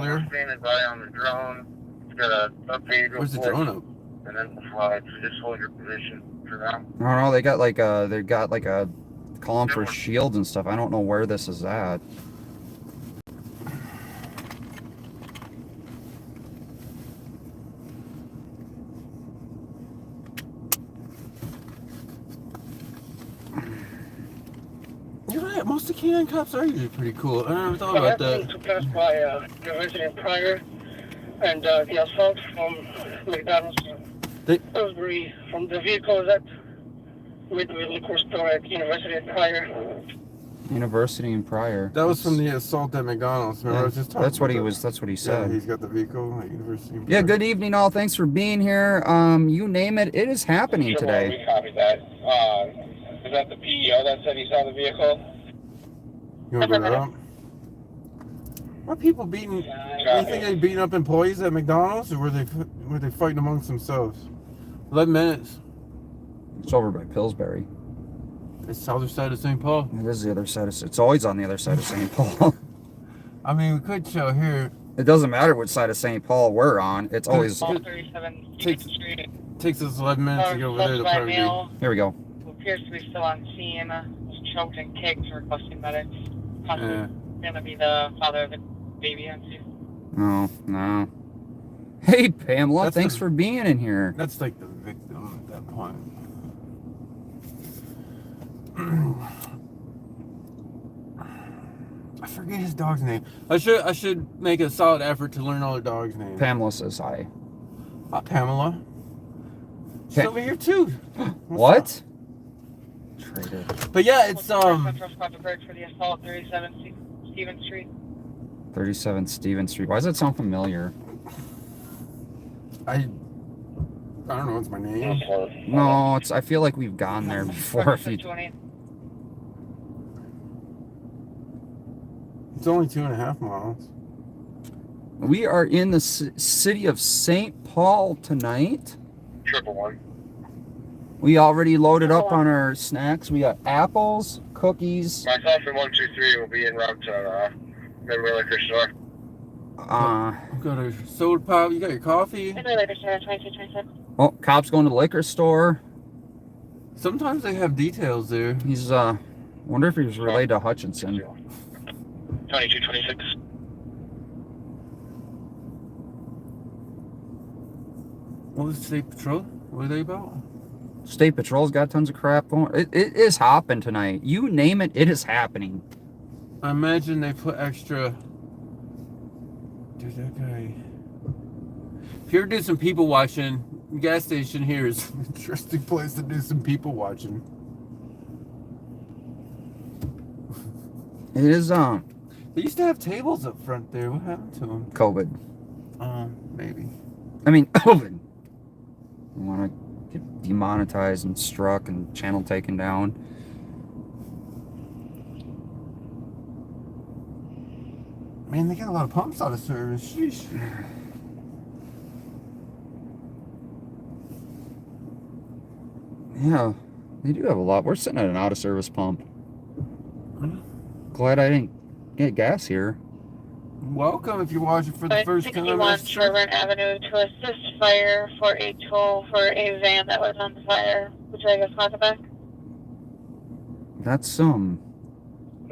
standing by on the drone. It's got a vehicle. Where's the drone up? And then we'll fly. So just hold your position for now. I don't know. They got like a column for shields and stuff. I don't know where this is at. You're right. Most of the canine cops are usually pretty cool. I never thought about that. To pass by University Prior and the assault from McDonald's. Delivery from the vehicle that Midway liquor store at University and Prior. University and Prior. That was from the assault at McDonald's. Remember, I was just talking that's what about he that. was. That's what he said. Yeah, he's got the vehicle at University and Yeah. Prior. Good evening, all. Thanks for being here. You name it, it is happening today. We copied that. Is that the PEO that said he saw the vehicle? You want to bring it up? What people beating? Do you think they beating up employees at McDonald's, or were they fighting amongst themselves? 11 minutes. It's over by Pillsbury. It's the other side of St. Paul. It is the other side of. It's always on the other side of St. Paul. I mean, we could show here. It doesn't matter which side of St. Paul we're on. It's always. Takes us 11 minutes to get over there to probably be. Here we go. Who appears to be still on scene, was choked and kicked, requesting medics. Possibly gonna be the father of the baby on scene. No. Hey, Pamela, thanks for being in here. That's like the victim at that point. I forget his dog's name. I should make a solid effort to learn all the dog's names. Pamela says hi. Pamela. She's over here too. What? Traitor. But yeah, it's Central Squad prepared for the assault, 37 Stevens Street. 37 Stevens Street. Why does that sound familiar? I don't know. It's my name. No, I feel like we've gone there before. It's only 2.5 miles. We are in the city of St. Paul tonight. 111. We already loaded up on our snacks. We got apples, cookies. Myself and 123 will be en route to Midway Liquor Store. I've got a soda pop. You got your coffee? Midway Liquor Store, 2227. Oh, cop's going to the liquor store. Sometimes they have details there. He's wonder if he was related to Hutchinson. 2226. What was the state patrol? What are they about? State Patrol's got tons of crap going. It is hopping tonight. You name it, it is happening. I imagine they put extra. Dude, that guy. If you ever do some people watching, the gas station here is an interesting place to do some people watching. It is They used to have tables up front there. What happened to them? COVID. Maybe. I mean, COVID. You want to get demonetized and struck and channel taken down. Man, they got a lot of pumps out of service. Sheesh. Yeah, they do have a lot. We're sitting at an out-of-service pump. Glad I didn't get gas here. Welcome if you're watching for the first time. 61 Sherburne Avenue to assist fire for a tow for a van that was on fire. Would you like us to knock it back? That's We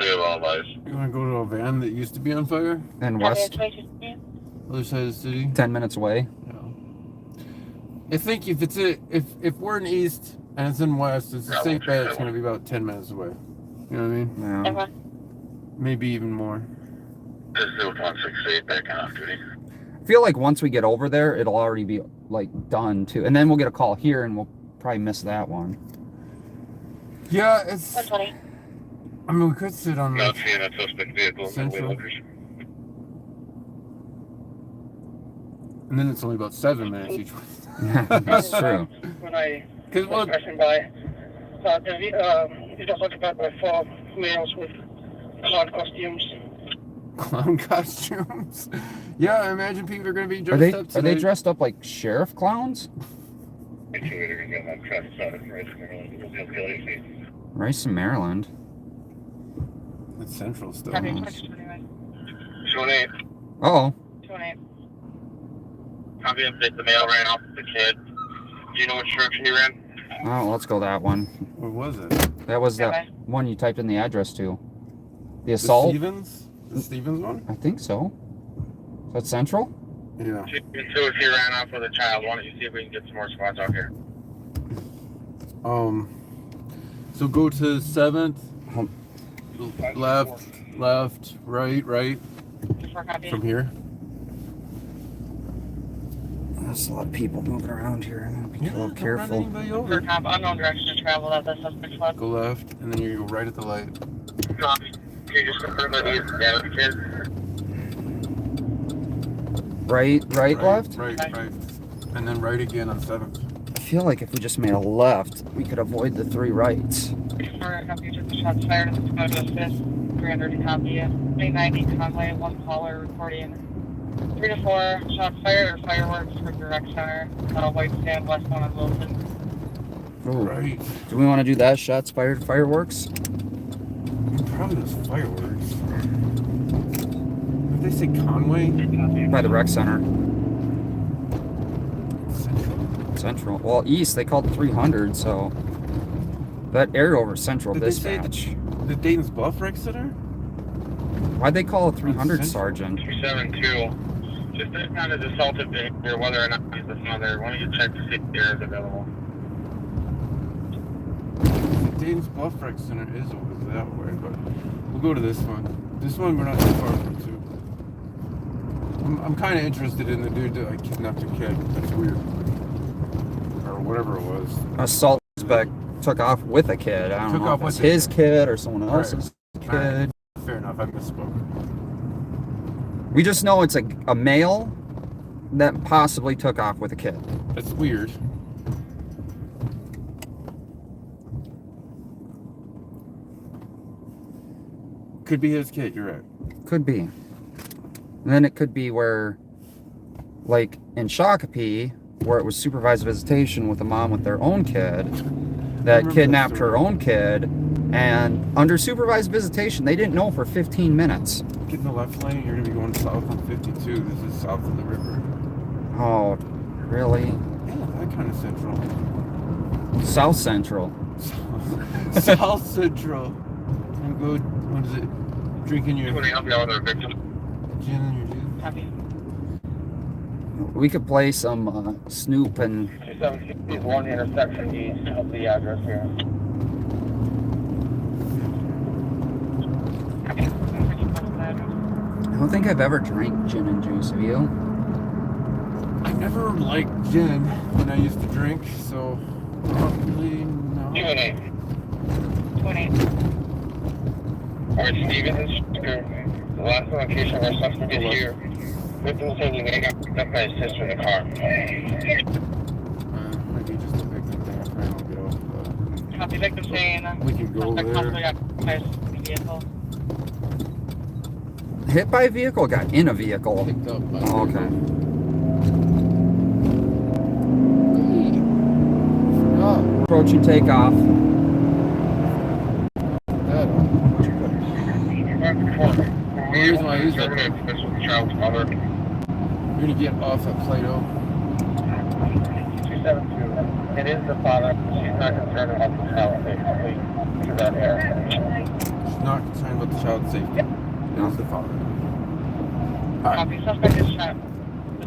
have all eyes. You want to go to a van that used to be on fire? and west, Other side of the city? 10 minutes away. I think if if we're in east and it's in west, it's a safe bet it's going to be about 10 minutes away. You know what I mean? Yeah. Maybe even more. This is 0168 back on off duty. I feel like once we get over there, it'll already be like done too, and then we'll get a call here, and we'll probably miss that one. Yeah, it's. 120. I mean, we could sit on Not the seeing that suspect vehicle in Midway Central. Liquors. and then it's only about 7 minutes each way. Yeah, that's true. When I Because was passing by, it was occupied by 4 males with clown costumes. clown costumes. Yeah, I imagine people are going to be Are dressed up today. they dressed up like sheriff clowns? Rice in Maryland. It's Central still. 28. Oh, 218. Copy of the male ran off with the kid. Do you know which direction he ran? Oh, let's go that one. What was it? That was Okay. that one you typed in the address to. The The assault? Stevens? The Stevens one? I think so. Is that Central? Yeah. Two if he ran off with a child. Why don't you see if we can get some more spots out here? So go to 7th, Um, left, right, For copy. from here. There's a lot of people moving around here. I'm gonna be a little Don't careful. run anybody For over. cop, unknown direction to travel that the suspect fled. Go left, and then you go right at the light. Copy. Can you just confirm that he's the kid? Right, left? Right. And then right again on 7th. I feel like if we just made a left, we could avoid the 3 rights. For copy, took the shots fired at the squad to assist. 300 to copy. 890 Conway, 1 caller recording. 3 to 4 shots fired or fireworks for direct center. White stand west one on Wilson. Ooh. Right. Do we want to do that? Shots fired, fireworks? Probably those fireworks. Did they say Conway? By the rec center. Central. Central. Well, east, they called 300, so that aired over Central Did they say Dispatch. The Dayton's Bluff Rec Center? Why'd they call a 300 Central. sergeant? 372. Just that kind of assaultive behavior, whether or not he's the father. Why don't you check to see if the air is available? The Dayton's Bluff Rec Center is over that way, but we'll go to this one. This one we're not too far from too. I'm kind of interested in the dude that kidnapped a kid. That's weird. Or whatever it was. Assault suspect took off with a kid. I don't Took know off if it's with a his kid or someone Right. else's kid. Alright. Fair enough, I misspoke. We just know it's a male that possibly took off with a kid. That's weird. Could be his kid, you're right. Could be. And then it could be where, like in Shakopee, where it was supervised visitation with a mom with their own kid that remember kidnapped that her story. own kid, and under supervised visitation, they didn't know for 15 minutes. Get in the left lane, you're gonna be going south on 52. This is south of the river. Oh, really? Yeah, that kind of central. South Central. South Central. I'm good. What is it? Drinking your Somebody help me out with our victim. gin and your juice. Copy. We could play some Snoop and 270 is one intersection east of the address here. I don't think I've ever drank gin and juice. Have you? I never liked gin when I used to drink, so probably no. 218. 218. Alright, Stevens, the last location where suspect is here. Victim saying he may have got picked up by his sister in the car. Maybe just a victim thing. I probably won't get off of that. Copy, victim saying We can go suspect possibly there. got by his vehicle. Hit by a vehicle? Got in a vehicle. Picked up by Oh, okay. Forgot. Approaching takeoff. That. The reason why I use that. This was the child's mother. You're gonna get off at Plato. 272. It is the father. She's not concerned about the child safety. To that area. She's not concerned about the child's safety. Not the father. Alright. Copy, suspect is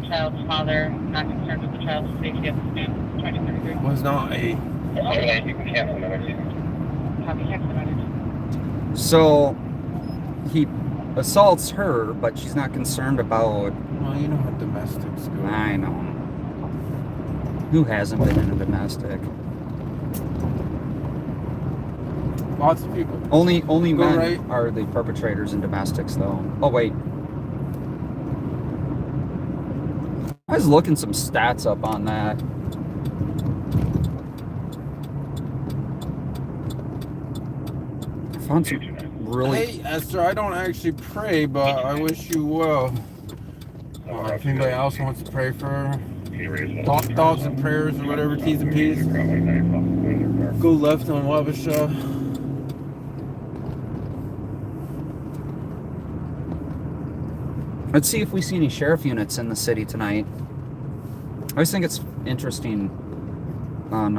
the child's father, not concerned with the child's safety at the stand. 2033. Was not a. Okay, you can cancel that. Copy, cancel that. So he assaults her, but she's not concerned about. Well, you know how domestics go. I know. Who hasn't been in a domestic? Lots of people. Only Go men right. are the perpetrators in domestics, though. Oh wait. I was looking some stats up on that. I found some really. Hey, Esther, I don't actually pray, but I wish you well. If anybody else wants to pray for her, thoughts and prayers or whatever, T's and P's, go left on Wabasha. Let's see if we see any sheriff units in the city tonight. I always think it's interesting on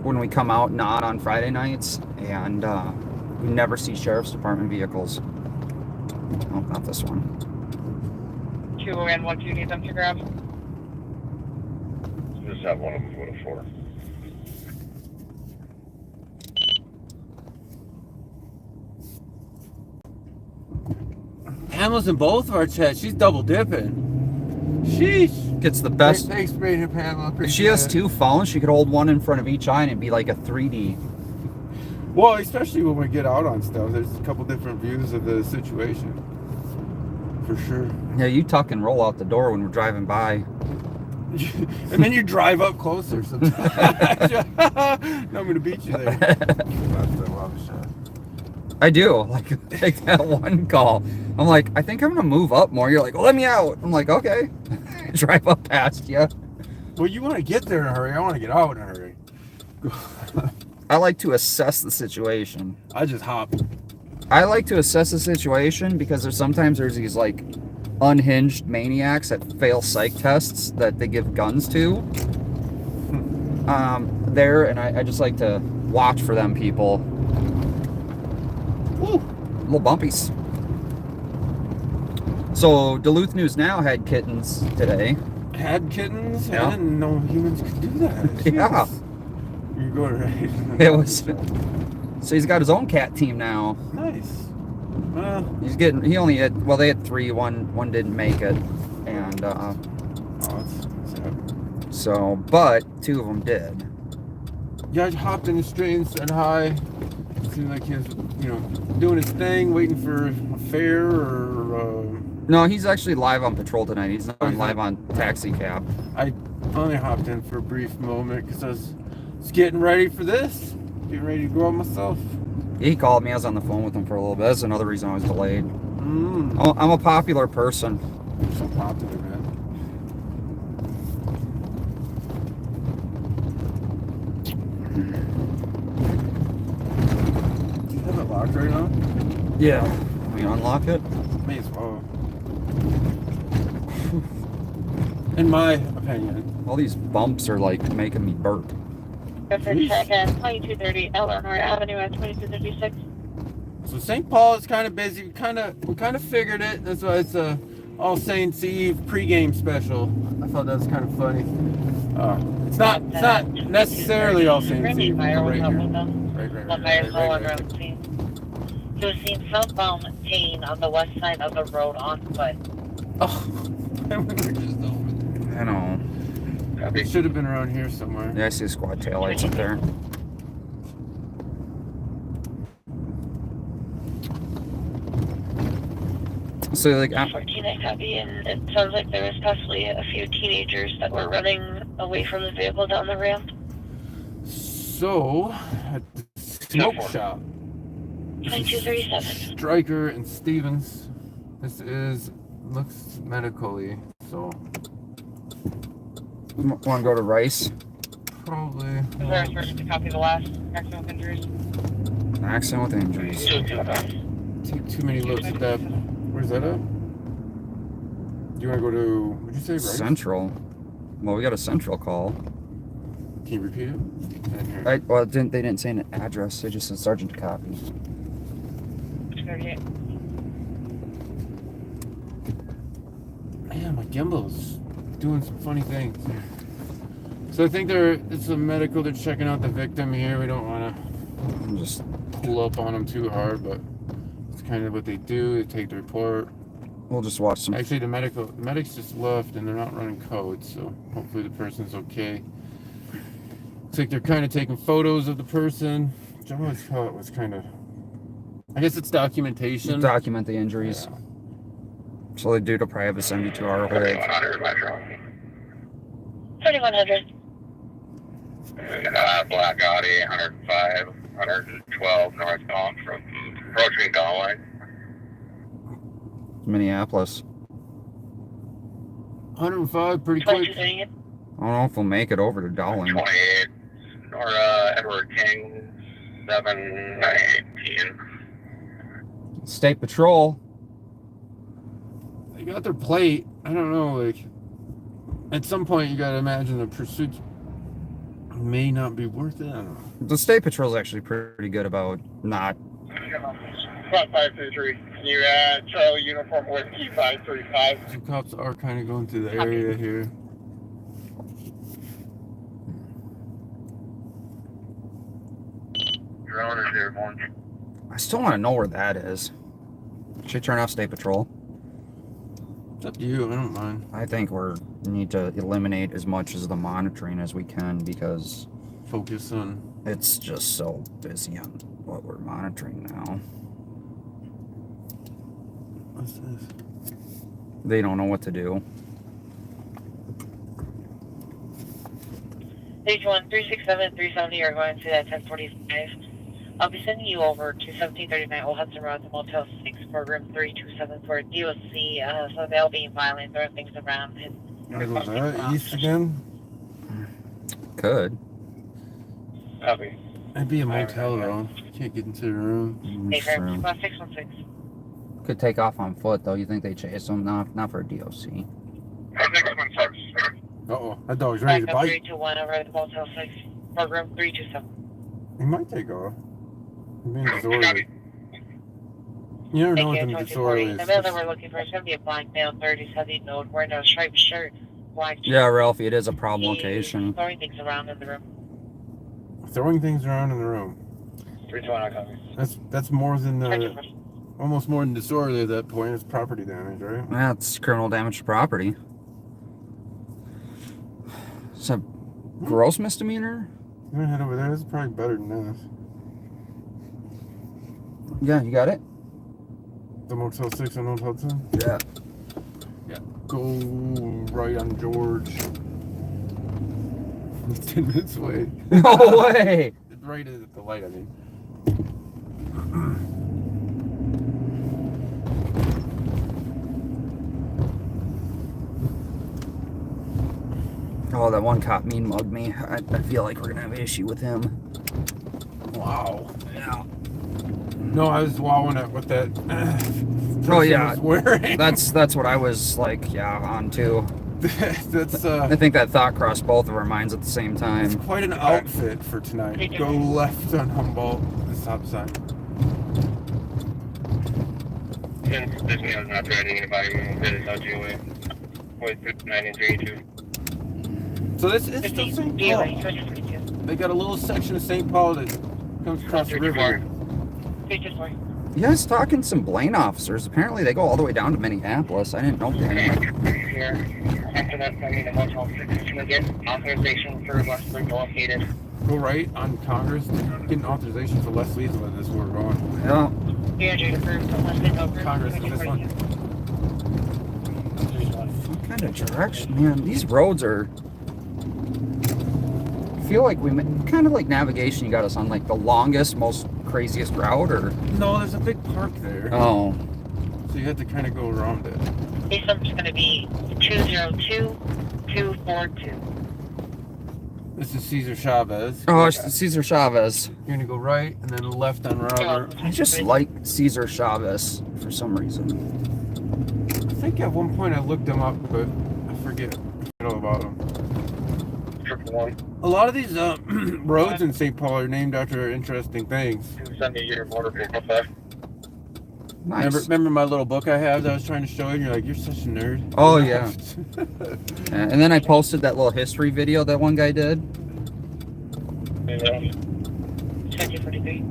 when we come out not on Friday nights and we never see sheriff's department vehicles. Oh, not this one. 2 and what do you need them to grab? Just have one of them go to 4. Pamela's in both of our chats. She's double dipping. Sheesh. Gets the best. Thanks, Brady, Pamela. If she has 2 phones, she could hold one in front of each eye and it'd be like a 3D. Well, especially when we get out on stuff, there's a couple different views of the situation. For sure. Yeah, you tuck and roll out the door when we're driving by. And then you drive up closer sometimes. No, I'm going to beat you there. I do. Like that one call. I'm like, I think I'm going to move up more. You're like, well, let me out. I'm like, okay. Drive up past you. Well, you want to get there in a hurry. I want to get out in a hurry. I like to assess the situation. I just hop. I like to assess the situation because there's these like unhinged maniacs that fail psych tests that they give guns to. There, and I just like to watch for them people. Woo, little bumpies. So Duluth News Now had kittens today. Had kittens? Yeah. I didn't know humans could do that. Yeah. You're going right. It was. So he's got his own cat team now. Nice. Well, He only had. Well, they had 3. One didn't make it, and that's sad. so but 2 of them did. Yeah, I hopped in the street and said hi. It seemed like he was, doing his thing, waiting for a fare or. No, he's actually live on patrol tonight. He's not live on taxi cab. I only hopped in for a brief moment because I was getting ready for this, getting ready to go out myself. He called me. I was on the phone with him for a little bit. That's another reason I was delayed. Mm. I'm a popular person. You're so popular, man. Do you have it locked right now? Yeah. We unlock it. May as well. In my opinion. All these bumps are like making me burp. Different check at 2230 Eleanor Avenue at 2236. So St. Paul is kind of busy. We kind of figured it. That's why it's a All Saints Eve pregame special. I thought that was kind of funny. It's not necessarily All Saints Eve. Fire was Right up here. with them. The fire's all around the scene. He was seen southbound Kane on the west side of the road on foot. Oh, we were just over there. I know. It should have been around here somewhere. Yeah, I see the squad taillights up there. So like, 14 I copy, and it sounds like there was possibly a few teenagers that were running away from the vehicle down the ramp. So, at the smoke shop, 2237. Stryker and Stevens. This looks medically, so want to go to Rice? probably. Is there a person to copy the last accident with injuries? Accident with injuries. Take too many looks at that. Where's that at? Do you want to go to, what'd you say, Rice? Central. Well, we got a Central call. Can you repeat it? I didn't hear it. They didn't say an address. They just said Sergeant to copy. 38. Man, my gimbal's doing some funny things. So I think it's a medical. They're checking out the victim here. We don't want to Just pull up on them too hard, but it's kind of what they do. They take the report. we'll just watch some. Actually, the medics just left, and they're not running code, so hopefully the person's okay. Looks like they're kind of taking photos of the person, which I always thought was kind of. I guess it's documentation. Document the injuries. Yeah. So they do to probably have a 72-hour hold. 3100 Metro. 3100. Black Audi, 105, 112 northbound from approaching Conway. Minneapolis. 105, pretty quick. 2238. I don't know if we'll make it over to Dowling. 28, or Edward King, 719. State Patrol. they got their plate. I don't know, like, at some point you gotta imagine the pursuit may not be worth it. I don't know. The state patrol is actually pretty good about not. Spot 533. Can you Charlie uniform whiskey 535? Some cops are kind of going through the area here. Your owner's here, one. I still want to know where that is. Should turn off state patrol. It's up to you. I don't mind. I think we need to eliminate as much as the monitoring as we can because Focus on. it's just so busy on what we're monitoring now. What's this? They don't know what to do. Stage 1, 367, 370 are going to that 1045. I'll be sending you over to 1739 Old Hudson Road to Motel 6 for room 327 for DOC. So they'll be violent, throwing things around. Was that east again? Could. Copy. It'd be a motel though. Can't get into the room. Hey, True. room 616. Could take off on foot though. You think they chase them? Not for a DOC. 616. Uh-oh. That dog's ready to Back up bite. 321 over at Motel 6 for room 327. He might take off. He's being disorderly. You never know what them disorderly is. The male that we're looking for is going to be a black male, 30-70 node, wearing a striped shirt, black Yeah, Ralphie, it is a problem location. throwing things around in the room. Throwing things around in the room. 321, copy. That's more than Charge your almost more than disorderly at that point. It's property damage, right? That's criminal damage to property. It's a gross misdemeanor? I'm gonna head over there. This is probably better than this. Yeah, you got it? The Motel 6 on Old Hudson? Yeah. Yeah. Go right on George. It's 10 minutes away. No way! Right at the light, I mean. Oh, that one cop mean mugged me. I feel like we're gonna have an issue with him. Wow. Yeah. No, I was wowing at what that Oh yeah, was wearing. that's what I was like, yeah, on too. That's I think that thought crossed both of our minds at the same it's time. quite an outfit for tonight. Go left on Humboldt, the stop sign. Since this meal is not threatening anybody, we will visit out your way. Wait, 9332. So this is still St. Paul. They got a little section of St. Paul that comes across the river. You guys talking some Blaine officers. Apparently they go all the way down to Minneapolis. I didn't know that. Here. After that, I need a Motel 6 to get authorization for Westbury located. Go right on Congress, getting authorization for less lethal than this is where we're going. Yeah. Congress is this one. What kind of direction? Man, these roads are... I feel like kind of like navigation, you got us on like the longest, most craziest route, or... No, there's a big park there. Oh. So you have to kind of go around it. Case number's going to be 202242. This is Cesar Chavez. Oh, it's Cesar Chavez. You're gonna go right and then left on Robert. I just like Cesar Chavez for some reason. I think at one point I looked him up, but I forget all about him. 111. A lot of these roads in St. Paul are named after interesting things. 270-year motor vehicle theft. Nice. Remember my little book I have that I was trying to show you? And you're like, you're such a nerd. Oh, yeah. And then I posted that little history video that one guy did. 2043.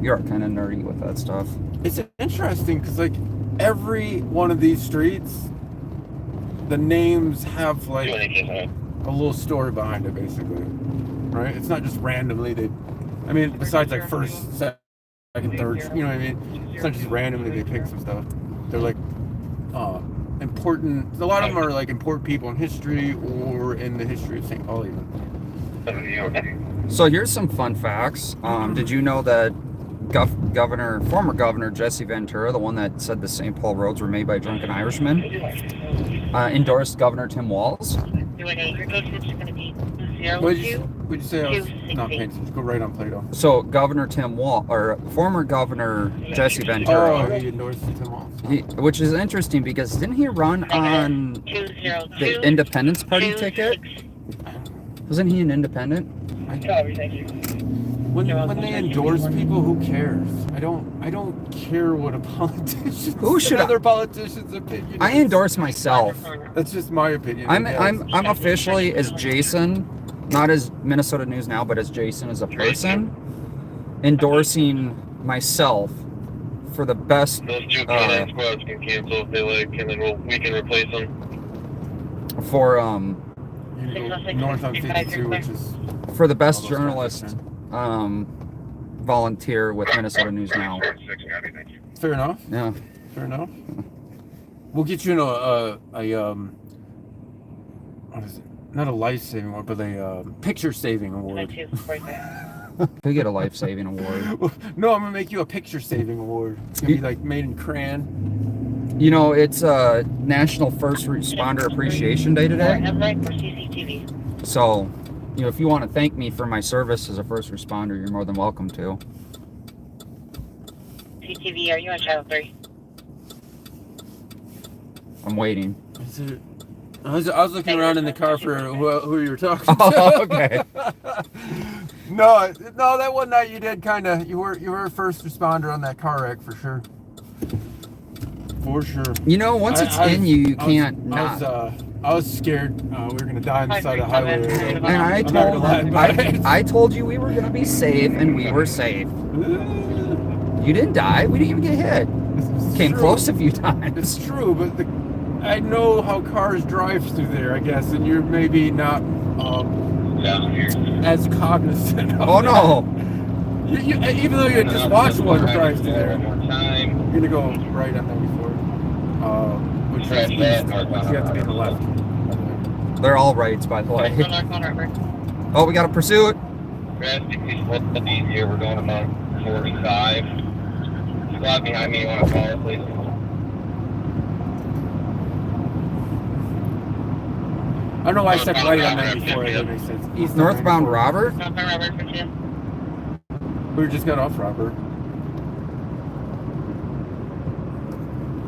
You're kind of nerdy with that stuff. It's interesting because, like, every one of these streets, the names have, like, a little story behind it, basically. Right? It's not just randomly. I mean, besides, like, first, second, third, you know what I mean? It's not just randomly they pick some stuff. They're, like, important. A lot of them are, like, important people in history or in the history of St. Paul, even. So here's some fun facts. Did you know that former Governor Jesse Ventura, the one that said the St. Paul roads were made by drunken Irishmen, endorsed Governor Tim Walz? Your case is going to be What'd you say? I was not paying attention. Go right on Plato. So Governor Tim Walz, or former Governor Jesse Ventura, Oh, he endorsed Tim Walz. which is interesting because didn't he run on the Independence Party ticket? Wasn't he an independent? Copy, thank you. When they endorse people, who cares? I don't care what a politician. Who should other politicians' opinion? I endorse myself. That's just my opinion. I'm officially as Jason, not as Minnesota News Now, but as Jason as a person, endorsing myself for the best. Those two canine squads can cancel if they like, and then we can replace them. For You can go north on 52, which is for the best journalist volunteer with Minnesota News Now. fair enough. Yeah. Fair enough. We'll get you a what is it? Not a life-saving award, but a picture-saving award. We get a life-saving award. No, I'm gonna make you a picture-saving award. It's gonna be like made in crayon. You know, it's National First Responder Appreciation Day today. So, you know, if you want to thank me for my service as a first responder, you're more than welcome to. CTV, are you on channel 3? I'm waiting. Is it? I was looking around in the car for who you were talking to. Oh, okay. No, that one night you did kind of. You were a first responder on that car wreck for sure. For sure. You know, once it's in you, you can't not. I was scared we were gonna die on the side of the highway. And I told you we were gonna be safe, and we were safe. You didn't die. We didn't even get hit. Came close a few times. It's true, but I know how cars drive through there, I guess, and you're maybe not as cognizant of Oh no! You, even though you just watched one drive through there, you're gonna go right on 94, which is east. You have to be on the left. They're all rights, by the way. Oh, we got a pursuit. Here, we're going about 45. Squad behind me, you want to follow, please? I don't know why I said right on 94. That makes sense. East Northbound Robert? We just got off Robert.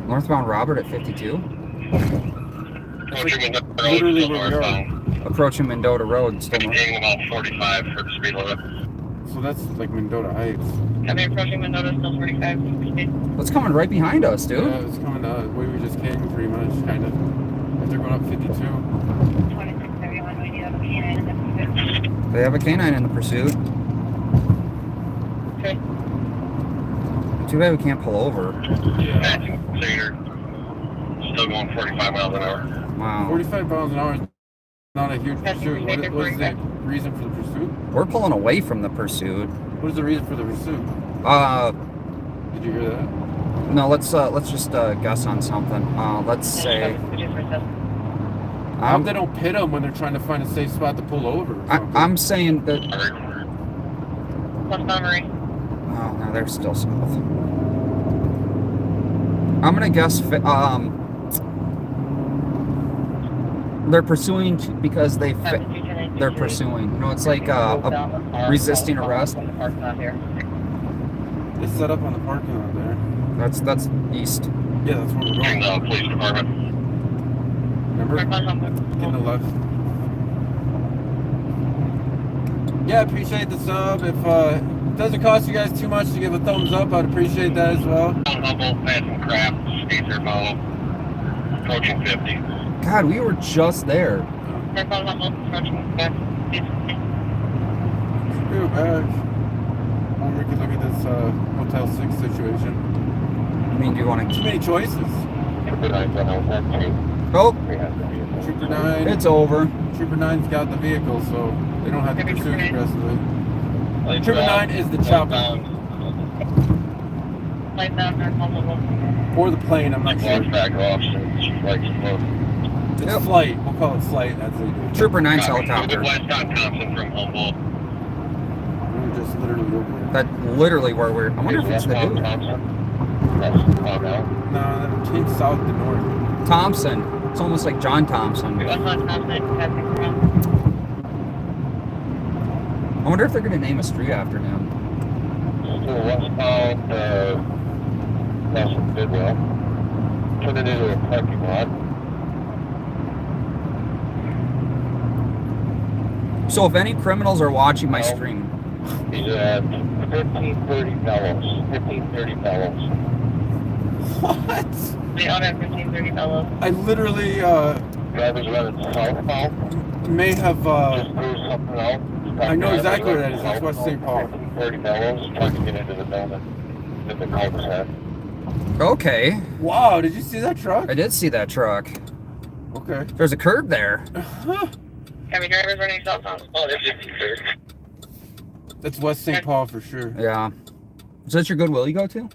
Northbound Robert at 52? Literally where we are. Approaching Mendota Road. Still north. Taking about 45 for the speed limit. So that's like Mendota Heights. Am I approaching Mendota, still 45? What's coming right behind us, dude? Yeah, it's coming the way we just came, pretty much, kind of. They're going up 52. 2671, we do have a canine in the pursuit. They have a canine in the pursuit. Okay. Too bad we can't pull over. Yeah. So you're still going 45 miles an hour. Wow. 45 miles an hour is not a huge pursuit. What is the reason for the pursuit? We're pulling away from the pursuit. What is the reason for the pursuit? Did you hear that? No, let's just guess on something. Let's say I hope they don't pit them when they're trying to find a safe spot to pull over. I'm saying that. West Montgomery. Oh no, they're still south. I'm gonna guess. They're pursuing because they're pursuing. You know, it's like a resisting arrest. They set up on the parking lot there. That's east. Yeah, that's where we're going. Police department. Remember? In the left. Yeah, appreciate the sub. If it doesn't cost you guys too much to give a thumbs up, I'd appreciate that as well. Humble, had some crap, skater follow, approaching 50. God, we were just there. Screw back. Or we could look at this Motel 6 situation. I mean, do you want Too to? many choices. Oh, Trooper 9. it's over. Trooper 9's got the vehicle, so they don't have to pursue it aggressively. Trooper 9 is the chopper. Or the plane, I'm not sure. It's Yep. flight. We'll call it flight. That's it. Trooper 9's helicopter. West on Thompson from Humboldt. We're just literally over here. That literally where we're. I wonder if it's the dude. No, that came south to north. Thompson. It's almost like John Thompson. I wonder if they're gonna name a street after him. Still westbound, across from Bidwell. Turn it into a parking lot. So if any criminals are watching my stream, He's at 1530 Bellows. 1530 Bellows. What? They own at 1530 Bellows. I literally Drivers running southbound. may have Just threw something out. I know exactly where that is. That's West St. Paul. 1530 Bellows, trying to get into the building. In the cul-de-sac. okay, Wow, did you see that truck? I did see that truck. Okay. There's a curb there. Heavy drivers running cell phones. Oh, they're 1530. That's West St. Paul for sure. Yeah. Is that your Goodwill you go to?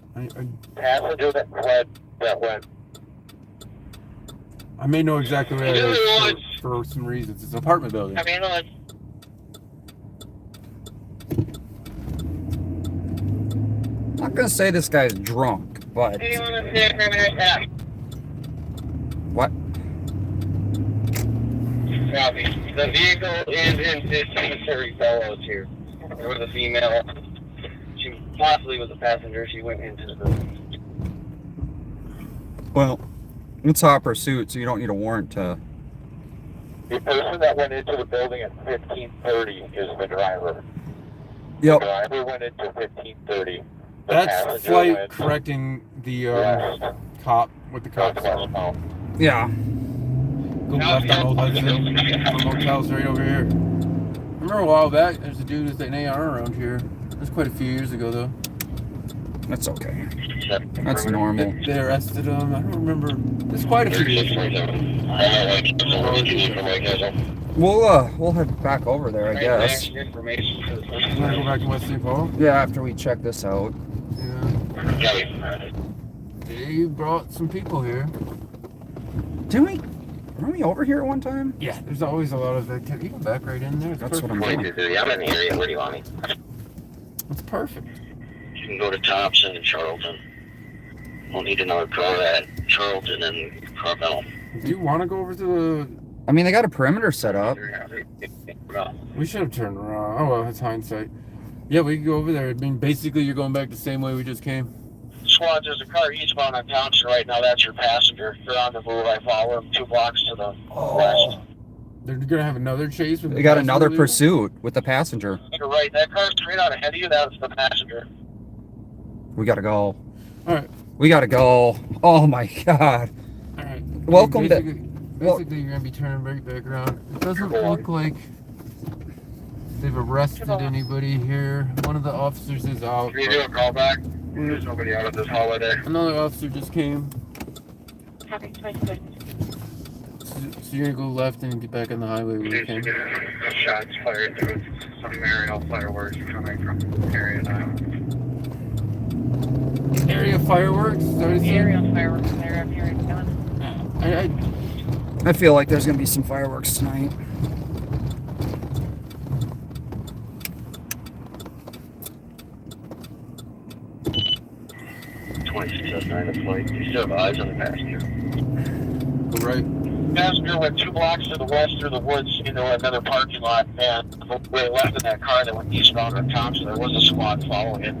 Passenger that went. I may know exactly where that is for some reasons. It's an apartment building. Heavy ambulance. I'm not gonna say this guy's drunk, but Do you want to see a perimeter set up? what? Copy. The vehicle is in 1530 Bellows here. There was a female. She possibly was a passenger. She went into the building. Well, it's hot pursuit, so you don't need a warrant to. The person that went into the building at 1530 is the driver. Yep. The driver went into 1530. The That's passenger flight went correcting the west, cop with the cops. westbound. Yeah. Go left on Old Hudson. Our motel's right over here. I remember a while back, there's a dude with an AR around here. It was quite a few years ago, though. That's okay. That's normal. They arrested him. I don't remember. It's quite a few years ago. We'll head back over there, I guess. You want to go back to West St. Paul? Yeah, after we check this out. Yeah. They brought some people here. Weren't we over here at one time? Yeah, there's always a lot of activity. You can back right in there. It's That's what I'm perfect. doing. I'm in the area. Where do you want me? It's perfect. You can go to Thompson and Charlton. We'll need another car at Charlton and Carmel. Do you want to go over to the... I mean, they got a perimeter set up. We should have turned around. Oh, well, it's hindsight. Yeah, we can go over there. I mean, basically, you're going back the same way we just came. Squad, there's a car eastbound on Thompson right now. That's your passenger. They're on the move. I follow them 2 blocks to the west. They're going to have another chase? With They got the another passenger? pursuit with the passenger. You're right. That car's straight out ahead of you. That's the passenger. We gotta go. All right. We gotta go. Oh my god. All right. Welcome to- Basically, you're going to be turning right back around. It doesn't look like they've arrested anybody here. One of the officers is out. Can you do a call back? There's nobody out of this hallway there. Another officer just came. Copy, 26. So you're going to go left and get back on the highway where you came. Shots fired through some aerial fireworks coming from area 9. Area fireworks? Is that what it The said? aerial fireworks there up here in Canada. I feel like there's gonna be some fireworks tonight. $26.09 a flight. You still have eyes on the passenger. Go right. Passenger went 2 blocks to the west through the woods into another parking lot, and they left in that car that went eastbound on Thompson. There was a squad following it.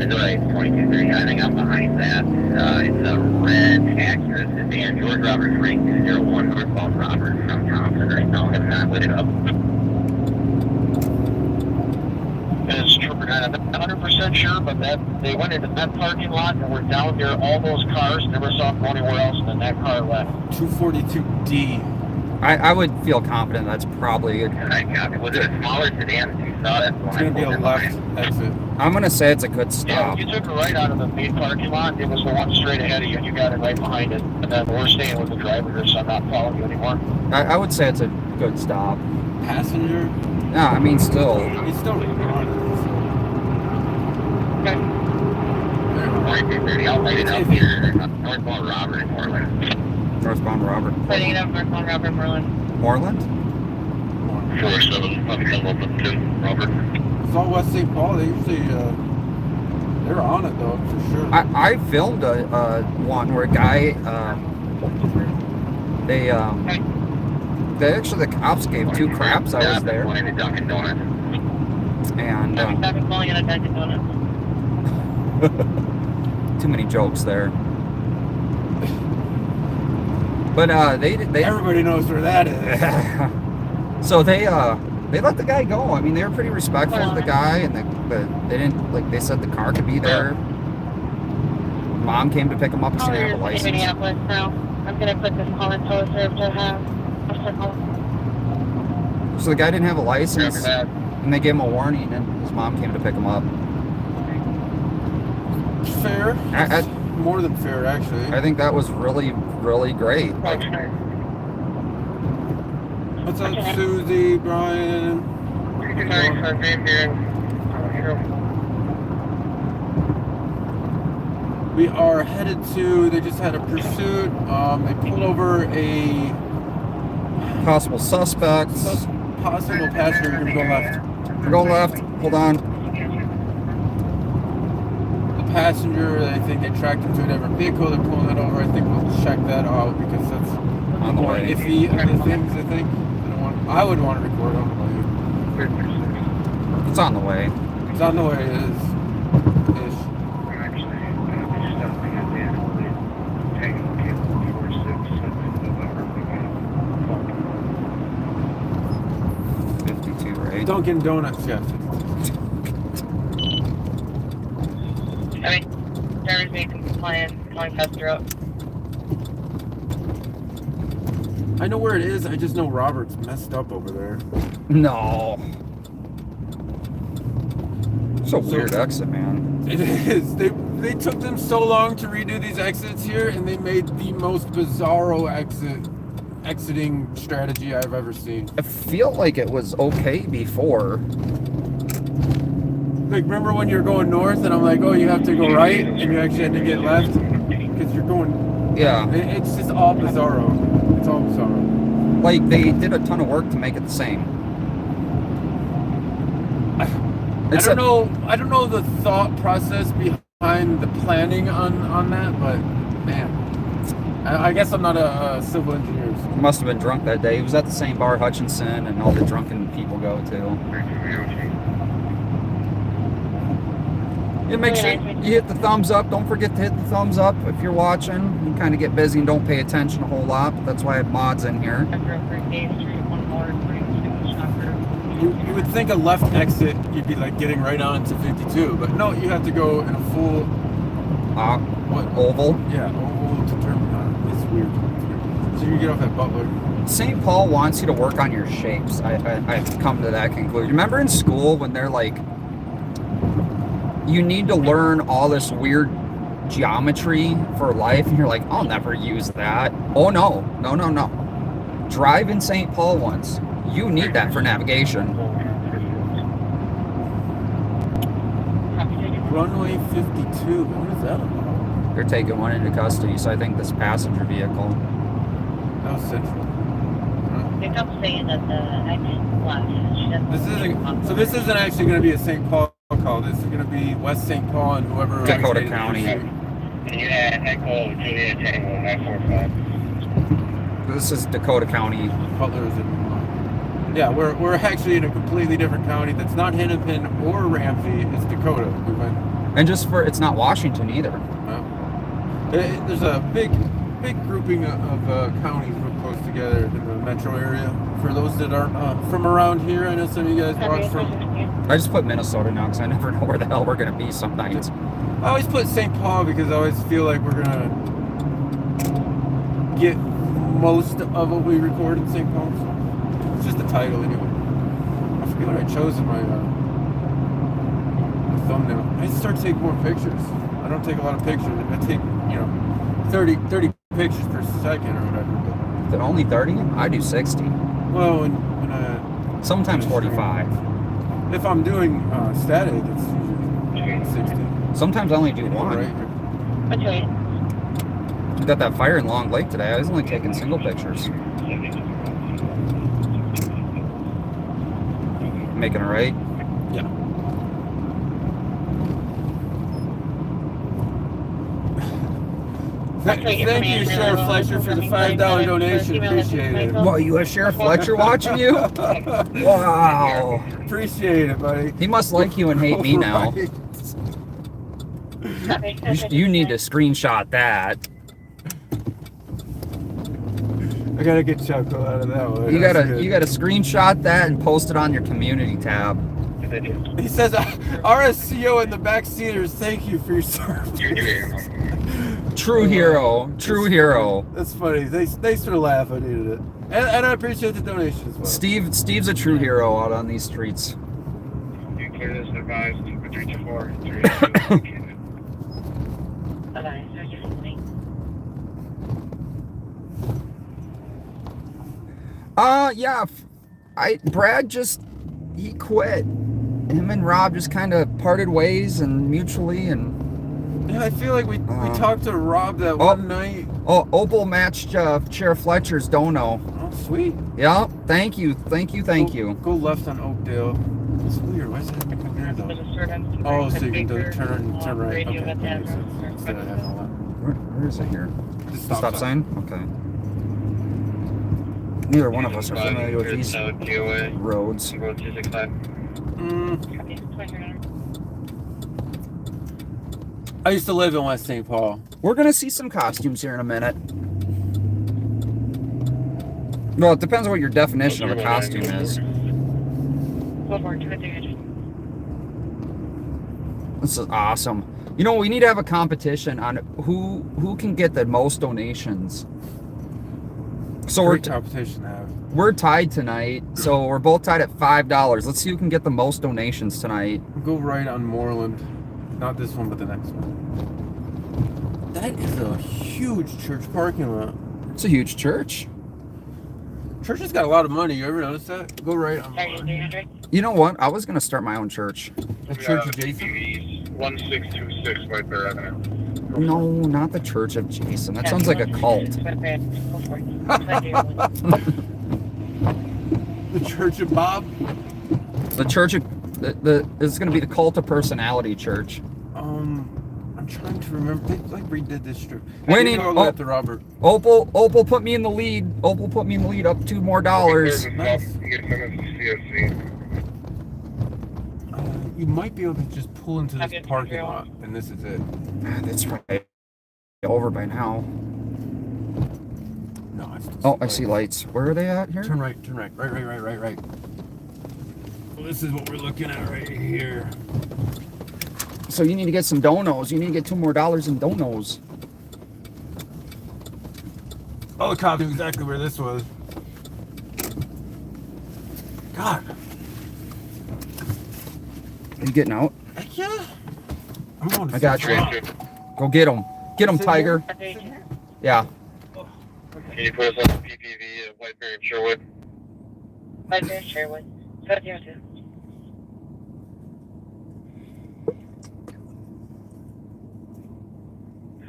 Right, 2230. I think I'm behind that. It's a red Acura sedan. George Roberts Ring 201 northbound Robert from Thompson right now. Have not lit it up. It's true. I'm not 100% sure, but that they went into that parking lot and were down there. All those cars, never saw them go anywhere else, and then that car left. 242D. I would feel confident that's probably And I got it. Was it a smaller sedan? You saw that? It's going to be a left exit. I'm gonna say it's a good Yeah, stop. you took a right out of the main parking lot. It was the one straight ahead of you, and you got it right behind it. And then we're staying with the driver, so I'm not following you anymore. I would say it's a good stop. Passenger? Yeah, I mean still. He's still on Okay. 4230, I'll light it up here. Northbound Robert in Portland. Northbound Robert. Setting it up northbound Robert Merlin. Moreland? 47, probably come up with 2, Robert. It's all West St. Paul. They usually, they're on it though, for sure. I filmed one where a guy, they the cops gave 2 craps I was there. Going to Dunkin' Donuts. And I've been calling it a Dunkin' Donuts. too many jokes there. But they Everybody knows where that is. so they let the guy go. I mean, they were pretty respectful of the guy, and they didn't, like, they said the car could be there. Mom came to pick him up because she didn't have a license. Minneapolis now. I'm gonna put this call in tow serve to have. So the guy didn't have a license, and they gave him a warning, and his mom came to pick him up. Fair. More than fair, actually. I think that was really, really great. What's up, Susie, Brian? Sorry for being here. We are headed to, they just had a pursuit. They pulled over a Possible suspect. possible passenger. We're gonna go left. We're going left. Hold on. The passenger, I think they tracked him to a different vehicle. They're pulling it over. I think we'll check that out because that's On the more way. iffy of the things, I think. I would want to record on the way. It's on the way. It's on the way, it is. Ish. Actually, stopping at the end of the taking cable 52, right? Dunkin' Donuts, yeah. I mean, driver's making compliance, calling passenger up. I know where it is, I just know Robert's messed up over there. No. It's a weird exit, man. It is. They took them so long to redo these exits here, and they made the most bizarro exiting strategy I've ever seen. I feel like it was okay before. Like, remember when you're going north, and I'm like, oh, you have to go right, and you actually had to get left? Because you're going... Yeah. It's just all bizarro. It's all bizarro. Like, they did a ton of work to make it the same. I don't know the thought process behind the planning on that, but man, I guess I'm not a civil engineer. So. Must have been drunk that day. He was at the same bar Hutchinson and all the drunken people go to. Yeah, make sure you hit the thumbs up. Don't forget to hit the thumbs up if you're watching. You kind of get busy and don't pay attention a whole lot, but that's why I have mods in here. You would think a left exit, you'd be like getting right on to 52, but no, you have to go in a full... Oval? Yeah, oval to turn on. It's weird. So you get off at Butler. St. Paul wants you to work on your shapes. I've come to that conclusion. Remember in school when they're like, you need to learn all this weird geometry for life, and you're like, I'll never use that. Oh no. Drive in St. Paul once. You need that for navigation. Runway 52, what is that about? They're taking one into custody, so I think this passenger vehicle. That was Central. They kept saying that the exit left. This isn't actually going to be a St. Paul call. This is going to be West St. Paul and whoever... Dakota County. And you had Echo Juliet Tango 945. This is Dakota County. Butler is in... Yeah, we're actually in a completely different county that's not Hennepin or Ramsey. It's Dakota. We went... And just for, it's not Washington either. There's a big grouping of counties real close together in the metro area. For those that aren't from around here, I know some of you guys watch from... I just put Minnesota now because I never know where the hell we're going to be sometimes. I always put St. Paul because I always feel like we're going to get most of what we record in St. Paul. So it's just the title anyway. I forget what I chose in my thumbnail. I just start taking more pictures. I don't take a lot of pictures. I take, 30 pictures per second or whatever. Is it only 30? I do 60. Well, when I... Sometimes 45. If I'm doing static, it's usually 60. Sometimes I only do one. Right. Okay. We got that fire in Long Lake today. I was only taking single pictures. Making it right? Yeah. Thank you, Sheriff Fletcher, for the $5 donation. Appreciate it. Well, you have Sheriff Fletcher watching you? Wow. Appreciate it, buddy. He must like you and hate me now. Right. You need to screenshot that. I gotta get chuckle out of that one. You gotta screenshot that and post it on your community tab. He says, RSCO in the back seaters, thank you for your service. True hero. True hero. That's funny. Thanks for the laugh. I needed it. And I appreciate the donation as well. Steve's a true hero out on these streets. You clear this advised 324. Yeah. Brad he quit. Him and Rob just kind of parted ways and mutually and. Yeah, I feel like we talked to Rob that one night. Oh, Opal matched Sheriff Fletcher's dono. Oh, sweet. Yeah, thank you. Go left on Oakdale. It's weird. Why is it having to come here though? Oh, so you can turn right. Okay. Instead of having a left. Where is it here? The Stop sign? Okay. Neither one of us are familiar with these roads. Road 265. I used to live in West St. Paul. We're gonna see some costumes here in a minute. Well, it depends on what your definition of a costume is. This is awesome. You know, we need to have a competition on who can get the most donations. So Great competition to have. We're tied tonight, so we're both tied at $5. Let's see who can get the most donations tonight. Go right on Moreland. Not this one, but the next one. That is a huge church parking lot. It's a huge church. Church has got a lot of money. You ever notice that? Go right on Moreland. You know what? I was going to start my own church. A church of Jason? 1626 right there, Avenue. No, not the Church of Jason. That sounds like a cult. The Church of Bob? The Church of... It's going to be the Cult of Personality Church. I'm trying to remember. They redid this strip. Winning. To Robert. Opal put me in the lead. Opal put me in the lead up $2 more. Nice. You might be able to just pull into this parking lot, and this is it. That's right. Over by now. No, it's Oh, I see lights. Where are they at here? Turn right. Right. Well, this is what we're looking at right here. So you need to get some donos. You need to get $2 more in donos. Oh, the cop knew exactly where this was. God. Are you getting out? Heck yeah. I'm going to I got you. Go get him. Get him, Tiger. Yeah. Can you put us on the PPV at Whiteberry and Sherwood? Whiteberry and Sherwood. 702.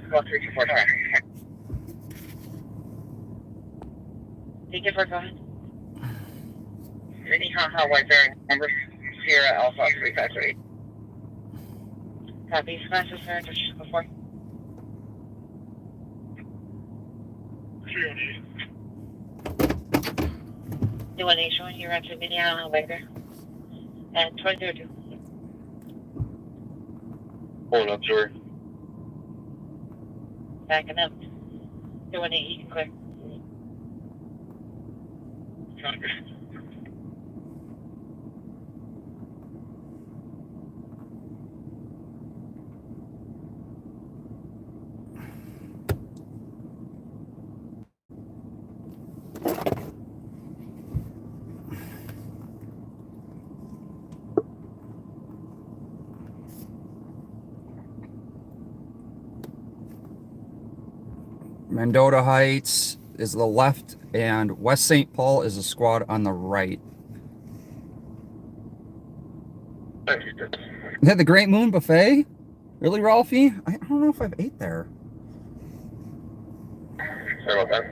About 324 time. Thank you for going. Minnehaha Whiteberry number Sierra Alpha 353. Copy. Smash sir, just before. 308. New one Nation, you're on to Minnehaha Whiteberry. And 2002. Pulling up, sir. Backing up. 218, you can clear. Mendota Heights is the left, and West St. Paul is a squad on the right. They had the Great Moon Buffet? Really, Ralphie? I don't know if I've ate there. Sorry about that.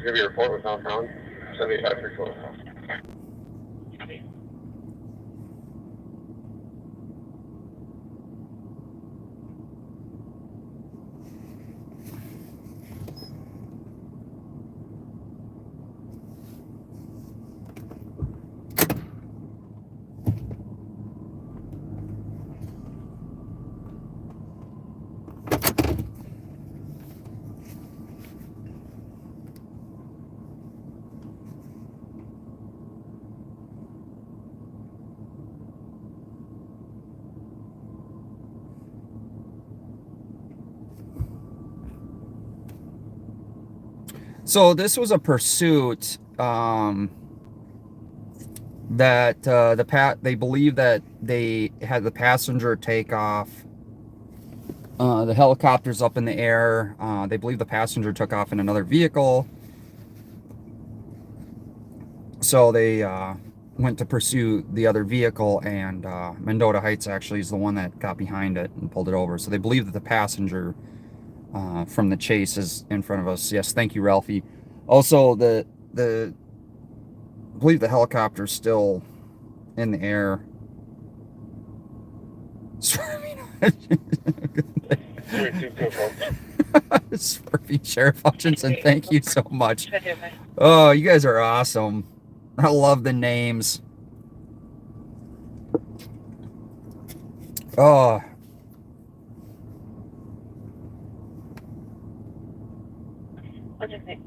Give your report with downtown. 7534. So this was a pursuit that they believe that they had the passenger take off. The helicopter's up in the air. They believe the passenger took off in another vehicle. So they went to pursue the other vehicle, and Mendota Heights actually is the one that got behind it and pulled it over. So they believe that the passenger from the chase is in front of us. Yes, thank you, Ralphie. Also, I believe the helicopter's still in the air. Swervy Sheriff Hutchinson, thank you so much. Oh, you guys are awesome. I love the names. Oh. What's your name?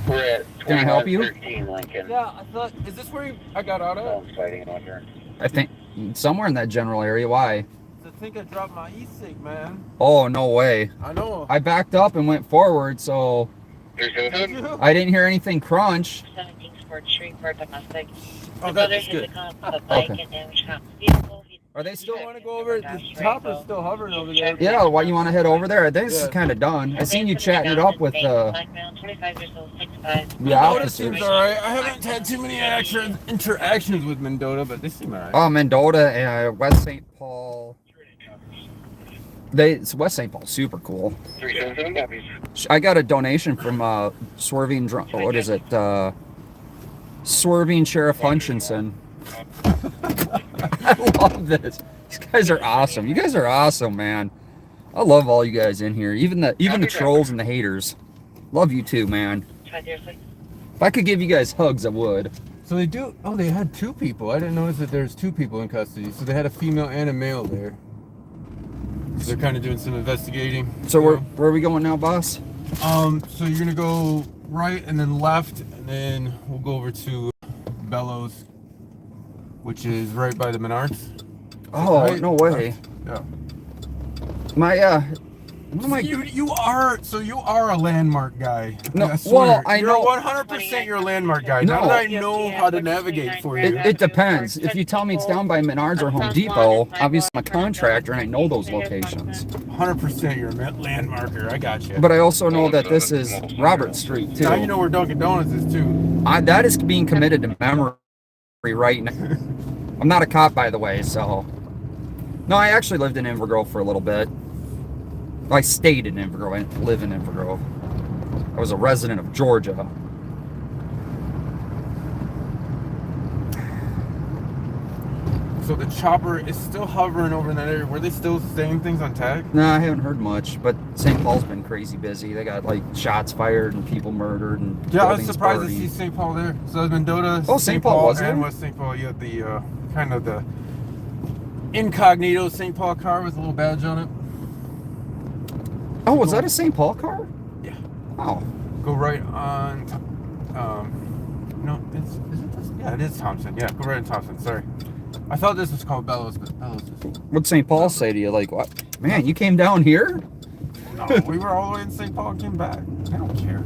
We're at Can I help you? 13 Lincoln. Yeah, I thought, is this where I got out of? Phone's fighting out here. I think somewhere in that general area. Why? I think I dropped my e-cig, man. Oh, no way. I know. I backed up and went forward, so 377? I didn't hear anything crunch. 17 Sport Street for domestic. Oh, The that's brothers good. hit the cop with a bike Okay. and damaged cop's vehicle. Are they still You want to go over? The chopper's still hovering over there. Yeah, why you want to head over there? This is kind of done. I seen you chatting it up with the 25 years old, 6'5". the Mendota officers. seems alright. I haven't had too many interactions with Mendota, but they seem alright. Oh, Mendota, West St. Paul. West St. Paul, super cool. 377 copies. I got a donation from Swerving Sheriff Hutchinson. I love this. These guys are awesome. You guys are awesome, man. I love all you guys in here. Even the trolls and the haters. Love you too, man. If I could give you guys hugs, I would. So they do. Oh, they had two people. I didn't notice that there's two people in custody. So they had a female and a male there. So they're kind of doing some investigating. So where are we going now, boss? So you're gonna go right and then left, and then we'll go over to Bellows, which is right by the Menards. Oh, Right? no way. Yeah. You are a landmark guy. No, I swear. well, I know- 100% you're a landmark guy. No. Now that I know how to navigate for you. It depends. If you tell me it's down by Menards or Home Depot, obviously I'm a contractor and I know those locations. 100% you're a landmarker. I got you. But I also know that this is Robert Street too. Now you know where Dunkin' Donuts is too. That is being committed to memory right now. I'm not a cop, by the way, so. No, I actually lived in Inver Grove for a little bit. I stayed in Inver Grove. I didn't live in Inver Grove. I was a resident of Georgia. So the chopper is still hovering over in that area. Were they still saying things on tag? No, I haven't heard much, but St. Paul's been crazy busy. They got like shots fired and people murdered and Yeah, I was buildings surprised to burned. see St. Paul there. So there's Mendota, Oh, St. Paul, was and there? West St. Paul. You had the kind of the incognito St. Paul car with a little badge on it. Oh, was that a St. Paul car? Yeah. Oh. Go right on. No, is it this? Yeah, it is Thompson. Yeah, go right on Thompson. Sorry, I thought this was called Bellows, but Bellows is. What'd St. Paul say to you? Like, what? Man, you came down here? No, we were all the way in St. Paul and came back. I don't care.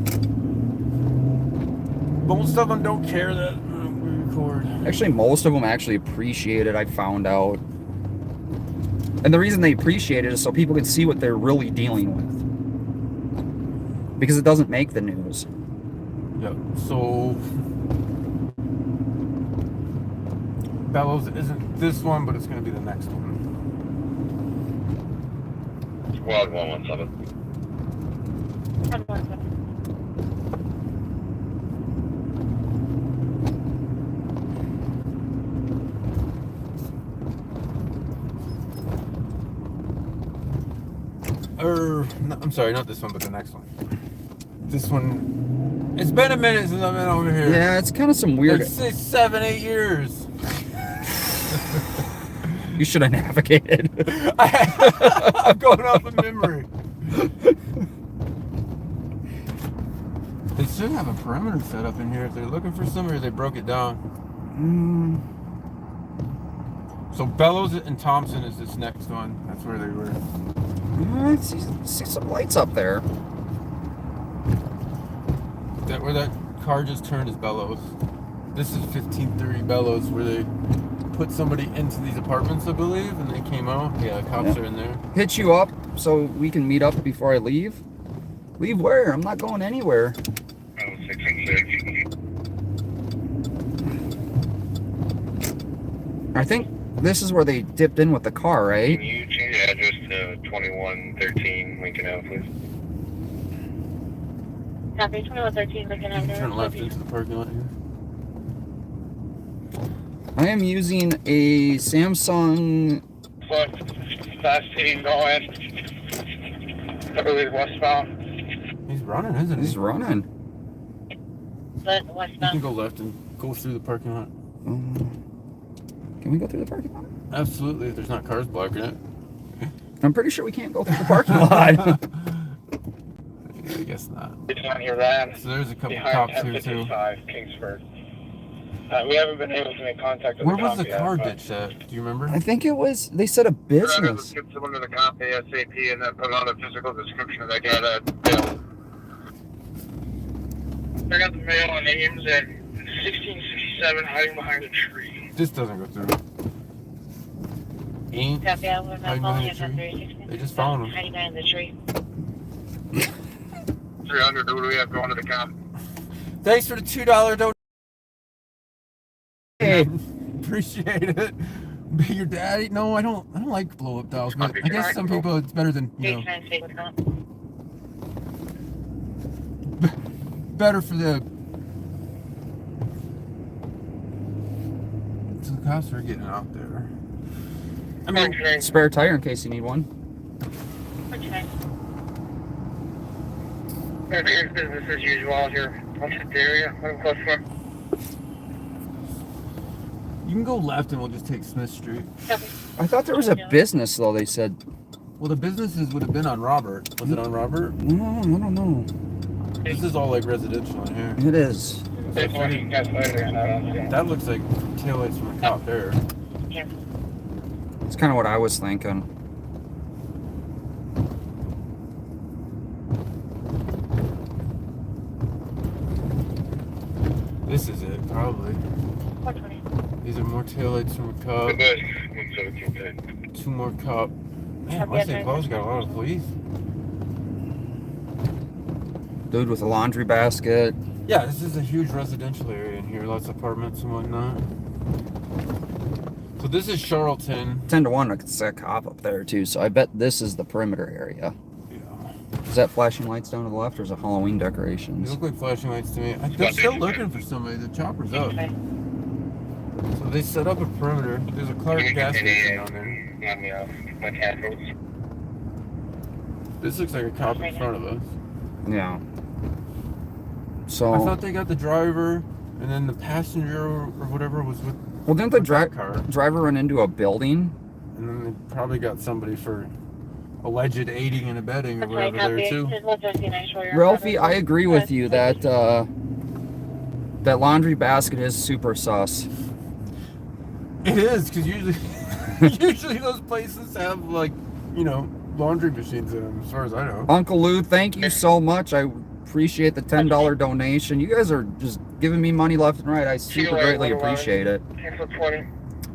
Most of them don't care that we record. Actually, most of them actually appreciate it, I found out. And the reason they appreciate it is so people can see what they're really dealing with. Because it doesn't make the news. Yep. So Bellows isn't this one, but it's going to be the next one. Squad 117. I'm sorry, not this one, but the next one. This one. It's been a minute since I've been over here. Yeah, it's kind of some weird. It's 6, 7, 8 years. You should have navigated. I'm going off of memory. They should have a perimeter set up in here if they're looking for somebody or they broke it down. So Bellows and Thompson is this next one. That's where they were. I see some lights up there. where that car just turned is Bellows. This is 1530 Bellows, where they put somebody into these apartments, I believe, and they came out. Yeah, cops are in there. Hit you up so we can meet up before I leave. Leave where? I'm not going anywhere. Oh, 666. I think this is where they dipped in with the car, right? Can you change the address to 2113 Lincoln Ave, please? Copy, 2113 Lincoln You can Avenue. turn left into the parking lot here. I am using a Samsung. Fast speed going. I believe westbound. He's running, isn't he? He's running. But You can westbound. go left and go through the parking lot. Can we go through the parking lot? Absolutely, if there's not cars blocking it. I'm pretty sure we can't go through the parking lot. I guess not. Did not hear that. So there's a couple Behind cops here too. 1055 Kingsford. We haven't been able to make contact with Where the was cop the yet, car but- ditched at? Do you remember? I think it was, they said a business. Give someone to the cop ASAP and then put on a physical description of that guy that bailed. I got the mail on names at 1667 hiding behind a tree. This doesn't go through. Ain't. Copy, I was Hiding calling behind you a at tree. 1036. They just found him. Hiding behind the tree. 300, who do we have going to the cop? Thanks for the $2 donation. Hey. Appreciate it. Be your daddy? No, I don't like blow up dolls, but I guess some people it's better than, you know, 89 State with cop. better for the. So the cops are getting out there. I mean, Okay. Spare tire in case you need one. Okay. Here's business as usual out here on the area. I'm close to you can go left and we'll just take Smith Street. Copy. I thought there was a business though, they said. Well, the businesses would have been on Robert. Was it on Robert? No, I don't know. This is all like residential in here. It is. That looks like taillights from a cop there. Yeah. It's kind of what I was thinking. This is it, probably. 420. These are more taillights from a cop. 117. Two more cop. Man, West St. Paul's got a lot of police. Dude with a laundry basket. Yeah, this is a huge residential area in here. Lots of apartments and whatnot. So this is Charlton. 10 to 1, it's a cop up there too, so I bet this is the perimeter area. Yeah. Is that flashing lights down to the left or is it Halloween They decorations? look like flashing lights to me. They're still looking for somebody. The chopper's up. Okay. So they set up a perimeter. There's a Clark gas station down there. On my tassels. This looks like a cop in front of us. Yeah. I So, thought they got the driver, and then the passenger or whatever was with. well, didn't the with that car. driver run into a building? And then they probably got somebody for alleged aiding and abetting or Okay, whatever there copy. too. Here's 159 Shore Yard. Ralphie, I agree with you that that laundry basket is super sus. It is, because usually, usually those places have like, you know, laundry machines in them, as far as I know. Uncle Lou, thank you so much. I appreciate the $10 donation. You guys are just giving me money left and right. I super greatly appreciate it.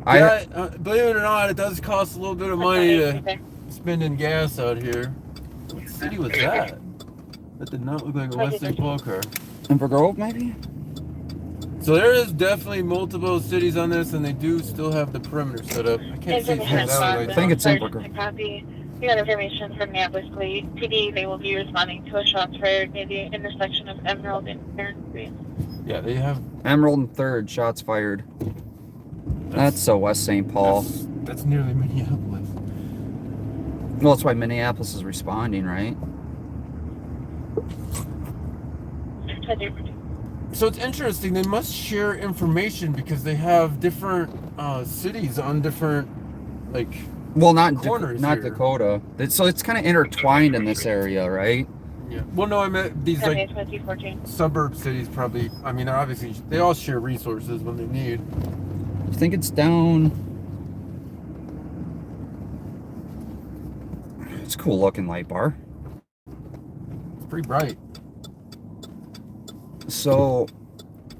Yeah, believe it or not, it does cost a little bit of money to Okay. spend in gas out here. What city was that? That did not look like a West St. Paul car. Inver Grove, maybe? So there is definitely multiple cities on this, and they do still have the perimeter set up. I can't see it from the alleyway. I think it's Inver Grove. To copy. We got information from Minneapolis Police. PD, they will be responding to a shots fired near the intersection of Emerald and Third Street. Yeah, they have. Emerald and 3rd, shots fired. That's so West St. Paul. That's nearly Minneapolis. Well, that's why Minneapolis is responding, right? So it's interesting. They must share information because they have different cities on different, like. Well, not Corners not here. Dakota. So it's kind of intertwined in this area, right? Yeah. Well, no, I meant these like 2014. suburb cities. Probably. I mean, obviously they all share resources when they need. You think it's down? It's a cool looking light bar. It's pretty bright. So,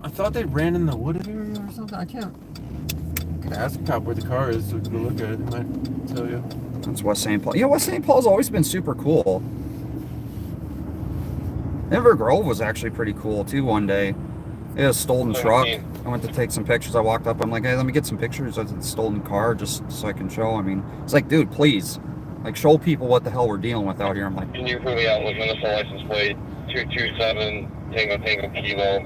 I thought they ran in the wooded area or something. I can't. I could ask a cop where the car is so we can go look at it. It might tell you. that's West St. Paul. Yeah, West St. Paul's always been super cool. Inver Grove was actually pretty cool too one day. It had a stolen truck. I went to take some pictures. I walked up. I'm like, hey, let me get some pictures of the stolen car just so I can show. I mean, it's like, dude, please. Like, show people what the hell we're dealing with out here. I'm like, Can you prove me out with Minnesota license plate 227 Tango Kilo?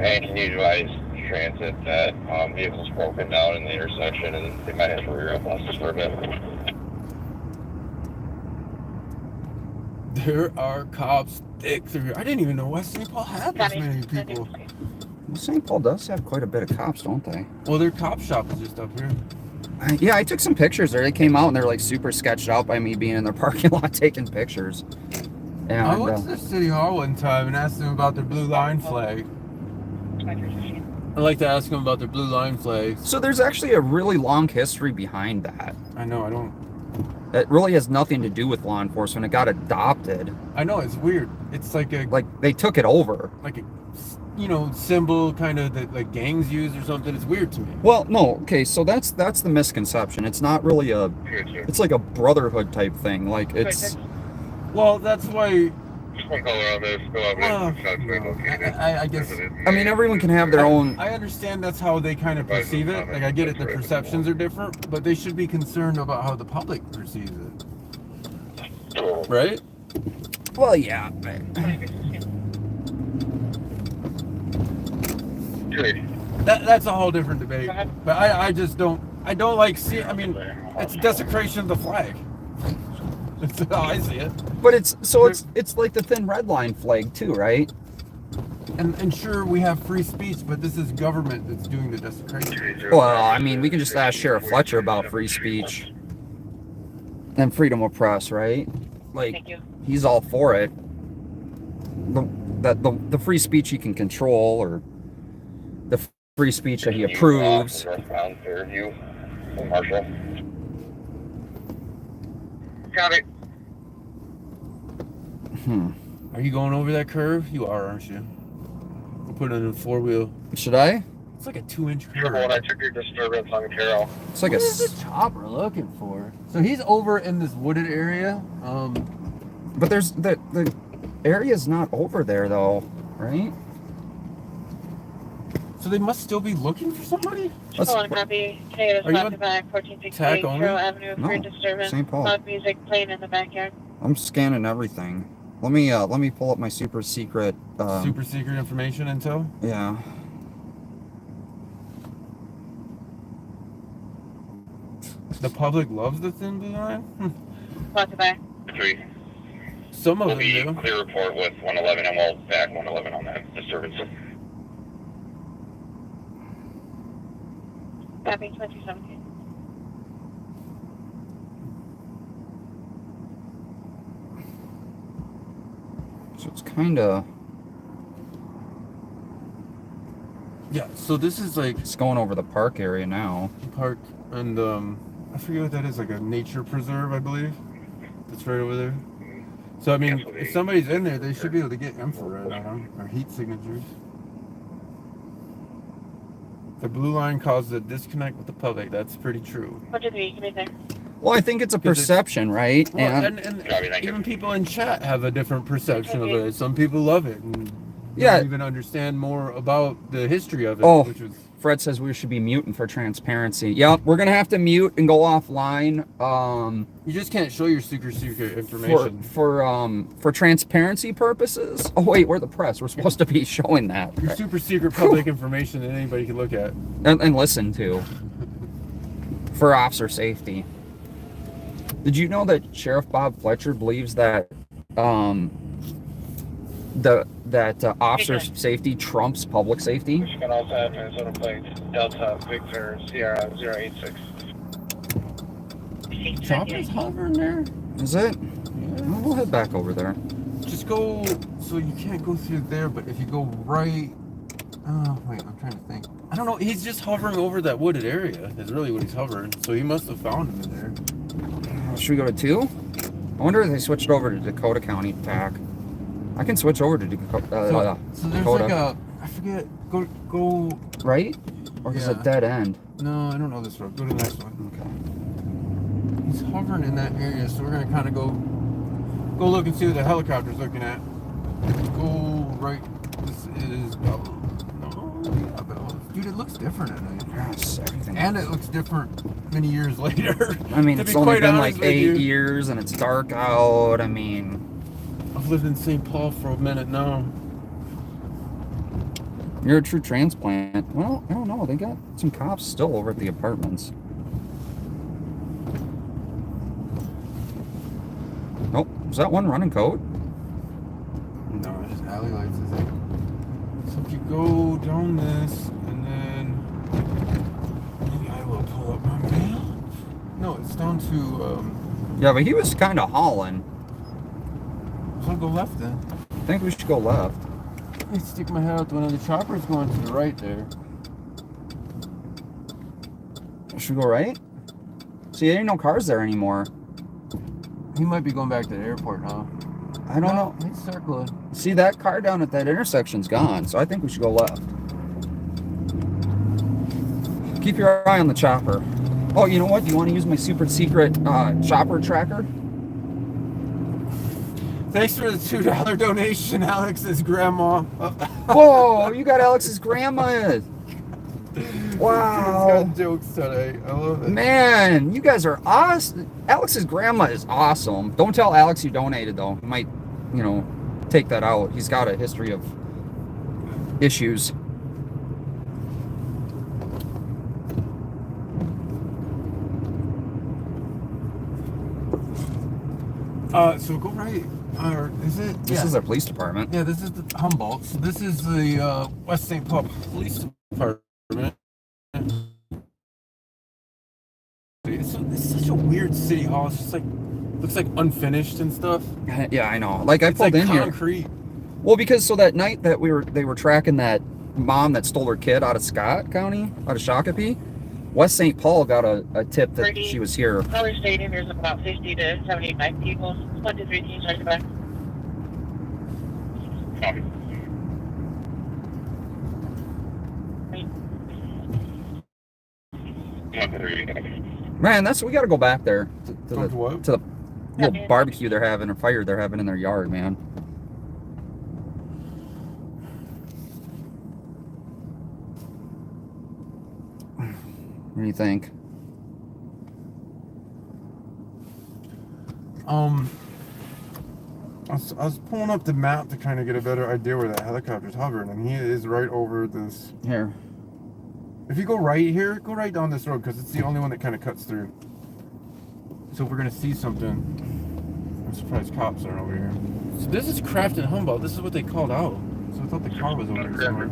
And can you advise transit that vehicle's broken down in the intersection and they might have to rear up buses for a bit? There are cops thick through here. I didn't even know West St. Paul had this many people. West St. Paul does have quite a bit of cops, don't they? Well, their cop shop is just up here. Yeah, I took some pictures there. They came out and they're like super sketched out by me being in their parking lot taking pictures. And, I went to the city hall one time and asked them about their blue line flag. I'd like to ask them about their blue line flags. so there's actually a really long history behind that. I know, I don't. It really has nothing to do with law enforcement. It got adopted. I know, it's weird. It's like a, Like, they took it over. like a, symbol kind of that like gangs use or something. It's weird to me. Well, no, okay, so that's the misconception. It's not really a, it's like a brotherhood type thing. Like, it's, Well, that's why. One color on this, go over Well, I guess. I mean, everyone can have their own, I understand that's how they kind of perceive it. Like, I get it, the perceptions are different, but they should be concerned about how the public perceives it. Right? well, yeah. That's a whole different debate. But I just don't. I don't like see. I mean, it's desecration of the flag. That's how I see it. But it's like the thin red line flag too, right? And sure, we have free speech, but this is government that's doing the desecration. Well, I mean, we can just ask Sheriff Fletcher about free speech and freedom of press, right? Like, Thank you. he's all for it. The free speech he can control, or the free speech that he approves. Northbound Fairview, Marshall. Got it. Are you going over that curve? You are, aren't you? We'll put it in a 4-wheel. Should I? It's like a 2-inch Careful when I curve. took your disturbance on Carroll. It's like What is this chopper looking for? So he's over in this wooded area. but there's the area's not over there though, right? So they must still be looking for somebody? Let's- Hold on, copy. Can I get Are you a on spot back? tack 1468 only? Carroll Avenue No, for disturbance. St. Paul. Loud music playing in the backyard. I'm scanning everything. Let me pull up my super secret. Super secret information intel? Yeah. The public loves the thin blue line? Spot back. 3. Some of We'll them be do. clear report with 111 and we'll back 111 on that disturbance. Copy 2017. So it's kind of, Yeah, so this is like it's going over the park area now. park and I forget what that is, like a nature preserve, I believe. That's right over there. So I mean, if somebody's in there, they should be able to get infrared on them or heat signatures. The blue line causes a disconnect with the public. That's pretty true. 123, give me there. Well, I think it's a 'Cause it's- perception, right? Well, And and Copy, thank you. even people in chat have a different perception of it. Some people love it and Yeah. don't even understand more about the history of it, Oh. which was Fred says we should be muting for transparency. Yep, we're gonna have to mute and go offline. you just can't show your secret information. For transparency purposes. Oh wait, we're the press. We're supposed to be showing that Your super secret public information that anybody can look at. and listen to for officer safety. Did you know that Sheriff Bob Fletcher believes that officer safety trumps public safety? You can also have Minnesota plates, Delta Victor Sierra 086. Chopper's hovering there? Is it? Yeah. Well, we'll head back over there. Just go, so you can't go through there, but if you go right, oh wait, I'm trying to think. I don't know, he's just hovering over that wooded area, is really what he's hovering. So he must have found him in there. Should we go to 2? I wonder if they switched over to Dakota County TAC. I can switch over to so there's like a, I forget, go right? Or is it a dead end? No, I don't know this road. Go to the next one. Okay. He's hovering in that area, so we're gonna kind of go look and see what the helicopter's looking at. Go right. This is Bellows. No, yeah, Bellows. Dude, it looks different at night. Yes, everything. And it looks different many years later. I mean, it's only been like 8 years, and it's dark out. I mean, I've lived in St. Paul for a minute now. You're a true transplant. Well, I don't know. They got some cops still over at the apartments. Nope. Is that one running code? No, it's alley lights, is it? So if you go down this, and then maybe I will pull up my mail. No, it's down to Yeah, but he was kind of hauling. So I'll go left then. I think we should go left. Let me stick my head out the window. The chopper's going to the right there. Should we go right? See, there ain't no cars there anymore. He might be going back to the airport, huh? I don't know. He's circling. See, that car down at that intersection's gone, so I think we should go left. Keep your eye on the chopper. Oh, you know what? Do you want to use my super secret chopper tracker? Thanks for the $2 donation, Alex's grandma. Whoa, you got Alex's grandma. Wow. He's got jokes today. I love it. Man, you guys are awesome. Alex's grandma is awesome. Don't tell Alex you donated, though. He might, you know, take that out. He's got a history of issues. So go right. Or is it? This is our police department. Yeah, this is the Humboldt. So this is the West St. Paul Police Department. It's such a weird city hall. It's just like, looks like unfinished and stuff. Yeah, I know. Like I pulled like in concrete. here. Well, because so that night that they were tracking that mom that stole her kid out of Scott County, out of Shakopee, West St. Paul got a tip that she was here. Color Stadium, there's about 50 to 75 people. 1 to 3 teams right back. Man, we got to go back there to What? the little barbecue they're having or fire they're having in their yard, man. What do you think? I was pulling up the map to kind of get a better idea where that helicopter's hovering, and he is right over this. Here. If you go right here, go right down this road, because it's the only one that kind of cuts through. So if we're going to see something, I'm surprised cops aren't over here. So this is Crafton Humboldt. This is what they called out. So I thought the car was over here somewhere.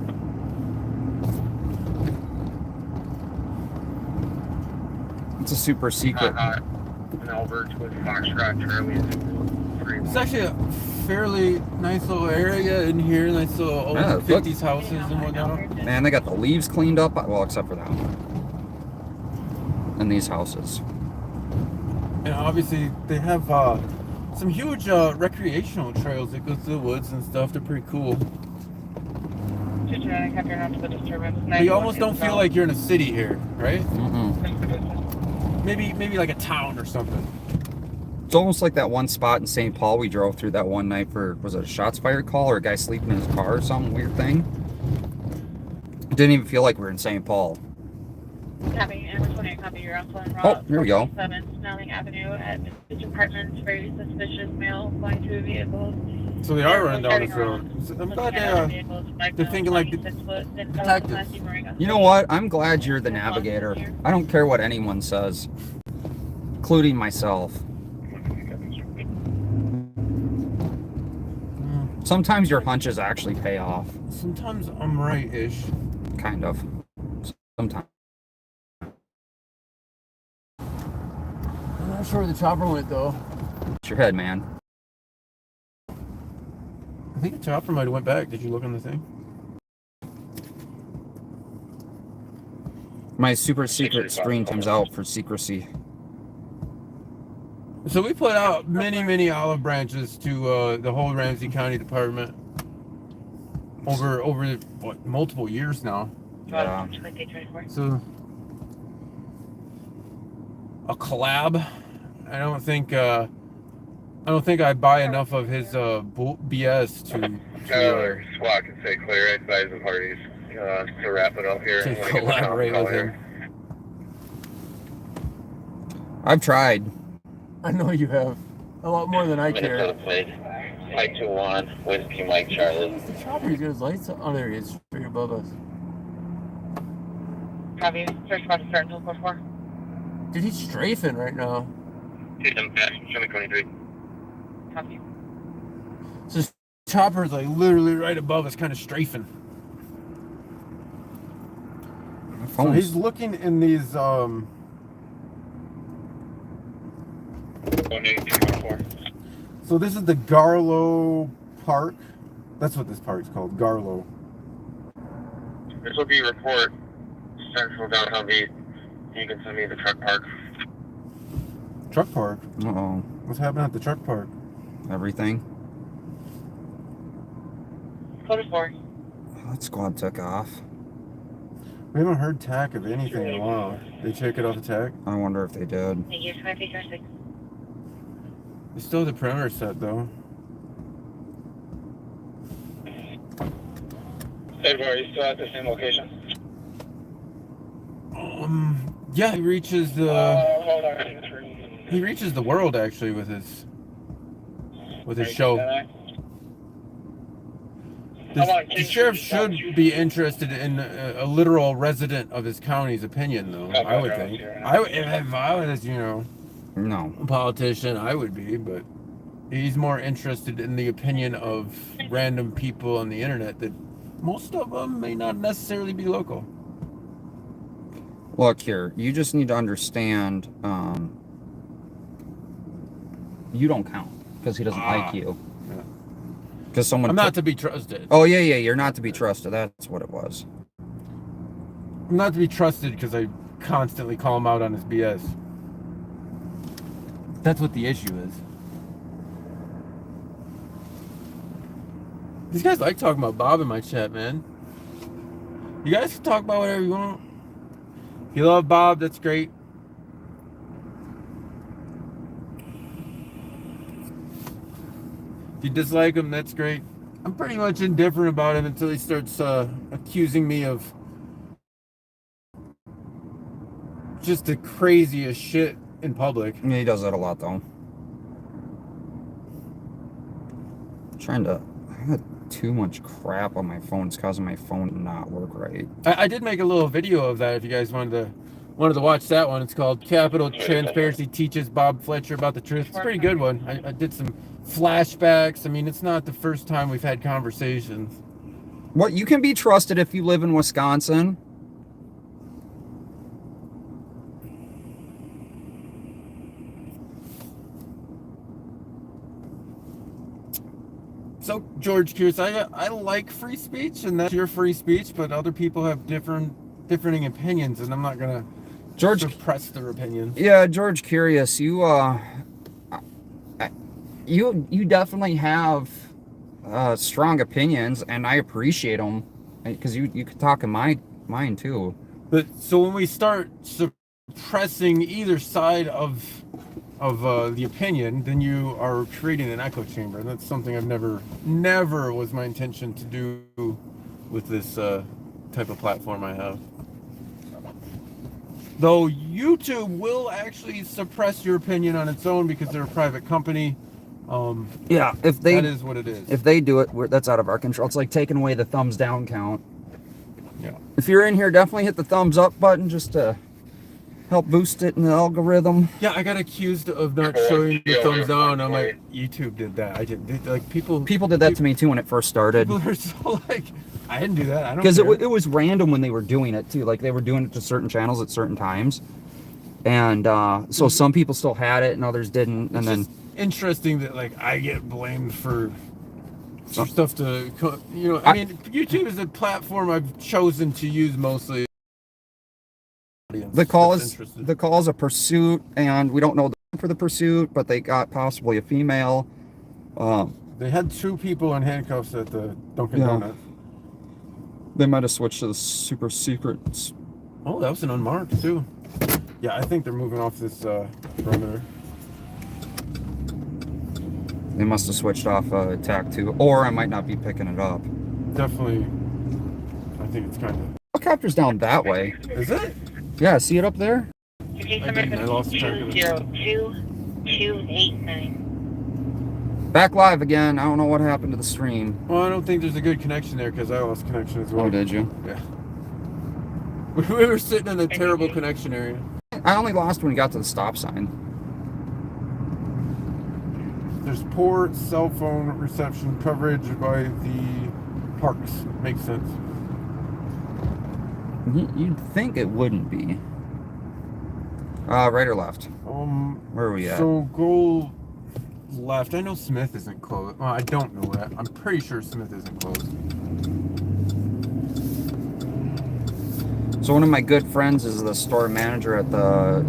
It's a super secret. An Albert with Foxtrot Charlie. It's actually a fairly nice little area in here. Nice little old 50s houses and whatnot. Man, they got the leaves cleaned up. Well, except for that one. And these houses. And obviously, they have some huge recreational trails that go through the woods and stuff. They're pretty cool. But you almost don't feel like you're in a city here, right? Mm-hmm. Maybe like a town or something. It's almost like that one spot in St. Paul we drove through that one night for, was it a shots fired call or a guy sleeping in his car or some weird thing? It didn't even feel like we were in St. Paul. Copy, Amber 28, copy, you're also en route. Oh, here we go. 7 Snelling Avenue at Beach Apartments, very suspicious male flying through vehicles. So they are running down this road. I'm glad they're thinking like detectives. You know what? I'm glad you're the navigator. I don't care what anyone says, including myself. Sometimes your hunches actually pay off. Sometimes I'm right-ish. Kind of. Sometimes. I'm not sure where the chopper went, though. It's your head, man. I think the chopper might have went back. Did you look on the thing? My super secret screen comes out for secrecy. So we put out many olive branches to the whole Ramsey County Department over what, multiple years now. Yeah. So a collab. I don't think I buy enough of his BS to SWAT can say clear outside the parties to wrap it up here. to collaborate with him. I've tried. I know you have. A lot more than I care. Minnesota plate. 521 Whiskey Mike Charlie. The chopper's got his lights on. Oh, there he is, straight above us. Copy. Search about to start until 4. Dude, he's strafing right now. 723. Copy. So this chopper's like literally right above us, kind of strafing. So he's looking in these So this is the Garlow Park. That's what this park's called, Garlow. This will be report central downtown beat. You can send me the truck park. Truck park? Uh-oh. What's happening at the truck park? Everything. Code 4. That squad took off. We haven't heard TAC of anything in a while. They check it off the TAC? I wonder if they did. Thank you. 536. They still have the perimeter set though. Edward, are you still at the same location? Yeah, he reaches the Hold on. he reaches the world actually with his show. The sheriff should be interested in a literal resident of his county's opinion, though. I would think. If I was, No. a politician, I would be, but he's more interested in the opinion of random people on the internet that most of them may not necessarily be local. Look here, you just need to understand, you don't count because he doesn't like you. Because someone. I'm not to be trusted. Oh yeah, you're not to be trusted. That's what it was. I'm not to be trusted because I constantly call him out on his BS. That's what the issue is. These guys like talking about Bob in my chat, man. You guys can talk about whatever you want. If you love Bob, that's great. If you dislike him, that's great. I'm pretty much indifferent about him until he starts accusing me of just the craziest shit in public. Yeah, he does that a lot, though. I got too much crap on my phone. It's causing my phone to not work right. I did make a little video of that if you guys wanted to watch that one. It's called Capital Transparency Teaches Bob Fletcher About the Truth. It's a pretty good one. I did some flashbacks. I mean, it's not the first time we've had conversations. What, you can be trusted if you live in Wisconsin? So, George Curious, I like free speech, and that's your free speech, but other people have differing opinions, and I'm not going to suppress their opinions. Yeah, George Curious, you definitely have strong opinions, and I appreciate them, because you could talk in mine too. But so when we start suppressing either side of the opinion, then you are creating an echo chamber, and that's something I've never was my intention to do with this type of platform I have. Though YouTube will actually suppress your opinion on its own because they're a private company. Yeah, that is what it is. If they do it, that's out of our control. It's like taking away the thumbs down count. Yeah. If you're in here, definitely hit the thumbs up button just to help boost it in the algorithm. Yeah, I got accused of not showing the thumbs down. I'm like, YouTube did that. People did that to me too when it first started. People are so like, I didn't do that. I don't. Because it was random when they were doing it too. Like they were doing it to certain channels at certain times, and so some people still had it and others didn't. And then interesting that like I get blamed for stuff to, I mean, YouTube is a platform I've chosen to use mostly. The call is a pursuit, and we don't know for the pursuit, but they got possibly a female. They had 2 people in handcuffs at the Dunkin' Yeah. Donuts. They might have switched to the super secrets. Oh, that was an unmarked too. Yeah, I think they're moving off this perimeter. They must have switched off attack 2, or I might not be picking it up. Definitely. I think it's kind of. Helicopter's down that way. Is it? Yeah, see it up there? I lost track of it. 20289. Back live again. I don't know what happened to the stream. Well, I don't think there's a good connection there because I lost connection as well. Oh, did you? Yeah. We were sitting in a terrible connection area. I only lost when we got to the stop sign. There's poor cell phone reception coverage by the parks. Makes sense. You'd think it wouldn't be. Right or left? Where are we at? So go left. I know Smith isn't closed. Well, I don't know that. I'm pretty sure Smith isn't closed. So one of my good friends is the store manager at the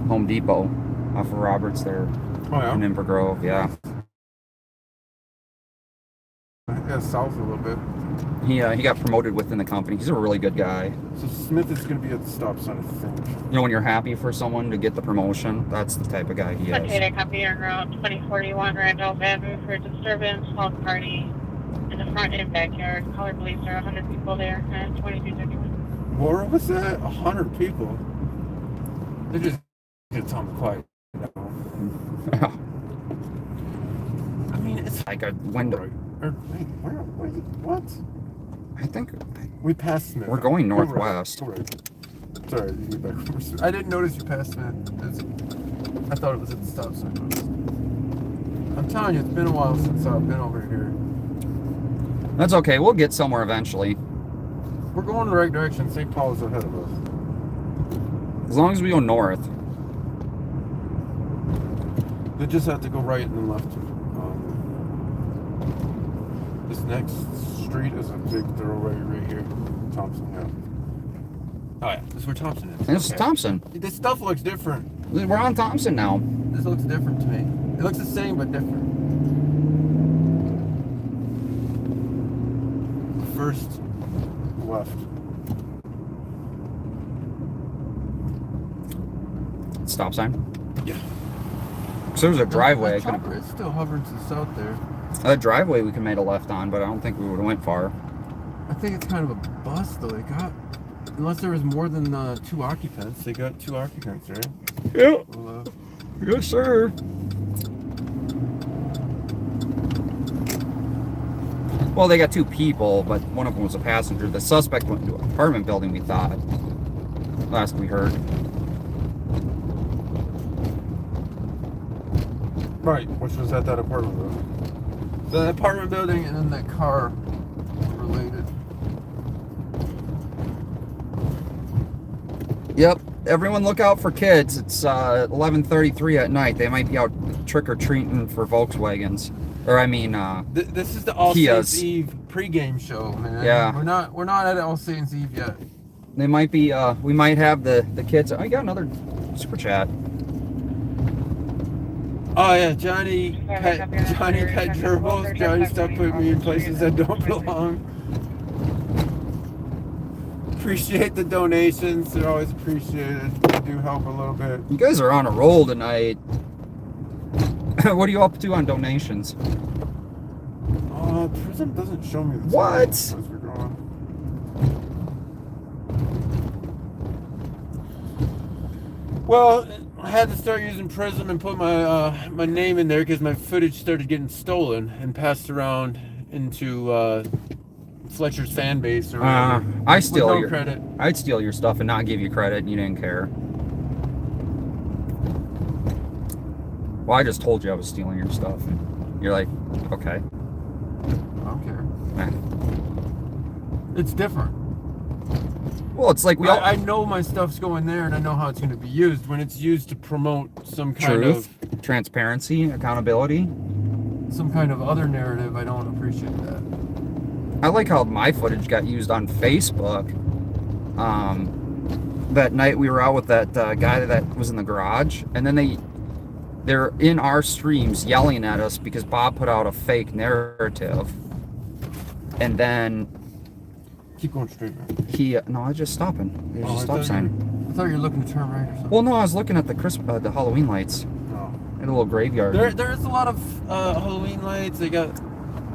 Home Depot off of Roberts there Oh yeah. in Inver Grove. Yeah. Yeah, south a little bit. He got promoted within the company. He's a really good guy. So Smith is going to be at the stop sign, I think. You know, when you're happy for someone to get the promotion, that's the type of guy he is. Okay, copy on Route 2041 Randolph Avenue for disturbance, small party in the front and backyard. Color police are 100 people there and 2251. Where was that? 100 people. They just get tell them quiet. I mean, it's Like a window. right. Or, wait, what? I think We passed Smith. we're going Go northwest. right. Go right. Sorry, you get back. I didn't notice you passed Smith. I thought it was at the stop sign. I'm telling you, it's been a while since I've been over here. That's okay. We'll get somewhere eventually. We're going in the right direction. St. Paul is ahead of us. As long as we go north. They just have to go right and then left. This next street is a big thoroughway right here. Thompson, yeah. Oh yeah, this is where Thompson is. This is Thompson. This stuff looks different. We're on Thompson now. This looks different to me. It looks the same but different. First left. Stop sign. Yeah. So there's a driveway. That chopper, it's still hovering to the south there. A driveway we could make a left on, but I don't think we would have went far. I think it's kind of a bus though. They got, unless there was more than 2 occupants, they got 2 occupants, right? Yeah. Well, Yes, sir. Well, they got 2 people, but one of them was a passenger. The suspect went into an apartment building, we thought. Last we heard. right, which was at that apartment building. The apartment building and then that car related. Yep. Everyone look out for kids. It's 11:33 at night. They might be out trick-or-treating for Volkswagens. Or I mean, This is the All Kias. Saints Eve pregame show, man. Yeah. We're not at All Saints Eve yet. they might be, we might have the kids. I got another super chat. Oh yeah, Johnny pet gerbils. Johnny, stop putting me in places that don't belong. Appreciate the donations. They're always appreciated. They do help a little bit. You guys are on a roll tonight. What are you up to on donations? Prism doesn't show me the What? as we're going. Well, I had to start using Prism and put my my name in there because my footage started getting stolen and passed around into Fletcher's fan base or whatever. I steal With no your credit. I'd steal your stuff and not give you credit, and you didn't care. Well, I just told you I was stealing your stuff, and you're like, okay. I don't care. Eh. It's different. Well, it's like we all I know my stuff's going there and I know how it's going to be used. When it's used to promote some kind truth, transparency, accountability. of some kind of other narrative, I don't appreciate that. I like how my footage got used on Facebook. that night we were out with that guy that was in the garage, and then they're in our streams yelling at us because Bob put out a fake narrative, and then Keep going straight, man. no, I was just stopping. There's a stop sign. I thought you were looking to turn right or something. Well, no, I was looking at the Halloween lights. No. In a little graveyard. There's a lot of Halloween lights. They got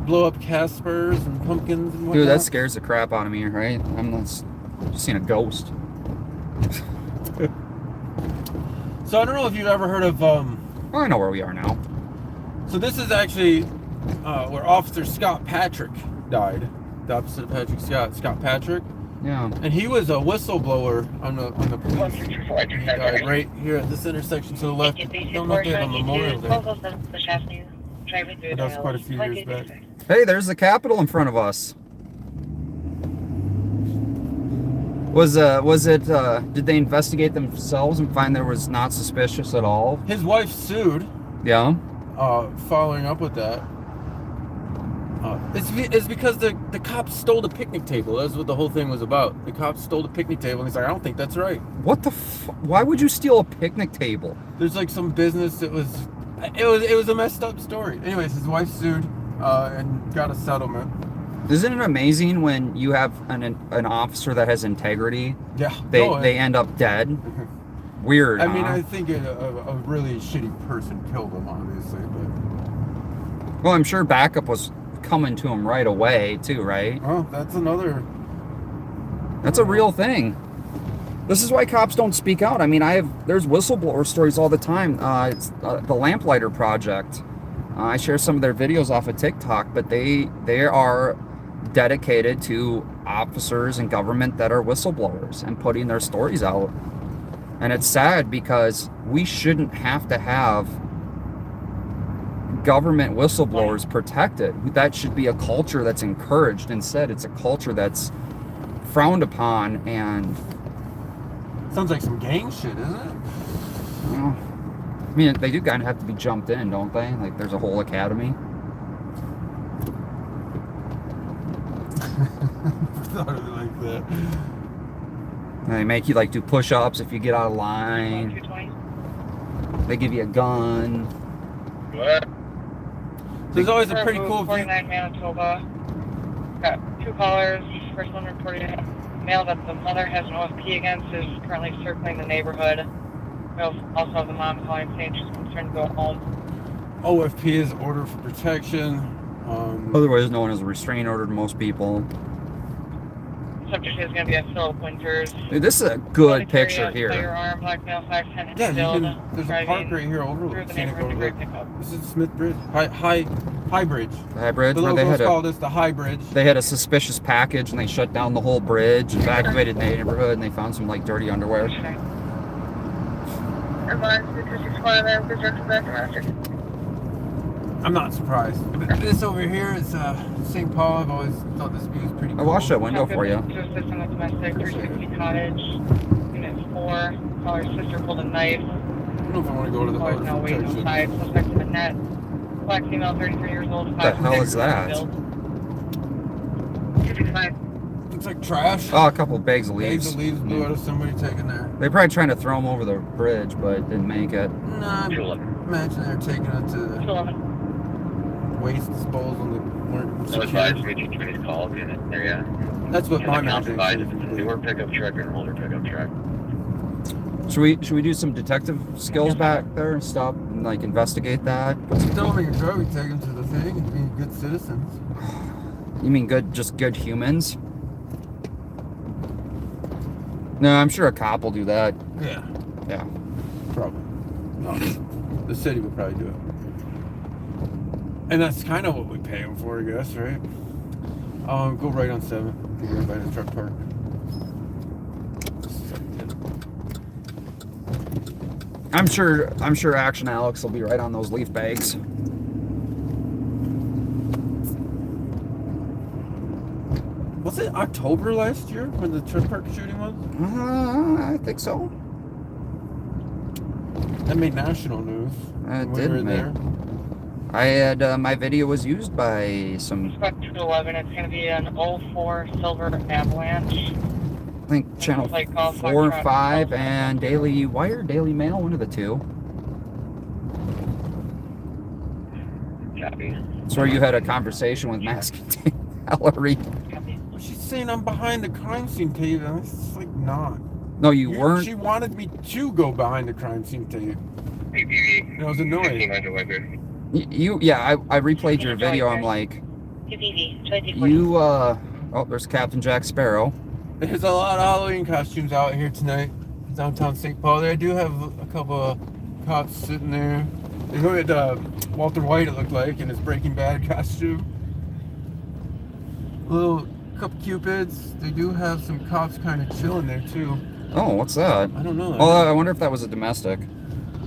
blow up Caspers and pumpkins and whatnot. Dude, that scares the crap out of me, right? I'm just seeing a ghost. So I don't know if you've ever heard of Well, I know where we are now. so this is actually where Officer Scott Patrick died. The opposite of Patrick Scott Patrick. Yeah. And he was a whistleblower on the police. He died right here at this intersection to the left. I don't know if they have a memorial there. But that was quite a few years back. Hey, there's the Capitol in front of us. Was it did they investigate themselves and find there was not suspicious at all? His wife sued, Yeah. following up with that. It's because the cops stole the picnic table. That's what the whole thing was about. The cops stole the picnic table, and he's like, I don't think that's right. What the why would you steal a picnic table? There's like some business that it was a messed up story. Anyways, his wife sued and got a settlement. Isn't it amazing when you have an officer that has integrity? Yeah. They end up dead. Weird. I mean, huh? I think a really shitty person killed him, obviously, but Well, I'm sure backup was coming to him right away too, right? well, that's another. That's a real thing. This is why cops don't speak out. I mean, there's whistleblower stories all the time. It's the Lamplighter Project. I share some of their videos off of TikTok, but they are dedicated to officers and government that are whistleblowers and putting their stories out. And it's sad because we shouldn't have to have government whistleblowers protected. That should be a culture that's encouraged. Instead, it's a culture that's frowned upon. And Sounds like some gang shit, isn't it? well, I mean, they do kind of have to be jumped in, don't they? Like, there's a whole academy. Thought of it like that. And they make you like do push-ups if you get out of line. They give you a gun. What? There's always a pretty cool view. 49 Manitoba. Got 2 callers. First one reported a male that the mother has an OFP against is currently circling the neighborhood. We also have the mom calling saying she's concerned to go home. OFP is order for protection. Otherwise known as a restraining order to most people. Subject is going to be a Philip Winters. Dude, this is a good picture here. Firearm, black male, 5'10", Yeah, instilled, there's a park right here through overlook. the Scenic neighborhood to overlook. great pickup. This is Smith Bridge. High Bridge. The high bridge The where they locals had call this the High Bridge. they had a suspicious package and they shut down the whole bridge, evacuated the neighborhood, and they found some like dirty underwear. I'm not surprised. But this over here is St. Paul. I've always thought this view is pretty I cool. washed that window for you. Justice on the domestic, 360 Cottage, Unit 4. Caller's sister pulled a knife. I don't know if I want to go to the Caller's order now for waiting protection. outside. Suspect in the net. Black female, 33 years old. What the hell is that? Looks like trash. Oh, a couple bags of Bags leaves. of leaves blew out of somebody taking there. They're probably trying to throw them over the bridge, but didn't make it. Nah, imagine they're taking it to the 211. waste disposal and So advise me to please call in an area. That's what my Can manager advise if it's a newer pickup truck or an older pickup truck. Should we do some detective skills back there and stop and like investigate that? Tell them you're driving, take them to the thing and be good citizens. You mean just good humans? No, I'm sure a cop will do that. Yeah, Yeah. probably. No, the city would probably do it. And that's kind of what we pay them for, I guess, right? Go right on 7. Go right by the truck park. I'm sure Action Alex will be right on those leaf bags. Was it October last year when the truck park shooting was? I think so. That made national news. It when we did were make- there. I had my video was used by some. Suspect 211. It's going to be an 04 silver Avalanche. I think channel Like golf 4 or truck, 5 golf and Daily Wire, Daily Mail, one of the two. Copy. That's where you had a conversation with Masking Tape Ellery. Copy. She's saying I'm behind the crime scene tape, and it's like not. No, you weren't. She wanted me to go behind the crime scene tape. PPV. And I was annoyed. 1500 Western. Yeah, I replayed your video. I'm like, PPV, 2040. you, oh, there's Captain Jack Sparrow. There's a lot of Halloween costumes out here tonight, downtown St. Paul. They do have a couple of cops sitting there. They go at Walter White, it looked like, in his Breaking Bad costume. A little couple cupids. They do have some cops kind of chilling there too. Oh, what's that? I don't know. Oh, I wonder if that was a domestic.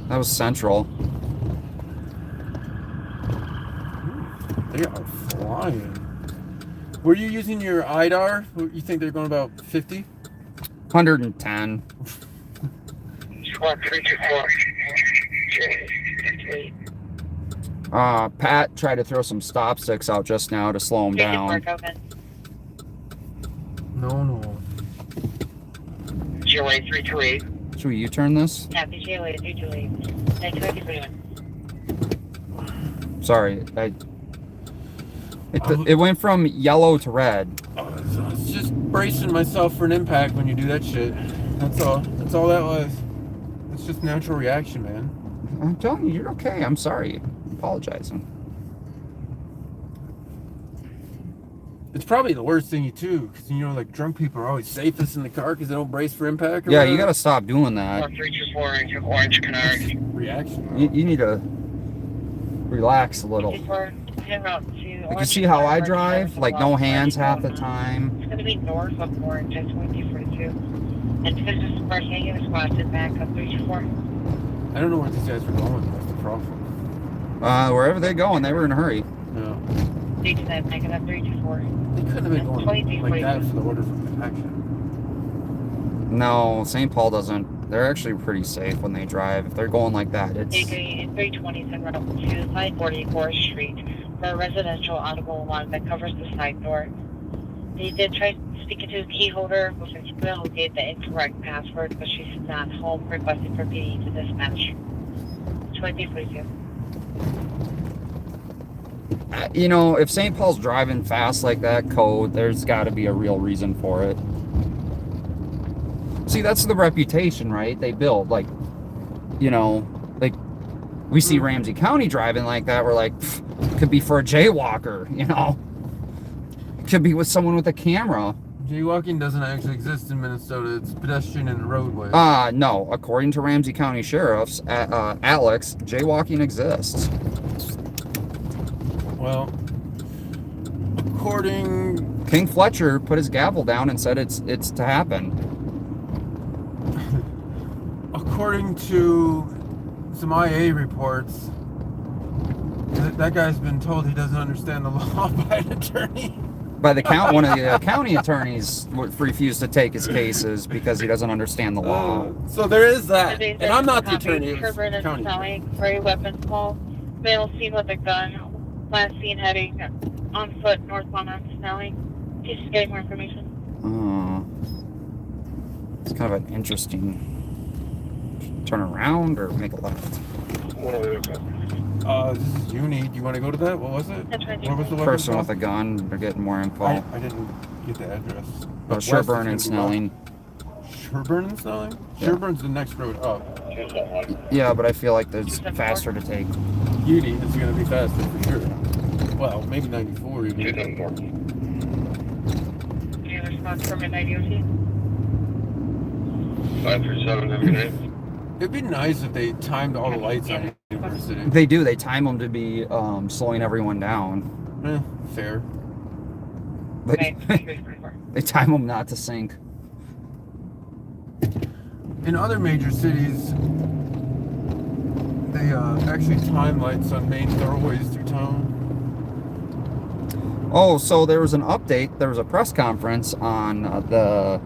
That was Central. They are flying. Were you using your IDAR? You think they're going about 50? 110. Squad 324. Pat tried to throw some stop sticks out just now to slow him down. No. GOA 328. Should we U-turn this? Copy, GLA 328. 920. Sorry, it went from yellow to red. I was just bracing myself for an impact when you do that shit. That's all. That's all that was. It's just natural reaction, man. I'm telling you, you're okay. I'm sorry. I'm apologizing. It's probably the worst thing too, because like drunk people are always safest in the car because they don't brace for impact. Or Yeah, whatever. you gotta stop doing that. 324 Orange Canary. Reaction. You need to relax a little. You can see how I drive? Like no hands half the time. It's going to be north of Orange, that's 2042. And because this is parking responsive back up 324. I don't know where these guys were going. That's the problem. Wherever they're going, they were in a hurry. No. 329, back up 324. They couldn't have been going like that for the order for protection. No, St. Paul doesn't. They're actually pretty safe when they drive. If they're going like that, it's... In 320 is en route to 540 Forest Street for a residential audible one that covers the side door. He did try speaking to the key holder, but since Bill gave the incorrect password, but she's not home, requesting for PD to dispatch. 2042. If St. Paul's driving fast like that, code, there's got to be a real reason for it. See, that's the reputation, right? They build, like we see Ramsey County driving like that. We're like, could be for a jaywalker, Could be with someone with a camera. Jaywalking doesn't actually exist in Minnesota. It's pedestrian in the roadway. No. According to Ramsey County Sheriff's, Alex, jaywalking exists. Well, according... King Fletcher put his gavel down and said it's to happen. According to some IA reports, that guy's been told he doesn't understand the law by an attorney. By the one of the county attorneys refused to take his cases because he doesn't understand the law. So there is that. And I'm not the attorney. It's Herbert county. Snelling, Gray weapons call. Male seen with a gun. Last seen heading on foot northbound on Snelling. Please just getting more information. It's kind of an interesting turn around or make a left. This is Uni. Do you want to go to that? What was it? That's right. Where was the weapon Person called? with a gun. They're getting more info. I didn't get the address. But Sherburne and Snelling. Sherburne and Snelling? Yeah. Sherburne's the next road up. Yeah, but I feel like it's faster to take. Uni is going to be faster for sure. Well, maybe 94 even. 274. Any response from midnight DOT? 537, have a good night. It'd be nice if they timed all the lights on University. They do. They time them to be slowing everyone down. Fair. They time them not to sink. In other major cities, they actually time lights on main thoroughways through town. Oh, so there was an update. There was a press conference on the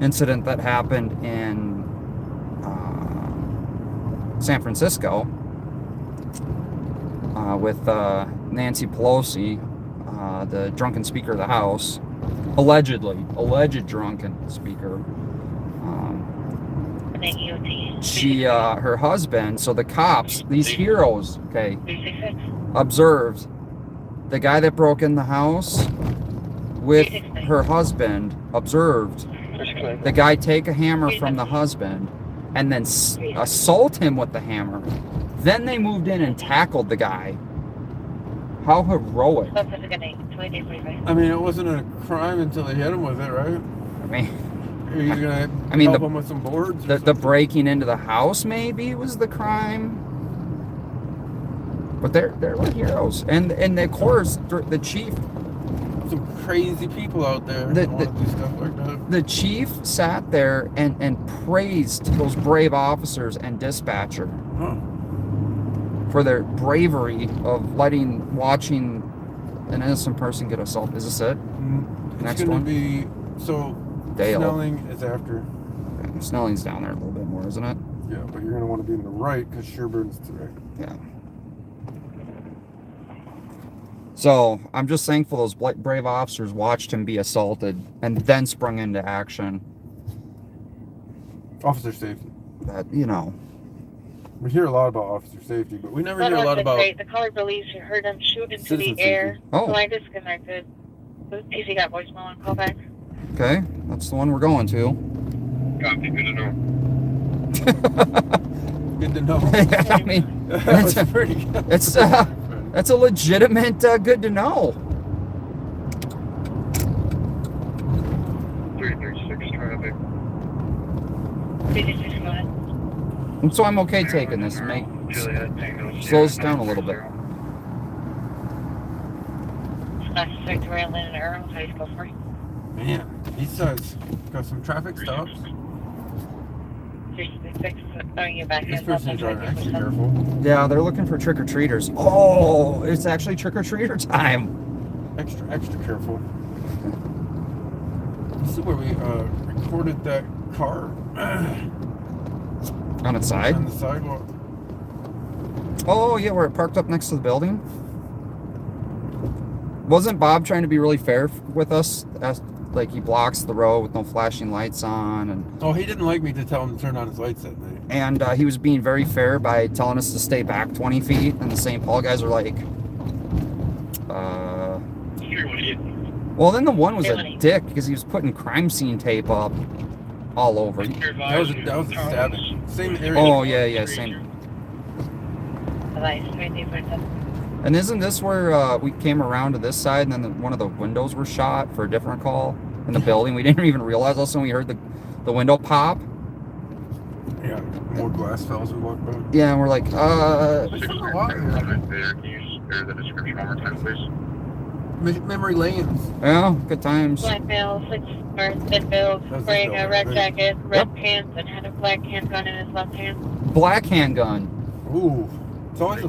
incident that happened in San Francisco with Nancy Pelosi, the drunken Speaker of the House. alleged drunken speaker. She, her husband, so the cops, these heroes, okay, observed the guy that broke in the house with her husband, observed the guy take a hammer from the husband and then assault him with the hammer. Then they moved in and tackled the guy. How heroic. I mean, it wasn't a crime until they hit him with it, right? I mean, Are you gonna help him with some boards? The breaking into the house maybe was the crime. But they're like heroes. And of course, the chief... Some crazy people out there that want to do stuff like that. The chief sat there and praised those brave officers and dispatcher for their bravery of watching an innocent person get assaulted. Is this it? Next one? Be so. Dale. Snelling is after. Okay. Snelling's down there a little bit more, isn't it? Yeah, but you're gonna want to be in the right because Sherburne's to the right. Yeah. So I'm just thankful those brave officers watched him be assaulted and then sprung into action. Officer safety. That, you know. We hear a lot about officer safety, but we never hear a lot about... The caller believes he heard him shoot into the air. Oh. So I disconnected. PC got voicemail and call back. Okay, that's the one we're going to. Copy, good to know. Good to know. I mean, that's pretty good. That's a legitimate good to know. 336 traffic. 336, go ahead. And so I'm okay taking this. Slows down a little bit. It's not strict rail in an arrow, so you go for it. Man, he says got some traffic stops. 366, you back This person's driving extra careful. Yeah, they're looking for trick-or-treaters. Oh, it's actually trick-or-treater time. Extra careful. This is where we recorded that car. On its side? On the sidewalk. Oh, yeah, where it parked up next to the building. Wasn't Bob trying to be really fair with us? Like, he blocks the road with no flashing lights on. And oh, he didn't like me to tell him to turn on his lights that night. And he was being very fair by telling us to stay back 20 feet. And the St. Paul guys are like, well, then the one was a dick because he was putting crime scene tape up all over. That was a stabbing. Same area. Oh, yeah, same. And isn't this where we came around to this side and then one of the windows were shot for a different call in the building? We didn't even realize. All of a sudden we heard the window pop. Yeah, more glass fell as we walked by. Yeah, and we're like, Can you share the description one more time, please? Memory lanes. Yeah, good times. Black male, 6 North, mid-build, wearing a red jacket, red pants, and had a black handgun in his left hand. Black handgun. Ooh. It's always a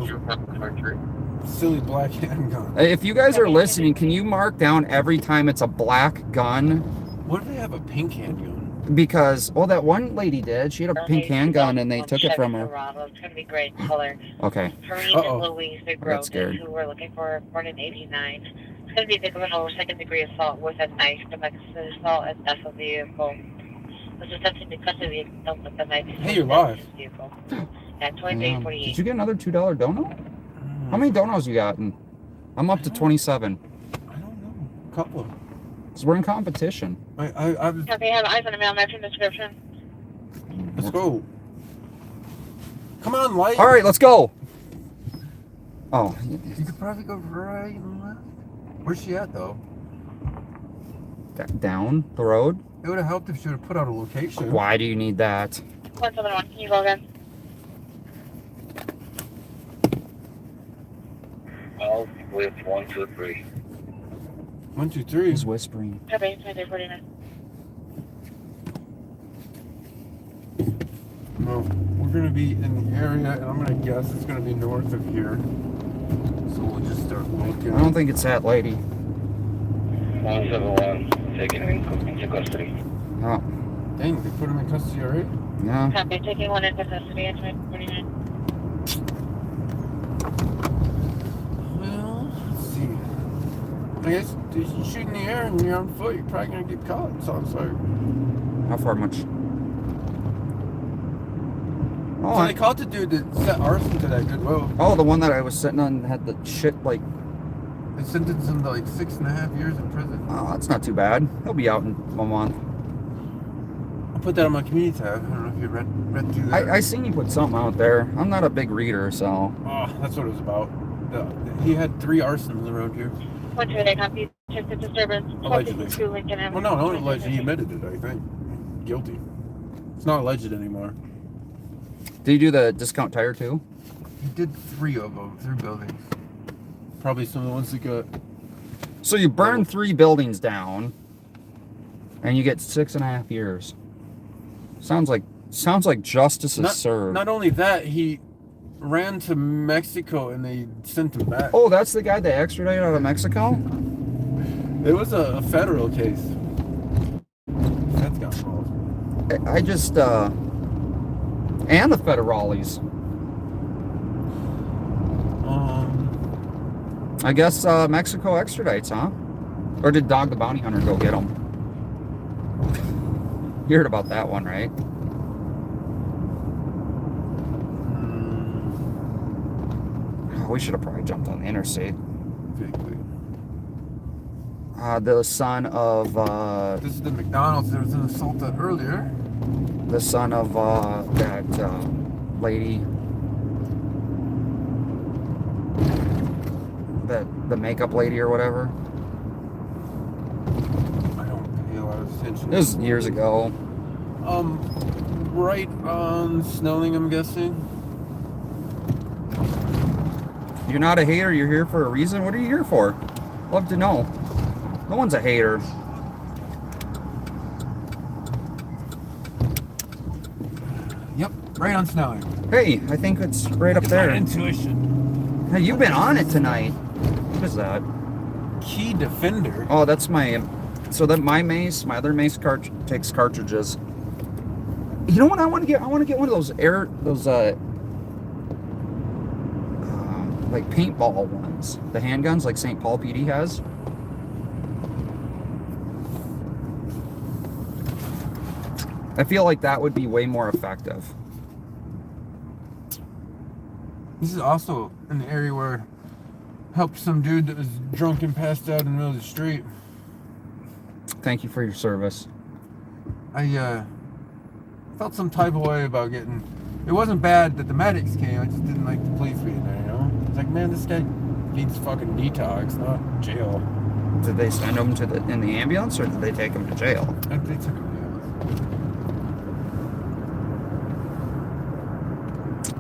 silly black handgun. If you guys are listening, can you mark down every time it's a black gun? What if they have a pink handgun? Because, well, that one lady did. She had a pink handgun and they took it from her. It's going to be gray color. Okay. Karine and Louise Grove, scared. who we're looking for, born in 89. It's going to be the criminal second-degree assault with a knife, domestic assault, and theft of the vehicle. This is attempting to custody the with the knife. Hey, you're live. Vehicle. At 2848. Did you get another $2 donut? How many donuts you gotten? I'm up to 27. I don't know. A couple. So we're in competition. Okay, have eyes on a male matching description. Let's go. Come on, light. All right, let's go. Oh. You could probably go right and left. Where's she at, though? Down the road? It would have helped if she would have put out a location. Why do you need that? 171, can you go again? I'll with 123. 123. He's whispering. Okay, 2349. No, we're going to be in the area, and I'm going to guess it's going to be north of here. So we'll just start looking. I don't think it's that lady. 171, taken into custody. Oh. Dang, they put him in custody already? Yeah. Copy, taking one into custody at 2049. Well, let's see. I guess if you shoot in the air and you're on foot, you're probably gonna get caught. Sounds like. How far much? Oh, So they caught the dude that set arson to that Goodwill. oh, the one that I was sitting on had the shit like. They sentenced him to like 6.5 years in prison. Oh, that's not too bad. He'll be out in 1 month. I'll put that on my community tab. I don't know if you read through that. I seen you put something out there. I'm not a big reader, so. Oh, that's what it was about. He had 3 arsons around here. 128 copy. Check the disturbance. Allegedly. 22 Lincoln Avenue. Well, no, alleged. He admitted it, I think. Guilty. It's not alleged anymore. Did you do the discount tire too? He did 3 of them, 3 buildings. Probably some of the ones that got. So you burn 3 buildings down, and you get 6.5 years. Sounds like justice is served. Not only that, he ran to Mexico and they sent him back. Oh, that's the guy they extradited out of Mexico? It was a federal case. That's got involved. I just, and the federales. I guess Mexico extradites, huh? Or did Dog the Bounty Hunter go get him? You heard about that one, right? Oh, we should have probably jumped on the interstate. Vaguely. The son of, This is the McDonald's. There was an assault earlier. the son of, that, lady. The makeup lady or whatever. I don't pay a lot of attention. It was years ago. Right on Snelling, I'm guessing. You're not a hater, you're here for a reason? What are you here for? Love to know. No one's a hater. Yep, right on Snelling. Hey, I think it's right up there. My intuition. Hey, you've been on it tonight. What is that? Key Defender. Oh, that's my... So that my other mace takes cartridges. You know what I want to get? I want to get one of those like paintball ones. The handguns like St. Paul PD has. I feel like that would be way more effective. This is also an area where I helped some dude that was drunk and passed out in the middle of the street. Thank you for your service. I felt some type of way about getting... It wasn't bad that the medics came, I just didn't like the police being there, you know? It's like, man, this guy needs fucking detox, not jail. Did they send him in the ambulance, or did they take him to jail? They took him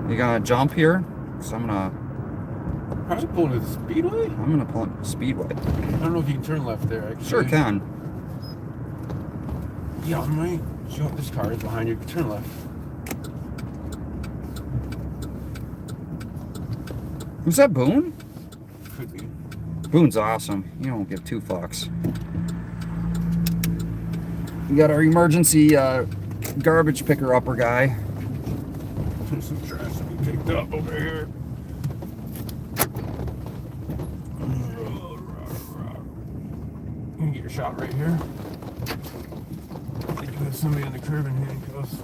to You gonna jump here? Cause I'm gonna... Probably pull to the speedway? I'm gonna pull into the speedway. I don't know if you can turn left there, actually. Sure can. Yeah, I'm right. Show up, this car is behind you. Turn left. Was that Boone? Could be. Boone's awesome. You don't give 2 fucks. We got our emergency garbage picker upper guy. There's some trash to be picked up over here. You can get your shot right here. I think you have somebody on the curb in handcuffs.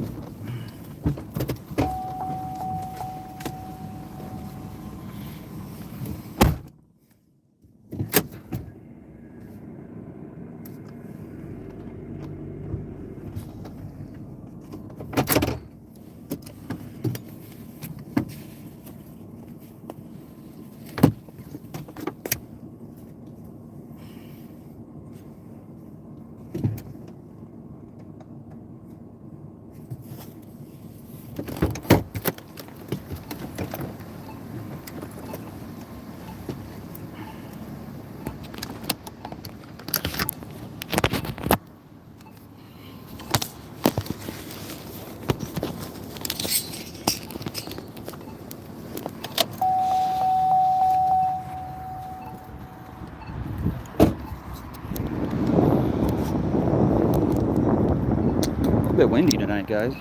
A bit windy tonight, guys.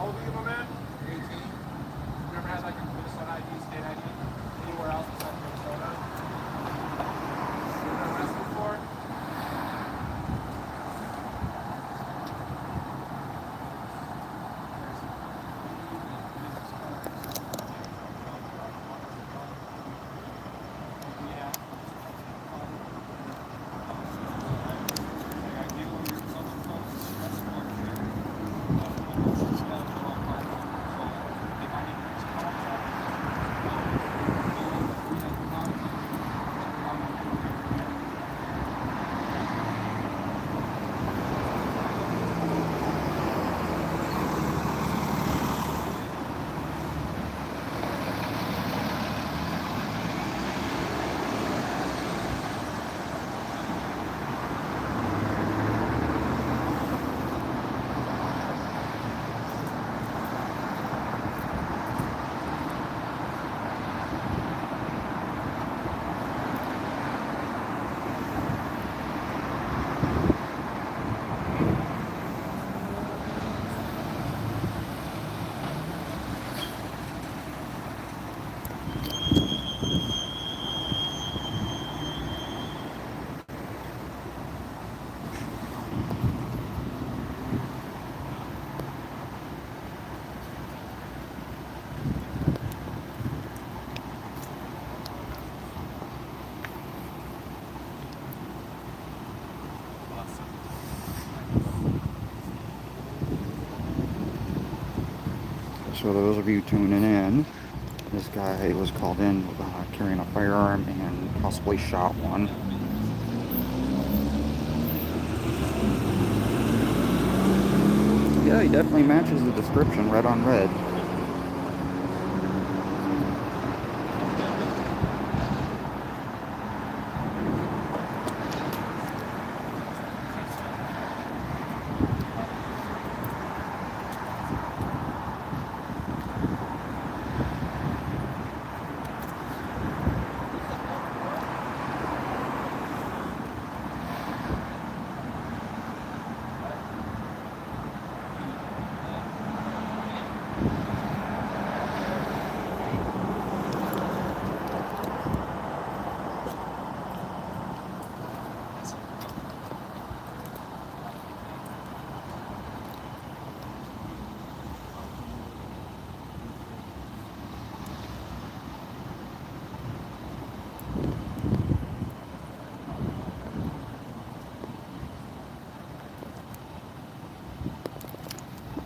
old are you, my man? 18. You ever had like a Minnesota ID, state ID, anywhere else besides Minnesota? You been arrested before? So those of you tuning in, this guy was called in carrying a firearm and possibly shot one. Yeah, he definitely matches the description, red on red.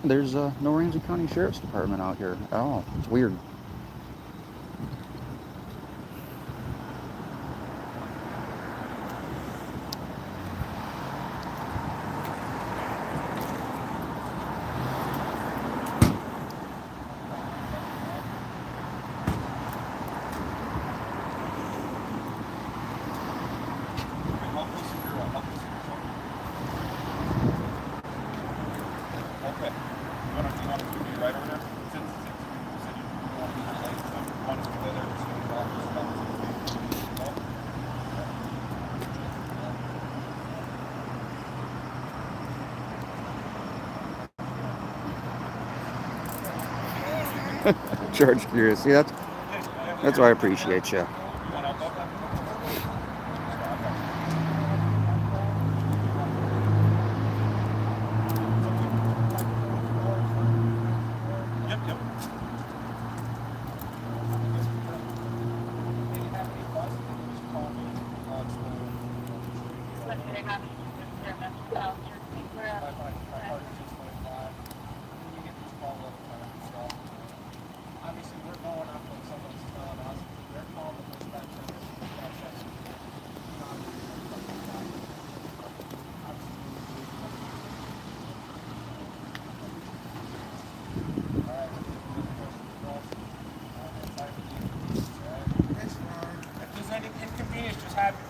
There's no Ramsey County Sheriff's Department out here at all. It's weird. George Curious. See, that's why I appreciate you.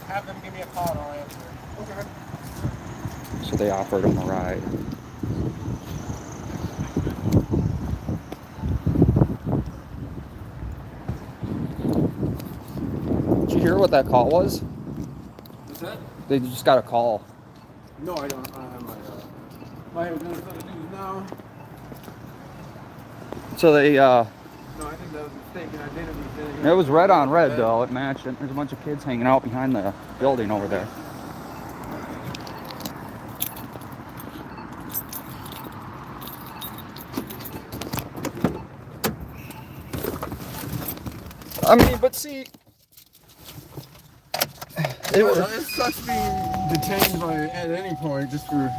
Have them give me a call and I'll answer. Okay. So they offered him a ride. Did you hear what that call was? What's that? They just got a call. No, I don't have my head down for the news now. So they, No, I think that was mistaken. it was red on red though. It matched it. There's a bunch of kids hanging out behind the building over there. I mean, but see, It sucks being detained at any point just for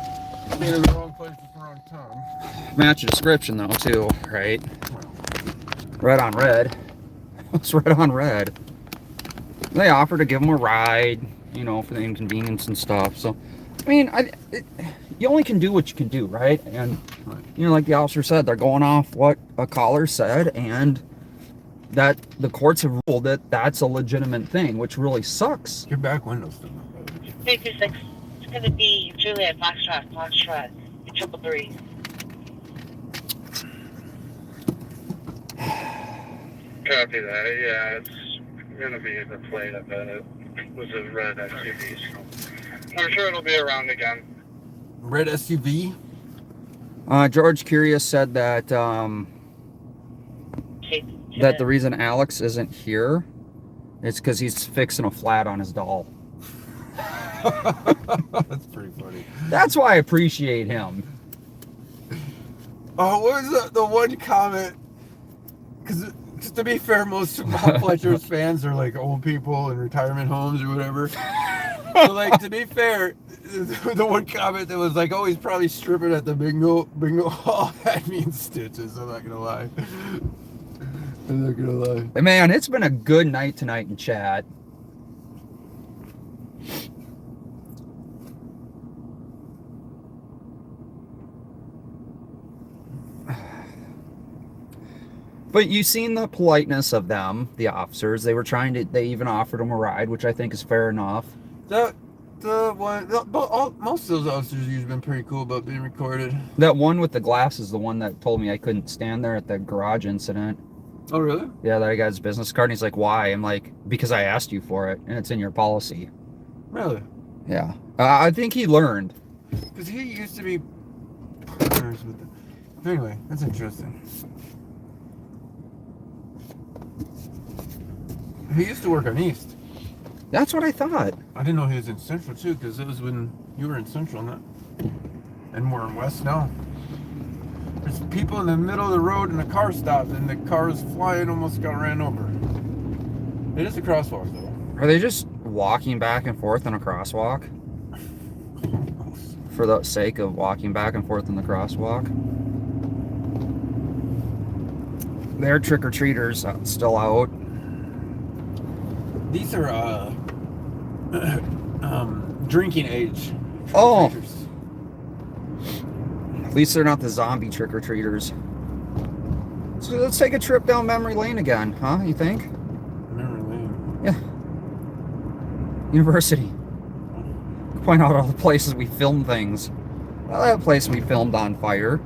being in the wrong place at the wrong time. match a description though too, right? Red on red. It's red on red. They offer to give them a ride, you know, for the inconvenience and stuff. So, I mean, you only can do what you can do, right? And you know, like the officer said, they're going off what a caller said, and that the courts have ruled that that's a legitimate thing, which really sucks. Your back window's still up. 326. It's going to be Juliet, Foxtrot, 333. Copy that. Yeah, it's gonna be the plate. I bet it was a red SUV. So I'm sure it'll be around again. Red SUV? George Curious said that that the reason Alex isn't here is because he's fixing a flat on his doll. That's pretty funny. That's why I appreciate him. Oh, what was the one comment? Because to be fair, most of Bob Fletcher's fans are like old people in retirement homes or whatever. So, like, to be fair, the one comment that was like, oh, he's probably stripping at the bingo hall had me in stitches. I'm not gonna lie. I'm not gonna lie. Hey, man, it's been a good night tonight in chat. But you've seen the politeness of them, the officers. They were trying to, they even offered him a ride, which I think is fair enough. Most of those officers have been pretty cool about being recorded. That one with the glass is the one that told me I couldn't stand there at the garage incident. Oh, really? Yeah, that I got his business card, and he's like, why? I'm like, because I asked you for it, and it's in your policy. Really? Yeah. I think he learned. Because he used to be partners with them. Anyway, that's interesting. He used to work on East. That's what I thought. I didn't know he was in Central too, because it was when you were in Central, not, and we're in West now. There's people in the middle of the road and the car stopped and the car was flying, almost got ran over. It is a crosswalk though. Are they just walking back and forth in a crosswalk? For the sake of walking back and forth in the crosswalk? They're trick-or-treaters still out. These are drinking age. Oh. Trick-or-treaters. At least they're not the zombie trick-or-treaters. So let's take a trip down memory lane again, huh? You think? Memory lane. Yeah. University. Point out all the places we filmed things. Well, that place we filmed on fire.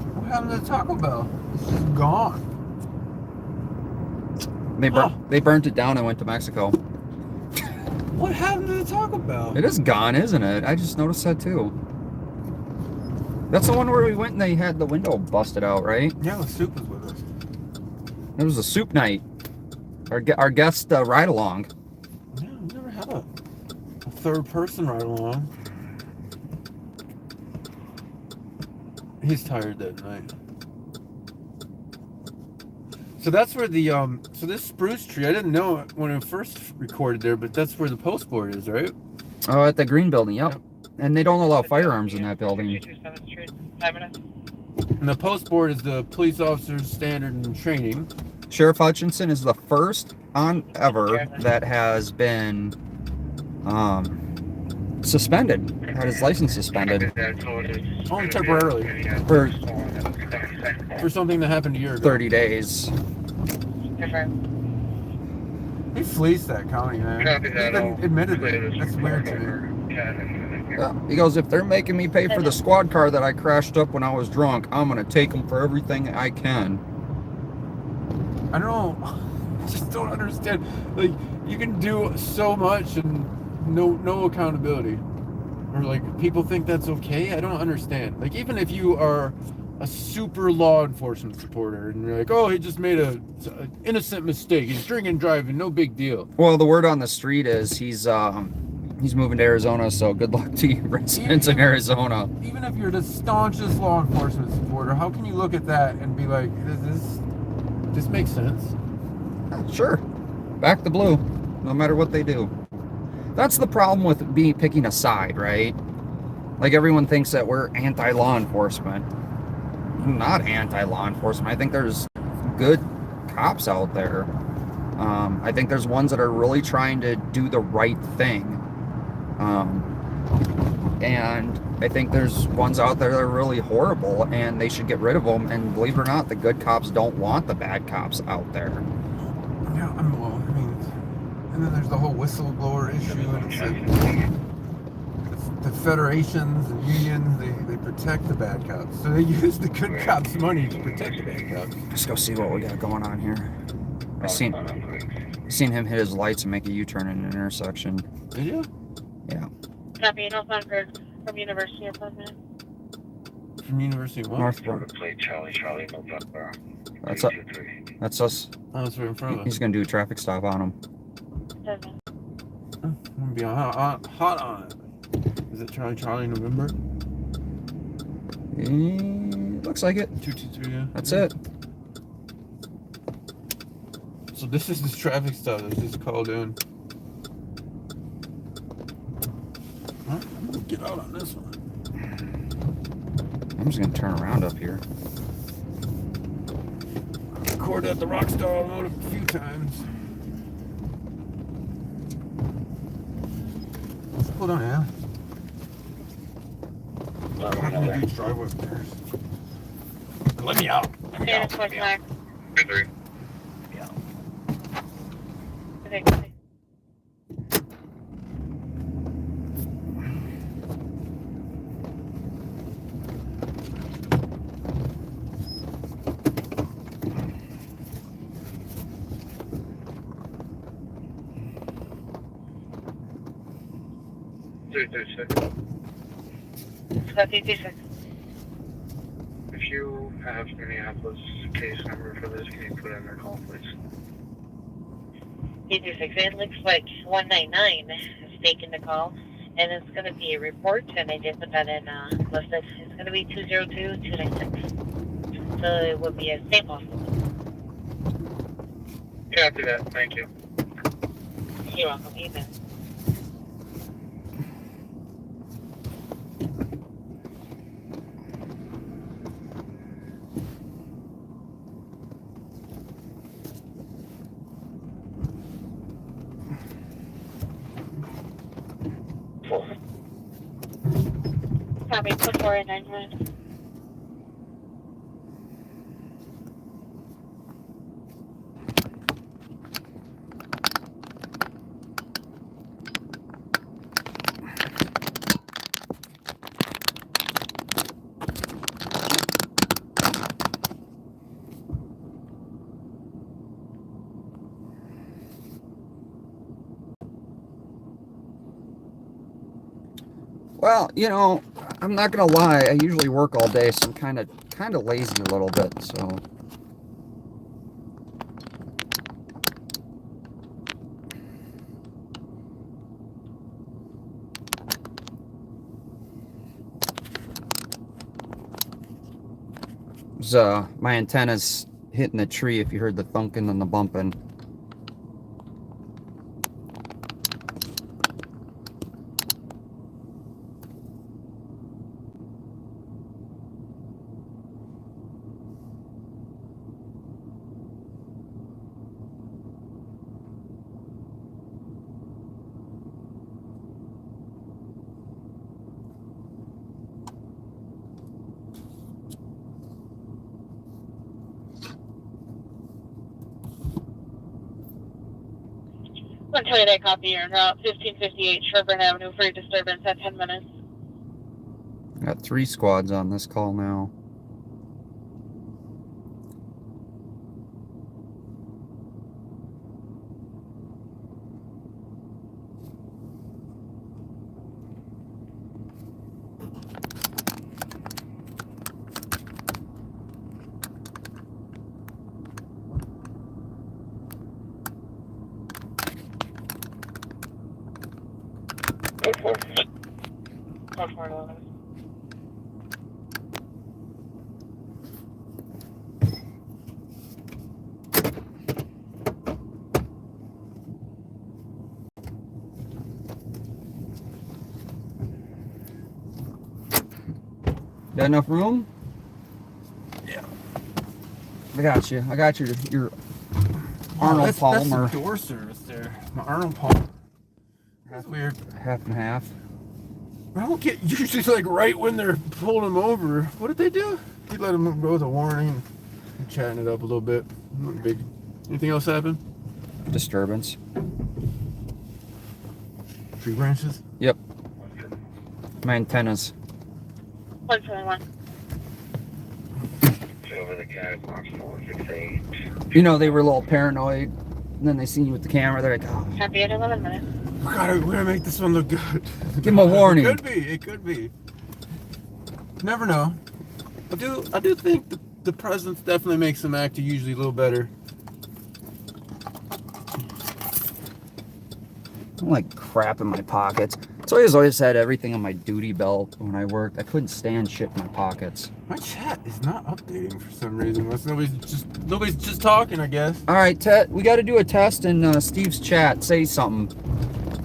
What happened to Taco Bell? It's just gone. They burnt it down and went to Mexico. What happened to the Taco Bell? It is gone, isn't it? I just noticed that too. That's the one where we went and they had the window busted out, right? Yeah, the soup was with us. It was a soup night. Our guest ride along. Yeah, we never had a third person ride along. He's tired that night. So that's where the so this spruce tree, I didn't know it when I first recorded there, but that's where the post board is, right? Oh, at the green building, yep. And they don't allow firearms in that building. 227th Street, 5 minutes. And the post board is the police officer's standard and training. Sheriff Hutchinson is the first on ever that has been suspended, had his license suspended. Only temporarily. For something that happened a year ago. 30 days. He fleeced that county, man. Even admittedly, that's weird to me. Yeah. He goes, if they're making me pay for the squad car that I crashed up when I was drunk, I'm going to take them for everything I can. I don't know. I just don't understand. Like, you can do so much and no accountability. Or like people think that's okay. I don't understand. Like even if you are a super law enforcement supporter and you're like, oh, he just made a innocent mistake. He's drinking and driving, no big deal. Well, the word on the street is he's moving to Arizona, so good luck to you residents in Arizona. Even if you're the staunchest law enforcement supporter, how can you look at that and be like, this makes sense? Sure. Back the blue, no matter what they do. That's the problem with picking a side, right? Like everyone thinks that we're anti-law enforcement. I'm not anti-law enforcement. I think there's good cops out there. I think there's ones that are really trying to do the right thing. And I think there's ones out there that are really horrible and they should get rid of them. And believe it or not, the good cops don't want the bad cops out there. Yeah, and then there's the whole whistleblower issue, and it's like the federations and unions, they protect the bad cops. So they use the good cops' money to protect the bad cops. Let's go see what we got going on here. I seen him hit his lights and make a U-turn in an intersection. Did you? Yeah. Copy, Northbound from University Apartment. From University of what? Northbound. Charlie, November. That's us. Oh, it's right in front of us. He's gonna do a traffic stop on him. 7. I'm gonna be hot on it. Is it Charlie November? Looks like it. 223, yeah. That's it. So this is this traffic stop that's just called in. Huh? I'm gonna get out on this one. I'm just gonna turn around up here. Recorded at the Rockstar Automotive a few times. Hold on, yeah. I'm gonna do driveway repairs. Let me out. Stand at 29. 3. Okay, copy. Copy, 26. If you have Minneapolis case number for this, can you put in their call, please? 86. It looks like 199 has taken the call, and it's going to be a report, and I did put that in listed. It's going to be 202-296. So it will be a same hospital. Copy that, thank you. You're welcome. Amen. Copy, put 4 in 9. Well, you know, I'm not gonna lie. I usually work all day, so I'm kind of lazy a little bit. So. My antenna's hitting the tree if you heard the thunking and the bumping. I'll tell you that copy. You're en route 1558 Sherburne Avenue for a disturbance at 10 minutes. Got 3 squads on this call now. Code 4. Code 411. Got enough room? Yeah. I got you. I got your Arnold Palmer. That's the door service there. My Arnold Palmer. That's weird. Half and half. I don't get usually like right when they're pulling them over. What did they do? They let them go with a warning and chatting it up a little bit. Nothing big. Anything else happen? Disturbance. Tree branches? Yep. My antennas. 121. Over the cat, box 468. You know, they were a little paranoid. And then they see you with the camera. They're like, oh. Happy at 11 minutes. We gotta make this one look good. Give them a warning. It could be. Never know. I do think the presence definitely makes them act usually a little better. I'm like crap in my pockets. So I always had everything on my duty belt when I worked. I couldn't stand shit in my pockets. My chat is not updating for some reason. Unless nobody's just talking, I guess. All right, Ted, we got to do a test in Steve's chat. Say something.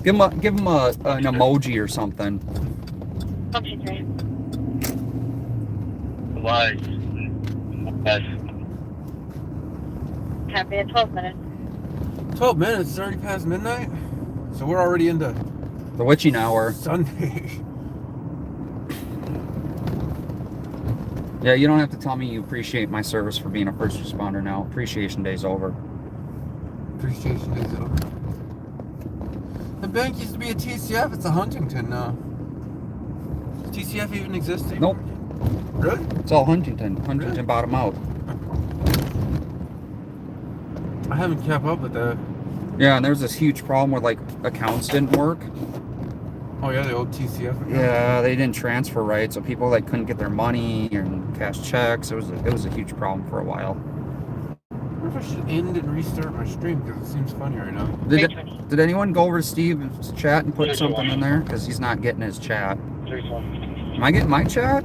Give him an emoji or something. Function 3. Live. Yes. Happy at 12 minutes. 12 minutes. It's already past midnight. So we're already into The witching hour. Sunday. Yeah, you don't have to tell me you appreciate my service for being a first responder now. Appreciation day's over. Appreciation is over. The bank used to be a TCF. It's a Huntington now. Does TCF even exist anymore? Nope. Really? It's all Huntington. Huntington Really? bottom out. I haven't kept up with that. Yeah, and there was this huge problem where like accounts didn't work. Oh yeah, the old TCF account. Yeah, they didn't transfer right, so people like couldn't get their money and cash checks. It was a huge problem for a while. I wonder if I should end and restart my stream because it seems funny right now. Did anyone go over to Steve's chat and put something in there? Because he's not getting his chat. Am I getting my chat?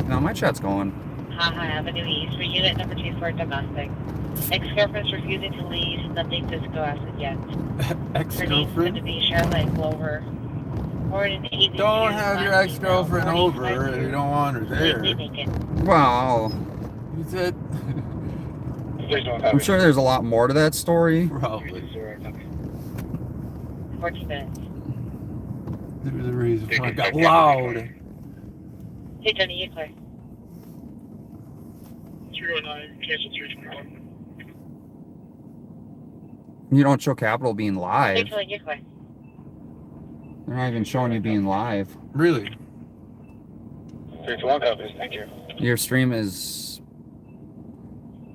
No, my chat's going. Haha Avenue East for unit number 2 for domestic. Ex-girlfriend's refusing to leave. Nothing physical as of yet. Her name's going to Ex-girlfriend? be Charlotte Glover. Don't have your ex-girlfriend over if you don't want her there. Wow. You said... I'm sure there's a lot more to that story. Probably. 14 minutes. There's a reason why it got loud. Hey, Johnny, you clear. 209, cancel 321. You don't show Capital being live. Hey, Johnny, you clear. They're not even showing you being live. Really? 321 copies, thank you. Your stream is...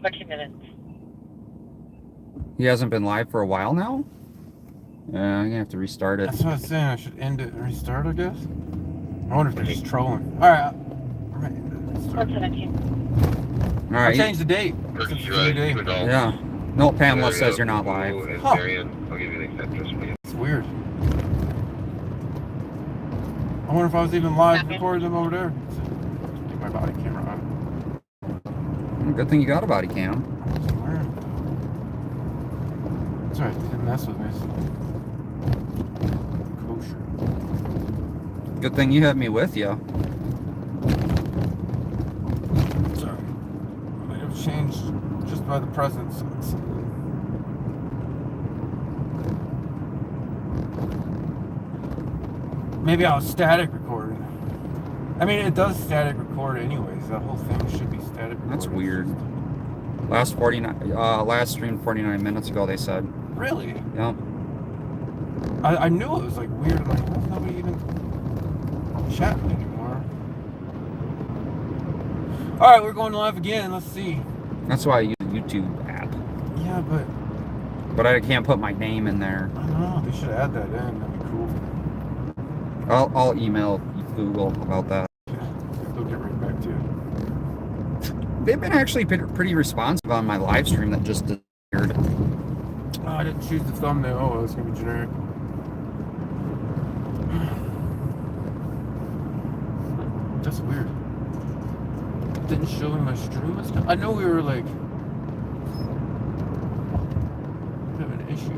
14 minutes. He hasn't been live for a while now? Yeah, I'm gonna have to restart it. That's what I was saying. I should end it and restart, I guess. I wonder if they're just trolling. Alright. I'm gonna end it and restart. 117. All I right. changed the date. It's a new day. Yeah. No, Pamela says you're not live. Huh. I'll give you the address for you. It's weird. I wonder if I was even live recording them over there. Get my body camera on. Good thing you got a body cam. That's right, they didn't mess with me. Kosher. Good thing you had me with you. Sorry. Might have changed just by the presence. Maybe I was static recording. I mean, it does static record anyways. That whole thing should be static recording. That's weird. Last stream 49 minutes ago, they said. Really? Yep. I knew it was like weird. I'm like, why is nobody even chatting anymore? Alright, we're going live again. Let's see. That's why I use the YouTube app. Yeah, But I can't put my name in there. I don't know. They should add that in. That'd be cool. I'll email Google about that. They'll get right back to you. They've been actually pretty responsive on my live stream that just disappeared. Oh, I didn't choose the thumbnail. Oh, it's going to be generic. showing my stream and stuff? I know we were like having issues.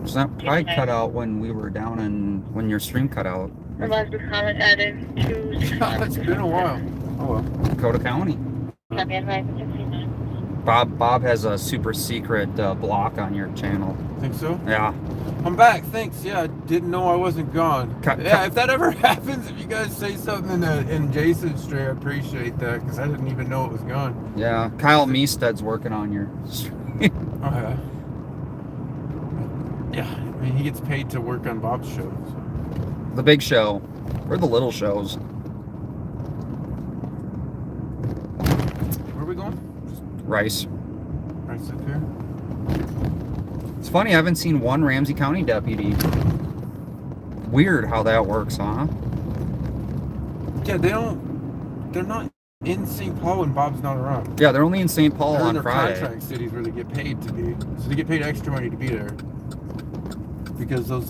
So that probably cut out when we were down and when your stream cut out. Revised comment added to It's been a while. Oh well. Dakota County. Copy advised 69. Bob has a super secret block on your channel. Think so? Yeah. I'm back. Thanks. Yeah, I didn't know I wasn't gone. Yeah, if that ever happens, if you guys say something in Jason's stream, I appreciate that because I didn't even know it was gone. Yeah. Kyle Meested's working on your stream. Oh yeah. Yeah, I mean he gets paid to work on Bob's show. So. The big show. Or the little shows. Where are we going? Rice. Right up here. It's funny, I haven't seen one Ramsey County deputy. Weird how that works, huh? Yeah, they're not in St. Paul when Bob's not around. Yeah, they're only in St. Paul They're in on their Friday. contract cities where they get paid to be. So they get paid extra money to be there. Because those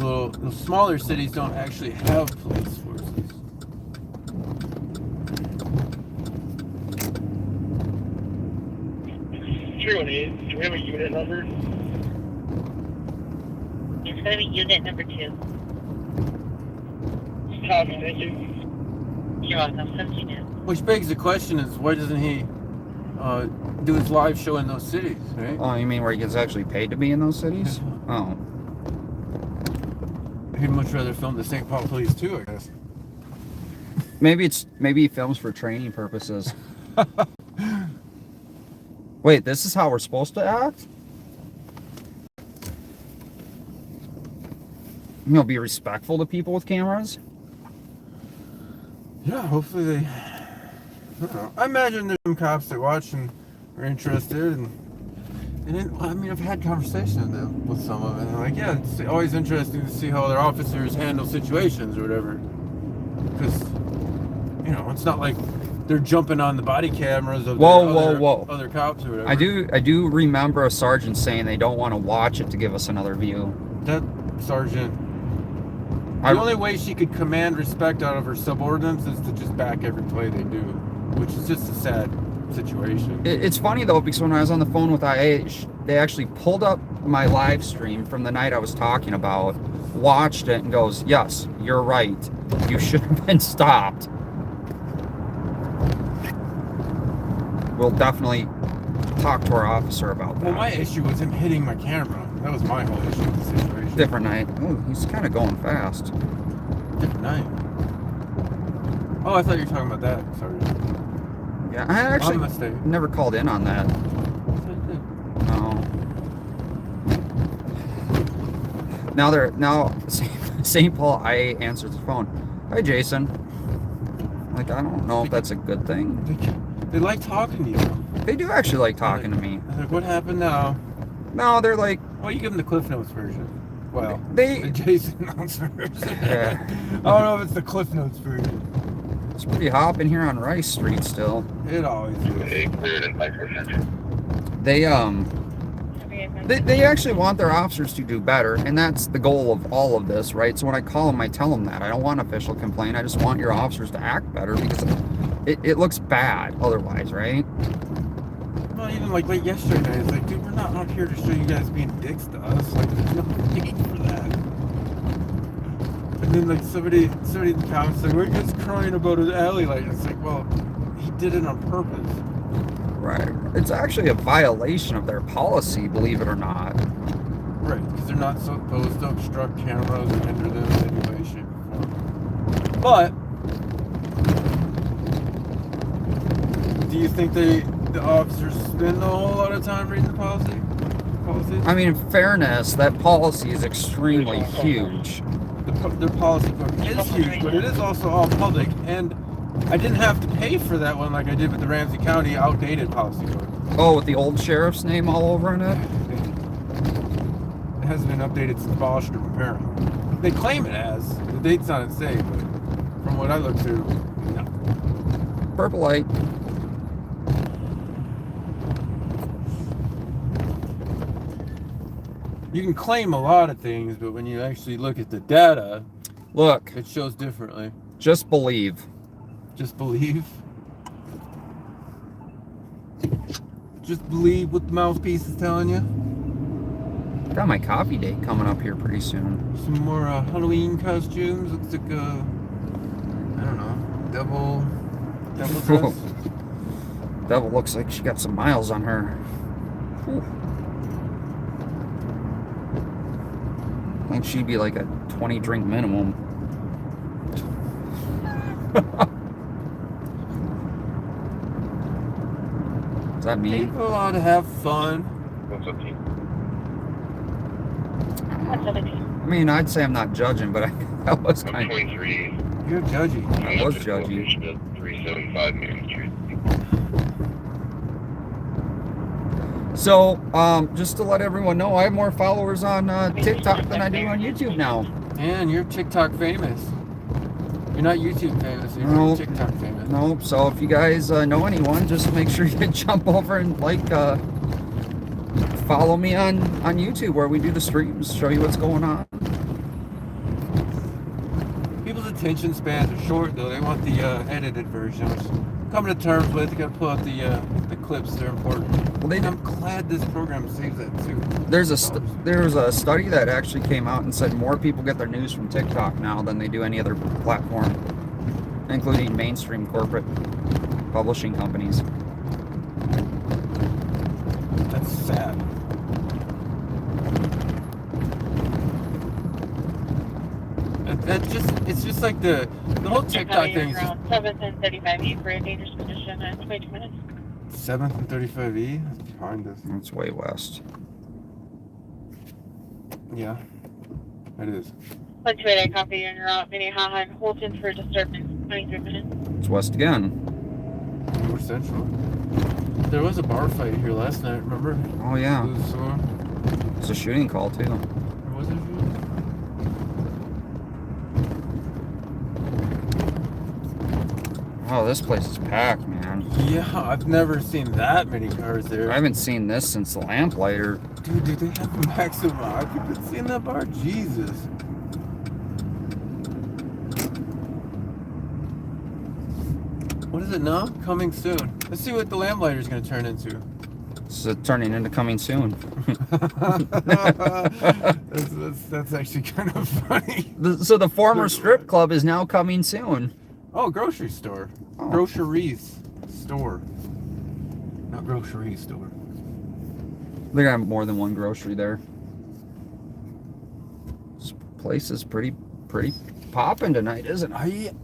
smaller cities don't actually have police forces. Do we have a unit number? It's going to be unit number 2. Copy, thank you. You're welcome. 72. Which begs the question is, why doesn't he do his live show in those cities, right? Oh, you mean where he gets actually paid to be in those cities? Oh. He'd much rather film the St. Paul police too, I guess. Maybe he films for training purposes. Wait, this is how we're supposed to act? You know, be respectful to people with cameras? Yeah, hopefully they... I don't know. I imagine there's some cops that watch and are interested, and then, I mean, I've had conversations with some of them, and they're like, yeah, it's always interesting to see how their officers handle situations or whatever. Because, you know, it's not like they're jumping on the body cameras of other cops or whatever. I do remember a sergeant saying they don't want to watch it to give us another view. That sergeant... The only way she could command respect out of her subordinates is to just back every play they do, which is just a sad situation. It's funny though, because when I was on the phone with IA, they actually pulled up my live stream from the night I was talking about, watched it, and goes, yes, you're right. You should have been stopped. We'll definitely talk to our officer about that. Well, my issue was him hitting my camera. That was my whole issue with the situation. Different night. Oh, he's kind of going fast. Different night. Oh, I thought you were talking about that. Sorry. Yeah, I actually never called in on that. No. Now St. Paul IA answers the phone. Hi, Jason. Like, I don't know if that's a good thing. They like talking to you. They do actually like talking to me. They're like, what happened now? No, they're like... Well, you give them the Cliff Notes version. Well, the Jason Notes version. Yeah. I don't know if it's the Cliff Notes version. It's pretty hopping here on Rice Street still. It always is. They actually want their officers to do better, and that's the goal of all of this, right? So when I call them, I tell them that. I don't want official complaint. I just want your officers to act better because it looks bad otherwise, right? Well, even like late yesterday, it's like, dude, we're not out here to show you guys being dicks to us. Like, there's no need for that. And then like somebody in the comments like, we're just crying about an alley light. And it's like, well, he did it on purpose. Right. It's actually a violation of their policy, believe it or not. Right, because they're not supposed to obstruct cameras or hinder them in any way, shape, or form. But do you think the officers spend a whole lot of time reading the policy? I mean, in fairness, that policy is extremely huge. Their policy book is huge, but it is also all public, and I didn't have to pay for that one like I did with the Ramsey County outdated policy book. Oh, with the old sheriff's name all over in it? It hasn't been updated since Bostrom, apparently. They claim it has. The date's on it say, but from what I looked through, no. Purple light. You can claim a lot of things, but when you actually look at the data, Look, it shows differently. just believe. Just believe. Just believe what the mouthpiece is telling you. Got my coffee date coming up here pretty soon. Some more Halloween costumes. Looks like I don't know, devil dress. Devil looks like she got some miles on her. Whew. I think she'd be like a 20 drink minimum. Is that me? People ought to have fun. What's up, team? I mean, I'd say I'm not judging, but I was I'm kind of. 23. You're judgy. I was judgy. 375 Main Street. So, just to let everyone know, I have more followers on TikTok than I do on YouTube now. And you're TikTok famous. You're not YouTube famous, you're Nope. TikTok famous. Nope. So if you guys know anyone, just make sure you jump over and follow me on YouTube where we do the streams, show you what's going on. People's attention spans are short though. They want the edited version, which coming to terms with. You gotta pull out the clips. They're important. Well, And I'm glad this program saves that too. There's a study that actually came out and said more people get their news from TikTok now than they do any other platform, including mainstream corporate publishing companies. That's sad. It's just like the whole TikTok thing is just 7th and 35E for a dangerous condition in 22 minutes. 7th and 35E. That's behind us. It's way west. Yeah, it is. 128, copy, and you're out. Minnehaha and Holton for disturbance, 23 minutes. It's west again. More central. There was a bar fight here last night. Remember? Oh yeah. It was, It's a shooting call too. was it? Oh, this place is packed, man. Yeah, I've never seen that many cars there. I haven't seen this since the Lamplighter. Dude, do they have a maximum occupancy in that bar? Jesus. What is it now? Coming soon. Let's see what the Lamplighter is going to turn into. It's turning into coming soon. that's actually kind of funny. So the former strip club is now coming soon. Oh, grocery store. Oh. Groceries store. Not grocery store. They got more than one grocery there. This place is pretty popping tonight, isn't it?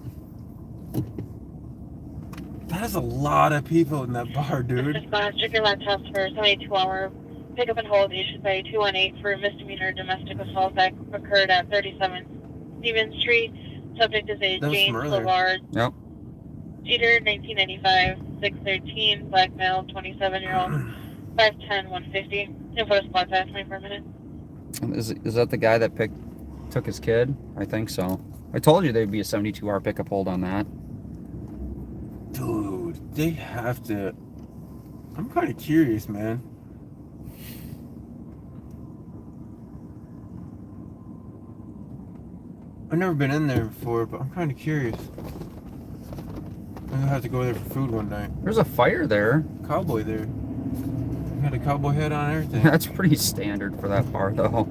That is a lot of people in that bar, dude. Response, check your lab test for 72-hour pickup and hold issued by 218 for misdemeanor domestic assault that occurred at 37 Stevens Street. Subject is a That was James from earlier. Lavard. Yep. Jeter, 1995, 613, black male, 27-year-old, 5'10", 150. Info to spot test, 24 minutes. Is that the guy that took his kid? I think so. I told you there'd be a 72-hour pickup hold on that. Dude, they have to. I'm kind of curious, man. I've never been in there before, but I'm kind of curious. I'm gonna have to go there for food one night. There's a fire there. Cowboy there. He had a cowboy hat on and everything. That's pretty standard for that bar, though.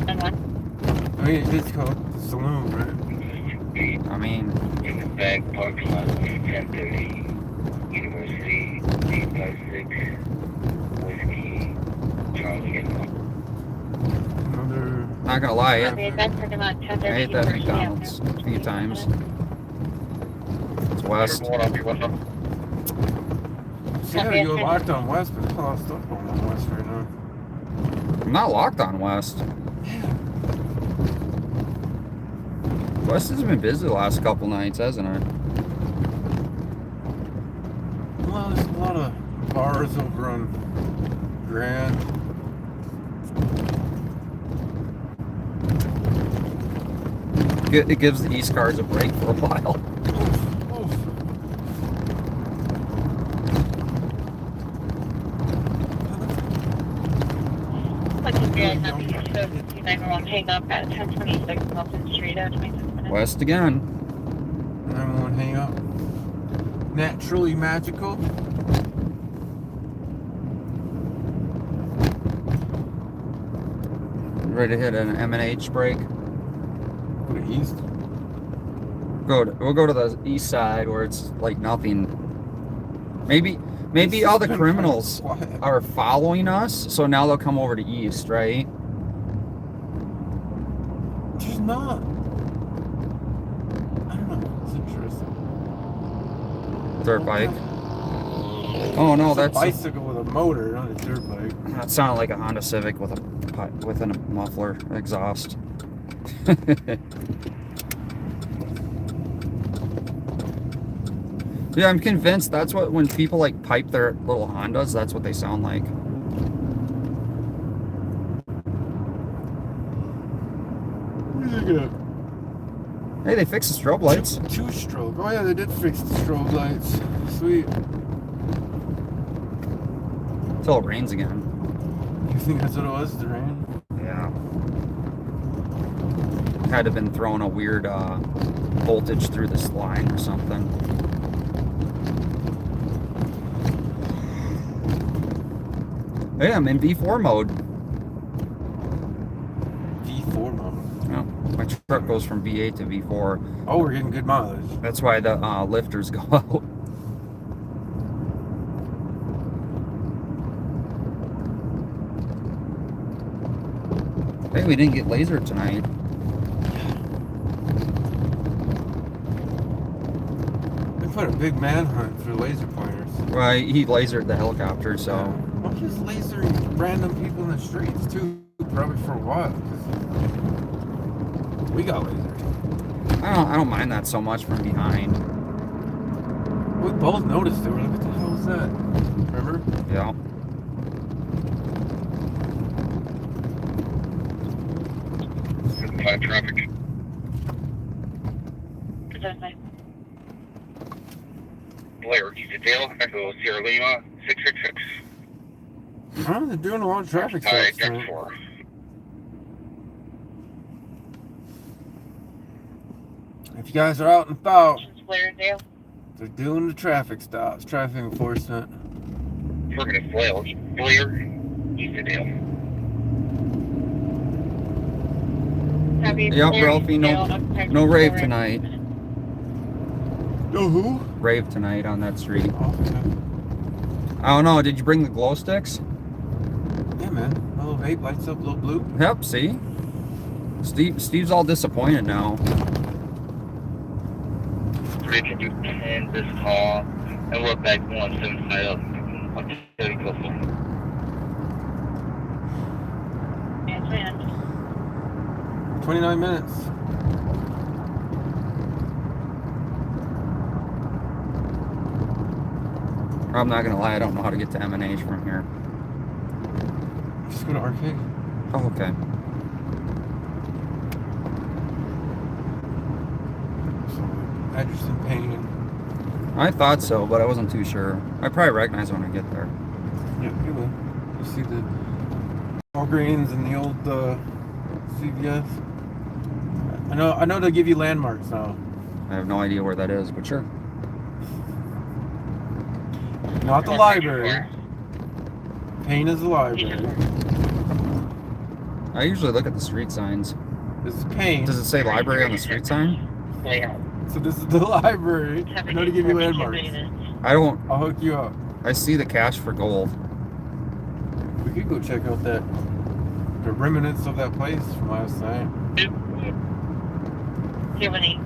And one. I mean, it's called the saloon, right? I mean, In the back parking lot, 1030, University, 856, Whiskey, Charlie, and Another. not gonna lie, The event parking lot, 1030. I ate that McDonald's a few times. It's west. One up, you want some? See how you go locked on West, but there's a lot of stuff going on West right now. I'm not locked on West. West has been busy the last couple nights, hasn't it? Well, there's a lot of bars over on Grand. It gives the East Cars a break for a while. Oof. Hang up at 1026 Milton Street at 26 minutes. West again. 911 hang up. Naturally magical. Ready to hit an M&H break? Go to east. We'll go to the east side where it's like nothing. Maybe all the criminals are following us, so now they'll come over to east, right? There's not. I don't know. It's interesting. Dirt bike. Oh no, It's a that's bicycle with a motor, not a dirt bike. that sounded like a Honda Civic with a muffler exhaust. Yeah, I'm convinced that's what when people like pipe their little Hondas, that's what they sound like. What are they gonna? Hey, they fixed the strobe lights. Two strobe. Oh yeah, they did fix the strobe lights. Sweet. Until it rains again. You think that's what it was? The rain? Yeah. Had to have been throwing a weird voltage through this line or something. Hey, I'm in V4 mode. V4 mode. Yeah, my truck goes from V8 to V4. Oh, we're getting good mileage. That's why the lifters go out. Hey, we didn't get lasered tonight. They put a big manhunt for laser pointers. Well, he lasered the helicopter, so. Well, just lasering random people in the streets too, probably for a while. 'Cause we got lasered. I don't mind that so much from behind. We both noticed it. We're like, what the hell is that? Remember? Yeah. Traffic. Blair, detail, Echo Sierra Lima, 666. Huh? They're doing a lot of traffic Hi, stops Deck tonight. 4. If you guys are out and about, Blairdale. they're doing the traffic stops, traffic enforcement. Affirmative, Blair, Easterdale. Yep, Ralphie, no rave tonight. Oh, who? Rave tonight on that street. Oh, okay. I don't know, did you bring the glow sticks? Yeah, man. My little vape lights up, little blue. Yep, see? Steve's all disappointed now. 3 can do 10 this call, and we're back 175 up. 130 close. Yes, ma'am. 29 minutes. I'm not gonna lie, I don't know how to get to M&H from here. Just go to arcade. Oh, okay. Edgerton Payne. I thought so, but I wasn't too sure. I probably recognize when I get there. Yeah, you will. You see the Walgreens and the old CVS. I know they'll give you landmarks now. I have no idea where that is, but sure. Not the library. Payne is the library. I usually look at the street signs. This is Payne. Does it say library on the street sign? So this is the library. I know to give you landmarks. I don't. I'll hook you up. I see the cash for gold. We could go check out the remnants of that place from last night. Germany.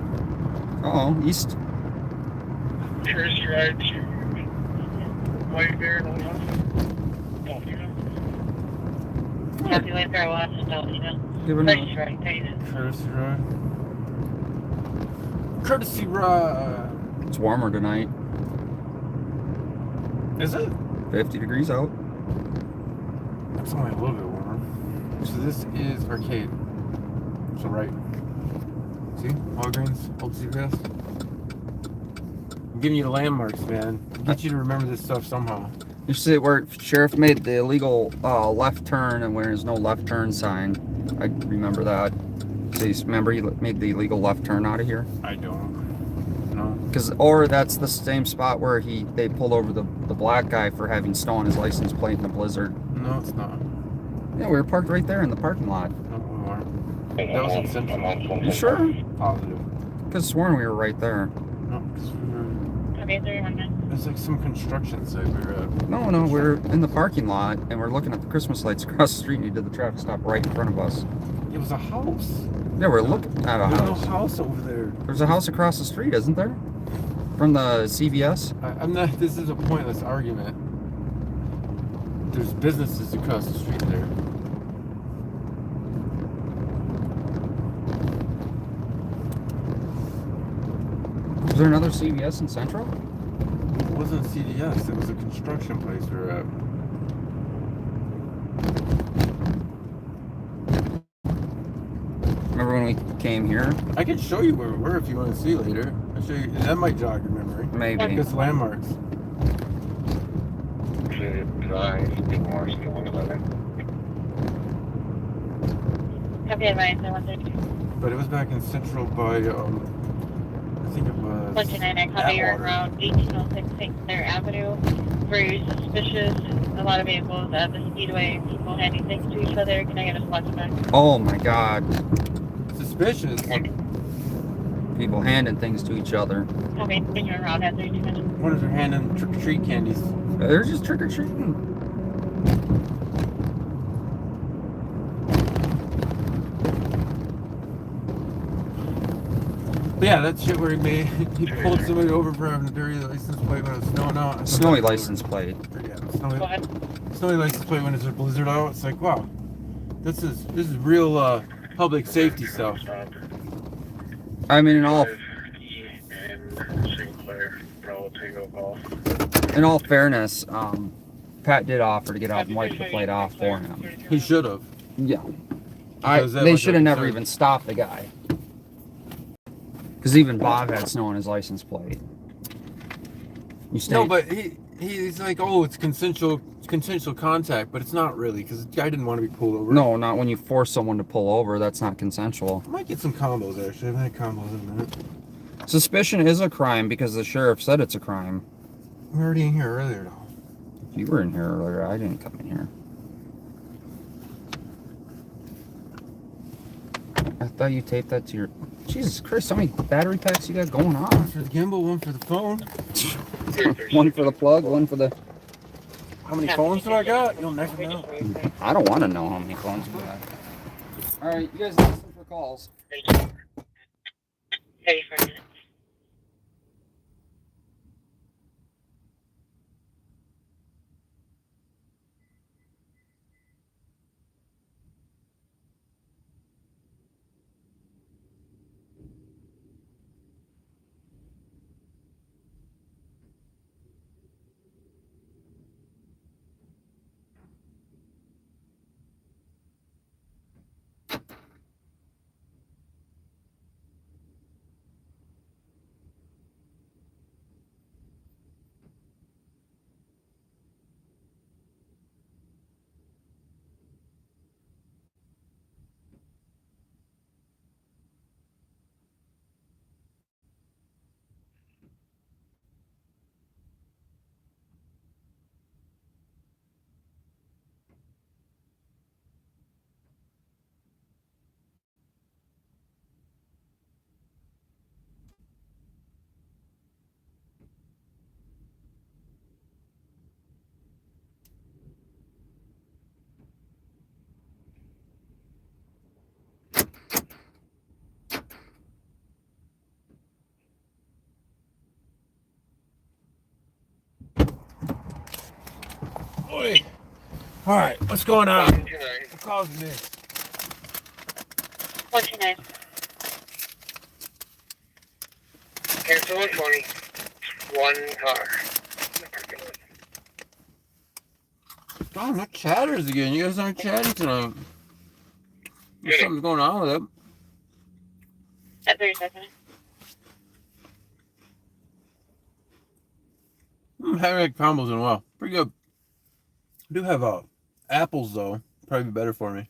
Uh-oh, east. Curtis Drive to White Bear, Illinois. Happy with our watch, don't you know? Give it Nice, a right? There. Courtesy ride. Courtesy ride. It's warmer tonight. Is it? 50 degrees out. It's only a little bit warmer. So this is arcade. So right. See? Walgreens, old CVS. I'm giving you the landmarks, man. Get you to remember this stuff somehow. You see where sheriff made the illegal left turn and where there's no left turn sign. I remember that. So you remember he made the illegal left turn out of here? I don't. know. Or that's the same spot where they pulled over the black guy for having stolen his license plate in a blizzard. No, it's not. Yeah, we were parked right there in the parking lot. No, we weren't. That was in Central. You sure? Positive. Could have sworn we were right there. No, because we were... Okay, 300. It's like some construction site we were at. No, we're in the parking lot and we're looking at the Christmas lights across the street and you did the traffic stop right in front of us. It was a house. Yeah, we're looking at a house. There's no house over there. There's a house across the street, isn't there? From the CVS? I'm not... This is a pointless argument. There's businesses across the street there. Was there another CVS in Central? It wasn't a CDS. It was a construction place we were at. Remember when we came here? I can show you where we were if you want to see later. I'll show you. That might jog your memory. Maybe. It's landmarks. Copy advice, I want to But it was back in Central by, I think it was... 29, I copy your route 1806 St. Clair Avenue. Very suspicious. A lot of vehicles at the speedway, people handing things to each other. Can I get a flashback? Oh my god. Suspicious. People handing things to each other. Copy, continue en route at 32 minutes. What if they're handing trick-or-treat candies? They're just trick-or-treating. But yeah, that shit where he pulled somebody over for having a dirty license plate when it was snowing out. Snowy license plate. Yeah, Go ahead. snowy license plate when it's a blizzard out. It's like, wow, this is real public safety stuff. I mean, in all fairness, Pat did offer to get out and wipe the plate off for him. He should have. Yeah. Because that They was should have never absurd. even stopped the guy. Because even Bob had snow on his license plate. You stayed. No, but he's like, oh, it's consensual contact, but it's not really because the guy didn't want to be pulled over. No, not when you force someone to pull over. That's not consensual. I might get some combos actually. I haven't had combos in a minute. Suspicion is a crime because the sheriff said it's a crime. We were already in here earlier though. You were in here earlier. I didn't come in here. I thought you taped that to your... Jesus Christ, how many battery packs you got going One on? for the gimbal, one for the phone. One for the plug, one for the... How many phones do I got? You'll never know. I don't want to know how many phones we got. Alright, you guys listen for calls. 34 minutes. Oi. All right, what's going on? What causing this? 129. Cancel 120. One car. God, that chatters again. You guys aren't chatting tonight. There's something's going on with it. At 37. I haven't had combos in a while. Pretty good. I do have apples though. Probably be better for me.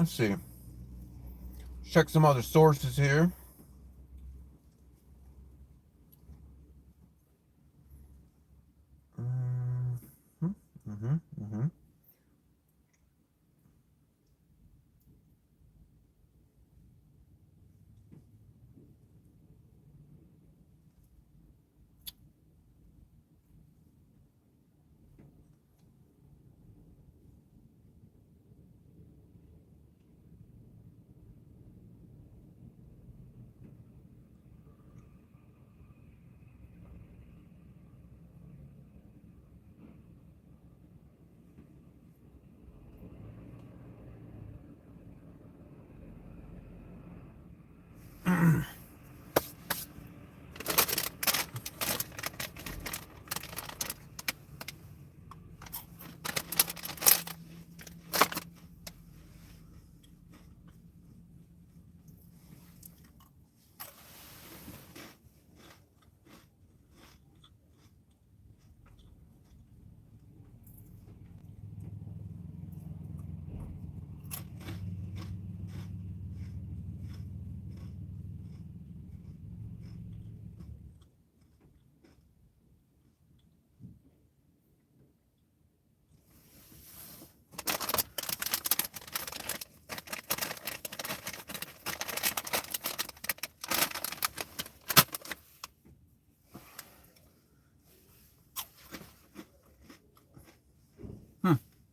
Let's see. Check some other sources here.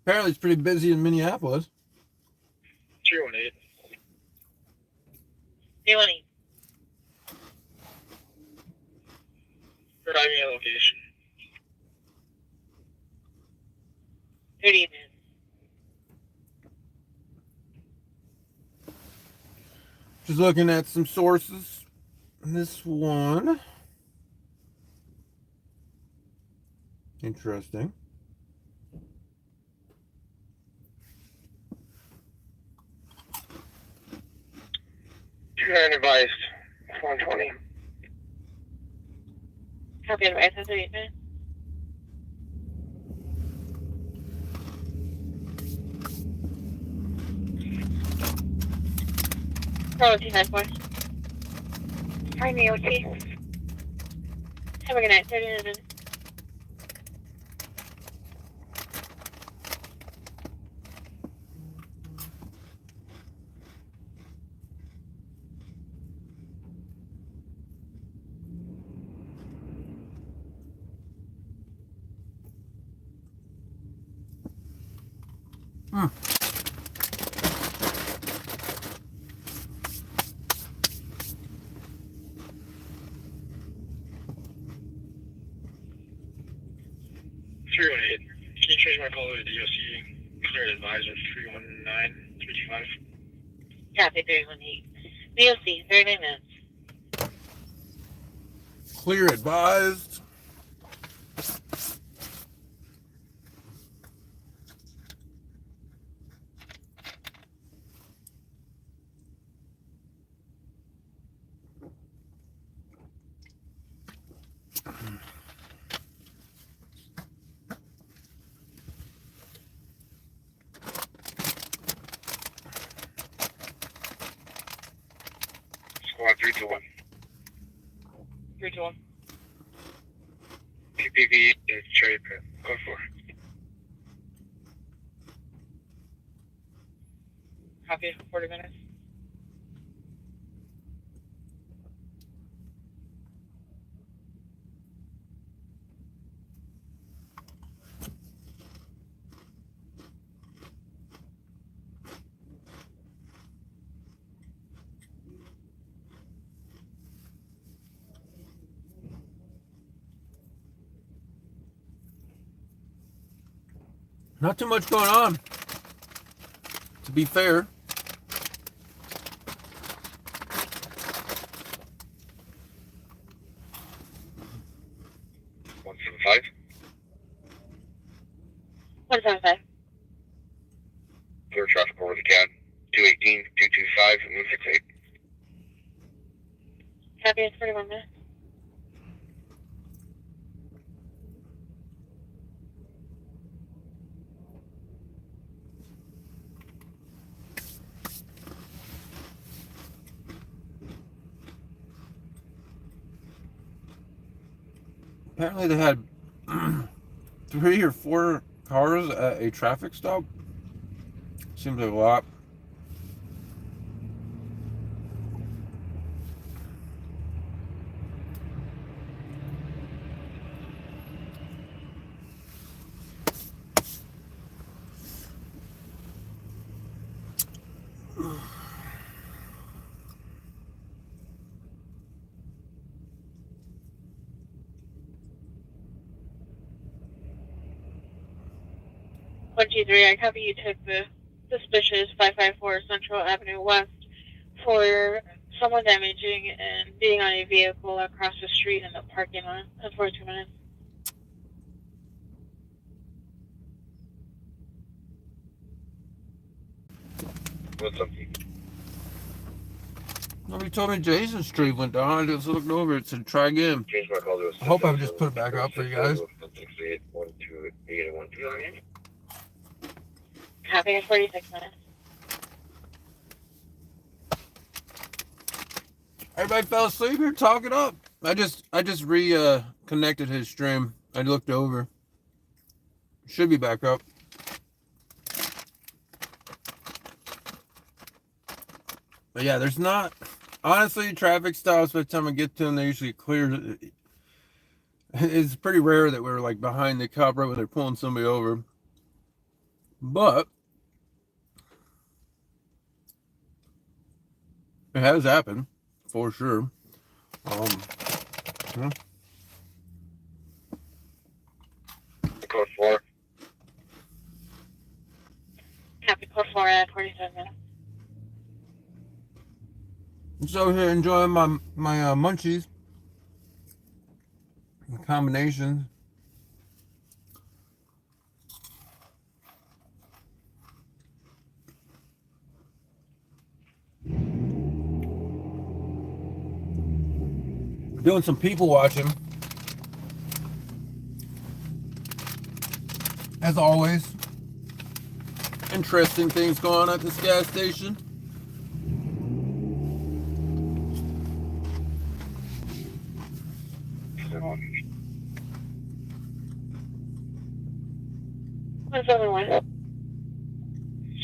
Apparently it's pretty busy in Minneapolis. 318. 318. Provide me a location. 30 minutes. Just looking at some sources. This one. Interesting. Canine advised. 120. Copy advice. 30 minutes. Hello, T94. Hi, NEOT. Have a good night. 30 minutes. Can you change my call to DOC? Clear advisor 319-325. Copy 318. DOC, 30 minutes. Clear advised. Squad 321. 321. PPV cherry pit. Go for it. Copy for 40 minutes. Not too much going on, to be fair. One 75. 175. Clear traffic over the CAD. 218, 225, and 168. Copy is 41 minutes. Apparently they had 3 or 4 cars at a traffic stop. Seems like a lot. I copy. You took the suspicious 554 Central Avenue West for someone damaging and being on a vehicle across the street in the parking lot. That's 42 minutes. What's up? Nobody told me Jason Street went down. I just looked over it, said try again. Change my call to I hope I've just put it back up for you guys. 128 Copy. 46 minutes. Everybody fell asleep here. Talk it up. I just reconnected his stream. I looked over. Should be back up. But yeah, there's not. Honestly, traffic stops, by the time I get to them, they're usually clear. It's pretty rare that we're like behind the cop right when they're pulling somebody over. But it has happened, for sure. Yeah. Code 4. Copy. Code 4 at 47 minutes. Just over here enjoying my munchies. Combinations. Doing some people watching. As always. Interesting things going on at this gas station. What's the other one?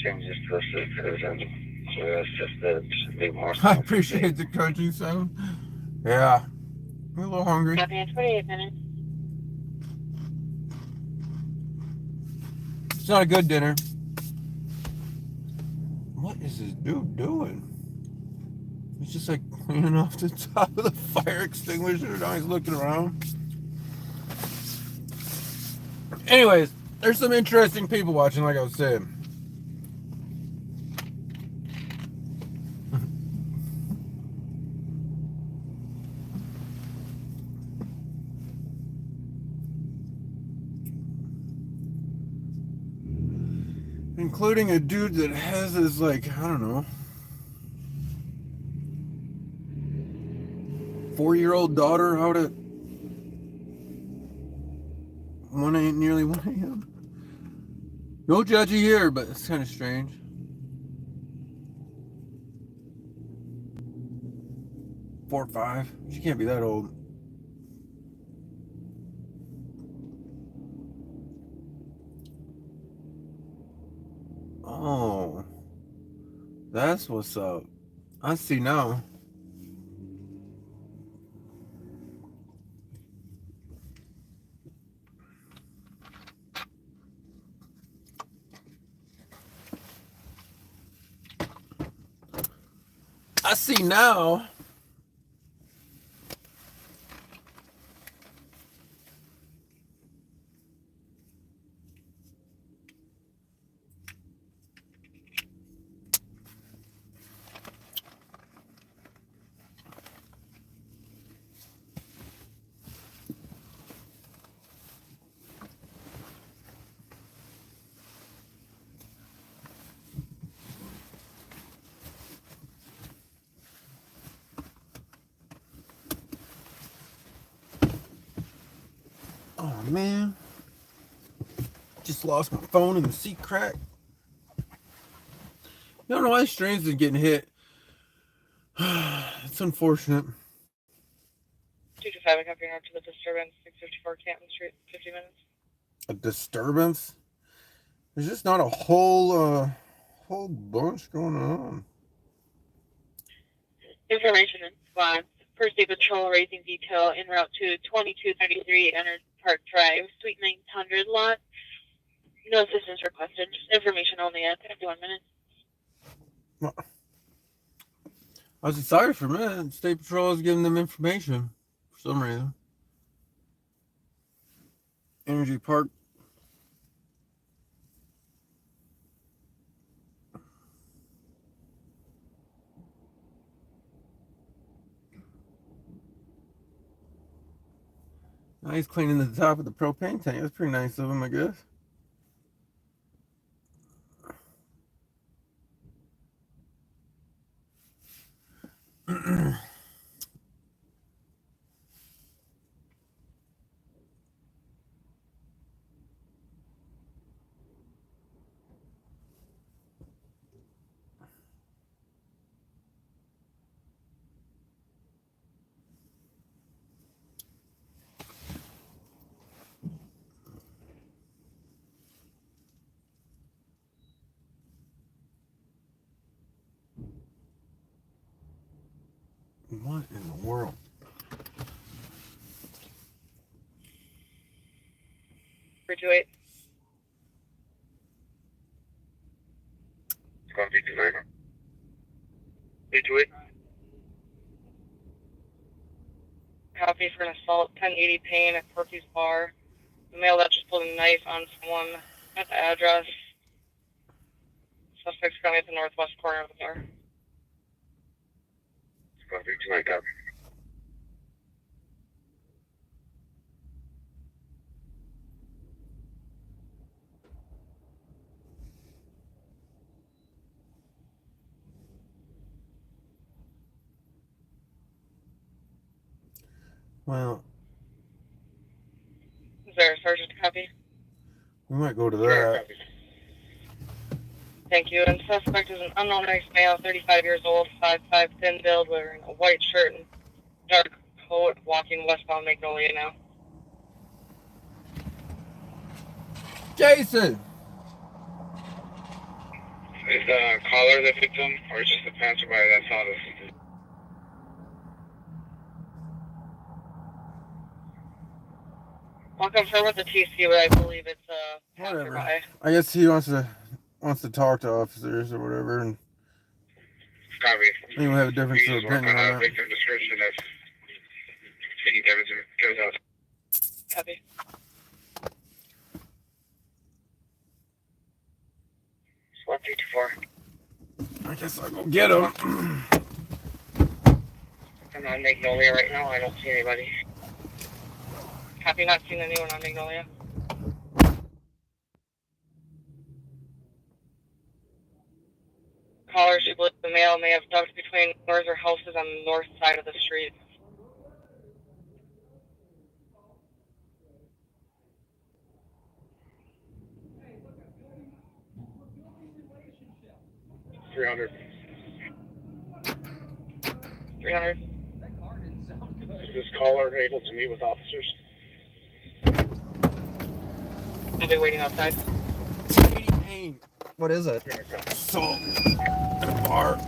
Change this to a citizen. So that's just the big more. I appreciate the coaching sound. Yeah. I'm a little hungry. Copy. 28 minutes. It's not a good dinner. What is this dude doing? He's just like cleaning off the top of the fire extinguisher. Now he's looking around. Anyways, there's some interesting people watching, like I was saying. Including a dude that has his, like, I don't know, 4-year-old daughter out at nearly 1 a.m. No judgy here, but it's kind of strange. Four or 5. She can't be that old. Oh, that's what's up. I see now. I see now. Oh man, just lost my phone in the seat crack. You don't know why streams is getting hit. It's unfortunate. 225 driving up here north to the disturbance, 654 Canton Street, 50 minutes. A disturbance? There's just not a whole bunch going on. Information in response. First Day Patrol raising detail en route to 2233 Enter Park Drive, Suite 900 lot. No assistance requested. Information only at 51 minutes. Well, I was excited for a minute. State Patrol is giving them information for some reason. Energy Park. Now he's cleaning the top of the propane tank. That's pretty nice of him, I guess. What in the world? Graduate. Copy, 29. 28. Copy for an assault, 1080 Payne at Porky's Bar. The male that just pulled a knife on someone at the address. Suspect's currently at the northwest corner of the bar. Copy, 29. Copy. Well, Is there a sergeant to copy? we might go to that. Thank you. And suspect is an unknown male, 35 years old, 5'5", thin build, wearing a white shirt and dark coat, walking westbound Magnolia now. Jason! Is the caller the victim, or just the passerby that saw this? I'll confirm with the TC, but I believe it's a Whatever. passerby. I guess he wants to talk to officers or whatever, and Copy. I think we have a difference of Please work opinion on on a that. victim description of taking evidence goes out. Copy. Swap 224. I guess I'll go get him. I'm on Magnolia right now. I don't see anybody. Copy, not seeing anyone on Magnolia. Caller should believe the male may have ducked between doors or houses on the north side of the street. $300. 300. Is this caller able to meet with officers? I'll be waiting outside. What is it? So, at a bar.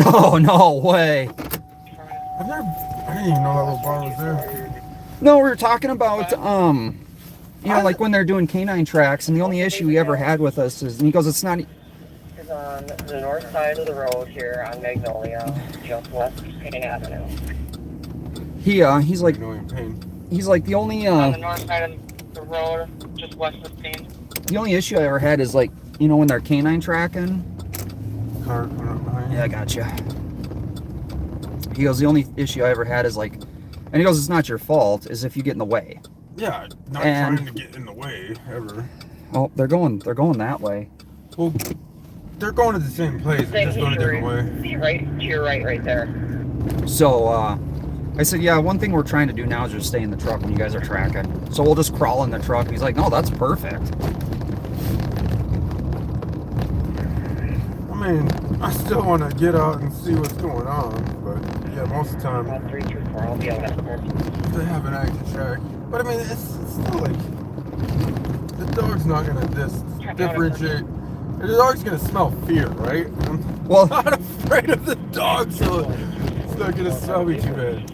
Oh, no way. I didn't even know that little bar was there. No, we were talking about, you know, like when they're doing canine tracks, and the only issue he ever had with us is, and he goes, it's not... Is on the north side of the road here on Magnolia, just west of Payne Avenue. He's like, Pain. he's like the only, On the north side of the road, just west of Payne. the only issue I ever had is like, you know, when they're canine tracking. Car coming up behind you. Yeah, I gotcha. He goes, the only issue I ever had is like, and he goes, it's not your fault, is if you get in the way. Yeah, not And- trying to get in the way, ever. Oh, they're going that way. Well, they're going to the same place, they're just going a different way. Right to your right there. So, I said, yeah, one thing we're trying to do now is just stay in the truck when you guys are tracking. So we'll just crawl in the truck. And he's like, no, that's perfect. I mean, I still want to get out and see what's going on, but Yeah, most of the time. 324, I'll be out at first. They have an active track. But I mean, it's still like, the dog's not gonna differentiate. The dog's gonna smell fear, right? I'm not afraid of the dog, so it's not gonna smell me too bad.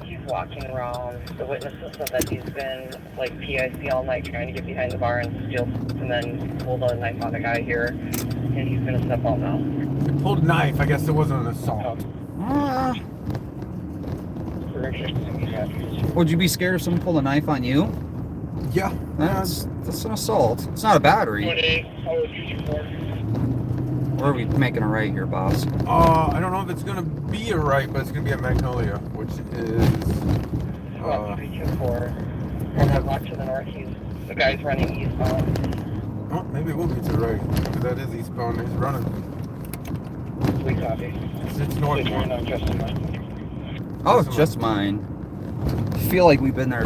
He's walking around. The witnesses said that he's been like PIC all night trying to get behind the bar and steal, and then pulled a knife on the guy here, and he's gonna step out now. He pulled a knife. I guess it wasn't an assault. Would you be scared if someone pulled a knife on you? Yeah. That's an assault. It's not a battery. Or are we making a right here, boss? I don't know if it's gonna be a right, but it's gonna be a Magnolia, which is 324. And then walk to the north. The guy's running eastbound. Oh, maybe it will be to the right, because that is eastbound. He's running. We copy. It's north. Oh, it's just mine. I feel like we've been there.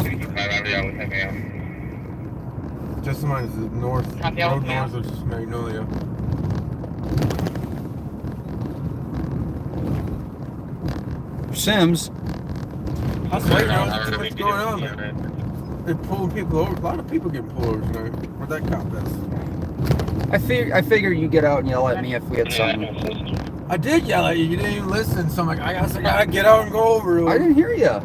Just mine is the north. Road north of Magnolia. Sims. That's right now. There's too much going on there. They're pulling people over. A lot of people getting pulled over tonight. Where'd that cop is? I figure you get out and yell at me if we had something. I did yell at you. You didn't even listen. So I'm like, I gotta get out and go over. I didn't hear you.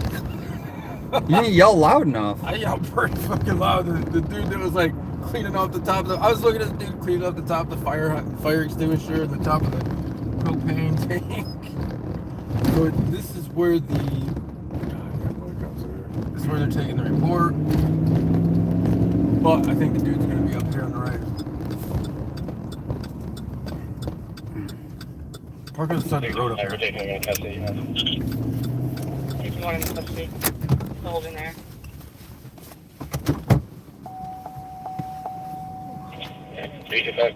You didn't yell loud enough. I yelled pretty fucking loud. The dude that was like cleaning off the top of the... I was looking at the dude cleaning off the top of the fire extinguisher and the top of the propane tank. So this is where the... This is where they're taking the report. But I think the dude's going to be up here on the right. Park on the side of the road up there. Keep one in custody. Holding there.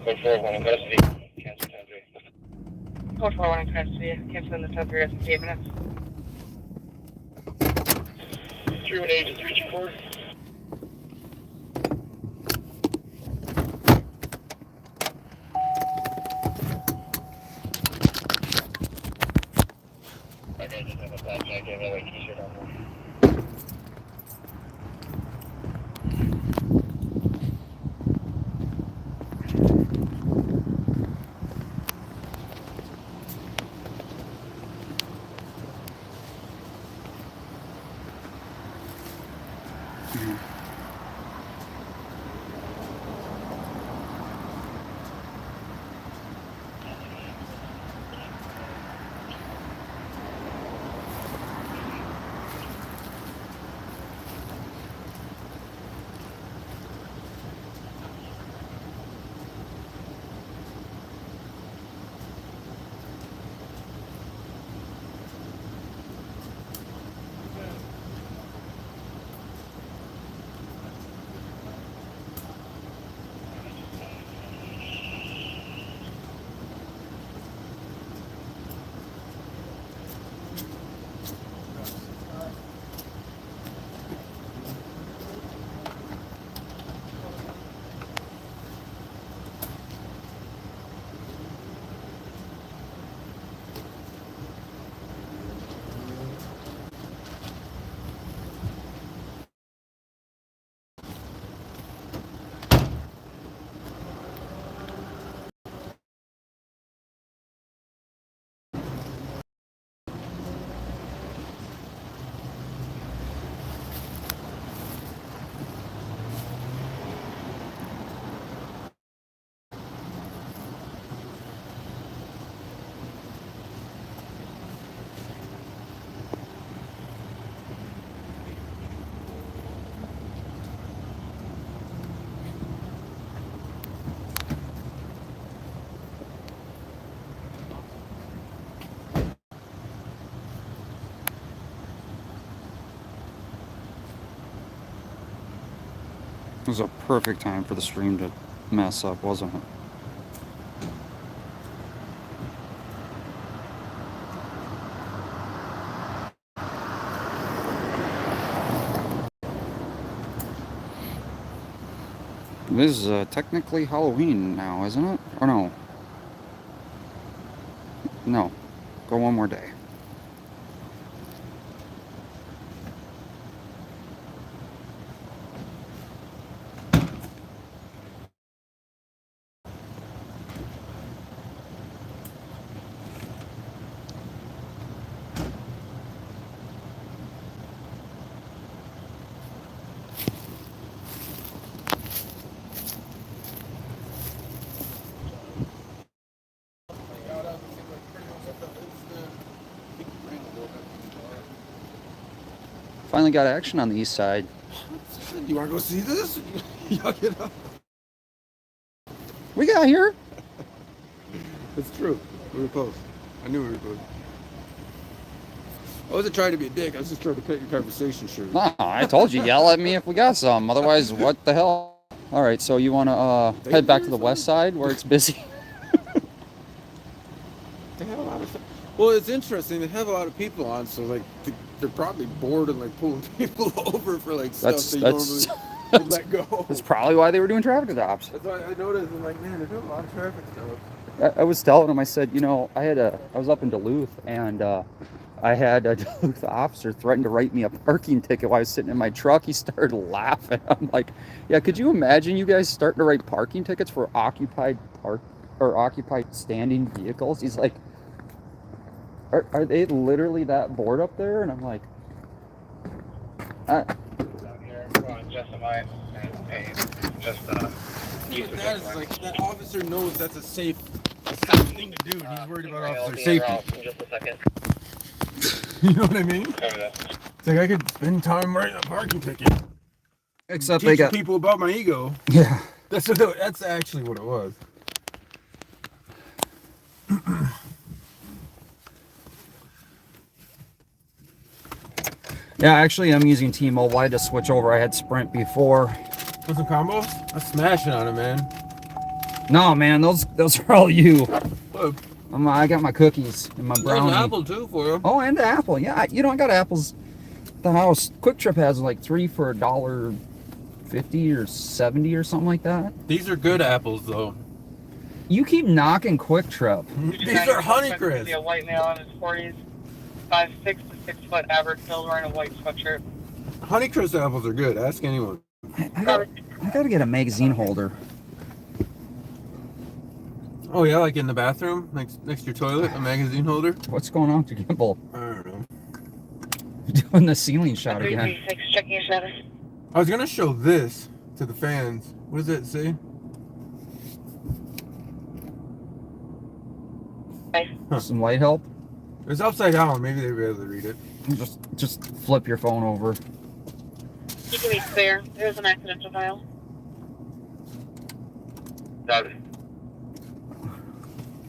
Code 4, 1 in custody. Cancel 10-3. Code 4, 1 in custody. Cancel in the 10-3 for 8 minutes. 318 to 324. Okay, just have a flat check in there, t-shirt on there. It was a perfect time for the stream to mess up, wasn't it? This is technically Halloween now, isn't it? Or no? No. Go one more day. Finally got action on the east side. You want to go see this? Yuck it up. We got here. It's true. We were close. I knew we were close. I wasn't trying to be a dick. I was just trying to cut your conversation short. No, I told you, yell at me if we got some. Otherwise, what the hell? All right, so you want to head back to the west side where it's busy? They have a lot of stuff. Well, it's interesting. They have a lot of people on, so like they're probably bored and like pulling people over for like stuff they normally would let go. That's probably why they were doing traffic stops. That's why I noticed. I'm like, man, they're doing a lot of traffic stuff. I was telling him, I said, you know, I was up in Duluth, and I had a Duluth officer threaten to write me a parking ticket while I was sitting in my truck. He started laughing. I'm like, yeah, could you imagine you guys starting to write parking tickets for occupied standing vehicles? He's like, are they literally that bored up there? And I'm like, Down here, going just a mile, and hey, just That is like that officer knows that's a safe thing to do, and he's worried about officer safety. In just a second. You know what I mean? cover that. It's like I could spend time writing a parking ticket. except they Teaching got people about my ego. yeah. That's actually what it was. Yeah, actually, I'm using T-Mobile. I had to switch over. I had Sprint before. Want some combos? I'm smashing on it, man. No, man, those are all you. Look, I got my cookies and my there's brownie. an apple too for you. Oh, and the apple. Yeah, I got apples at the house. Quick Trip has like 3 for $1.50 or 70 or something like that. These are good apples, though. You keep knocking Quick Trip. These are Honeycrisp. A white male in his 40s, 5'6" to 6 foot average build, wearing a white sweatshirt. Honeycrisp apples are good. Ask anyone. I gotta get a magazine holder. Oh yeah, like in the bathroom, next to your toilet, a magazine holder. What's going on with your gimbal? I don't know. Doing the ceiling shot again. 336, checking your status. I was gonna show this to the fans. What does it say? Some light help? It's upside down. Maybe they'll be able to read it. Just flip your phone over. You can be clear. There's an accidental dial. Got it.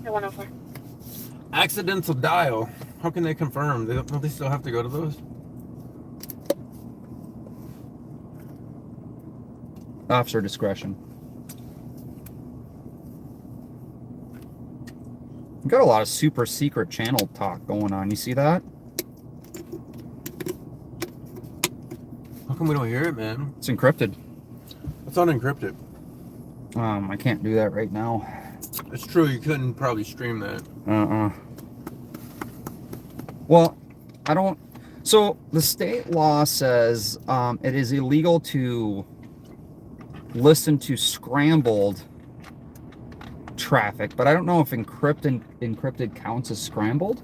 You're 104. Accidental dial. How can they confirm? Don't they still have to go to those? Officer discretion. You got a lot of super secret channel talk going on. You see that? How come we don't hear it, man? It's encrypted. It's unencrypted. I can't do that right now. It's true. You couldn't probably stream that. Well, I don't. So the state law says it is illegal to listen to scrambled traffic, but I don't know if encrypted counts as scrambled.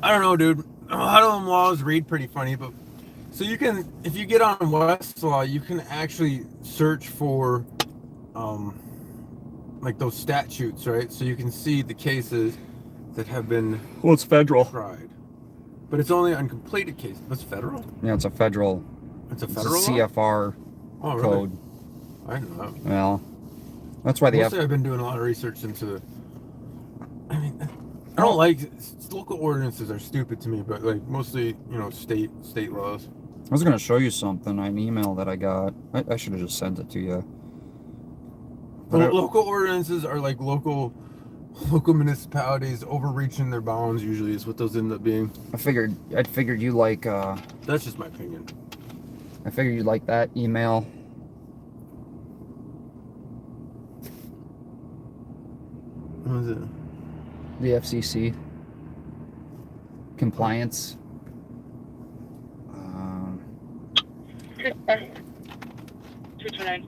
I don't know, dude. A lot of them laws read pretty funny, but so you can, if you get on Westlaw, you can actually search for like those statutes, right? So you can see the cases that have been Well, it's federal. tried, but it's only on completed cases. That's federal. Yeah, it's a federal. It's a It's a federal law? CFR Oh, really? code. I know that. Well, that's why they have. Mostly I've been doing a lot of research into. I mean, I don't like local ordinances are stupid to me, but like mostly, you know, state laws. I was gonna show you something. An email that I got. I should have just sent it to you. But Local ordinances are like local municipalities overreaching their bounds. Usually, is what those end up being. I figured you like. That's just my opinion. I figured you'd like that email. What is it? The FCC. Compliance. 229.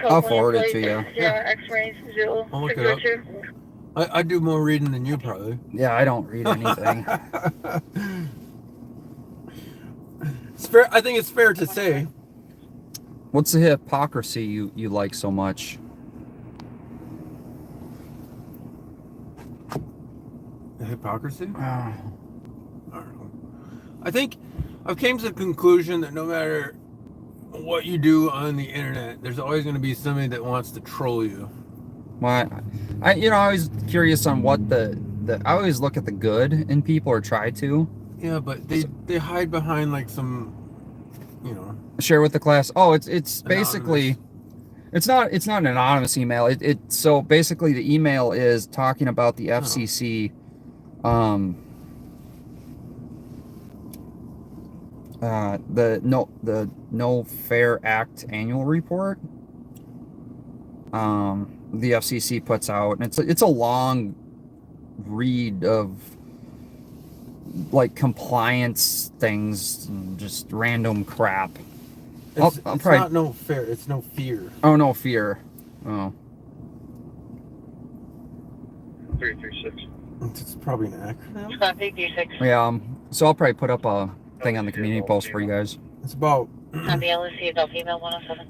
I'll forward it to you. X-rays, zero. I'll look it up. I do more reading than you probably. Yeah, I don't read anything. It's fair. I think it's fair to say. What's the hypocrisy you like so much? The hypocrisy? Oh. I don't know. I think I've came to the conclusion that no matter what you do on the internet, there's always going to be somebody that wants to troll you. Well, I was curious on what the I always look at the good in people, or try to. Yeah, but they hide behind like some, Share with the class. Oh, it's basically, it's not an anonymous email. So basically the email is talking about the FCC, the No Fair Act annual report. The FCC puts out, and it's a long read of like compliance things and just random crap. It's not no fair. It's no fear. Oh, no fear. Oh. 336. It's probably an acronym. 336. Yeah. So I'll probably put up a thing on the community post for you guys. It's about Copy, LSC, adult female 107.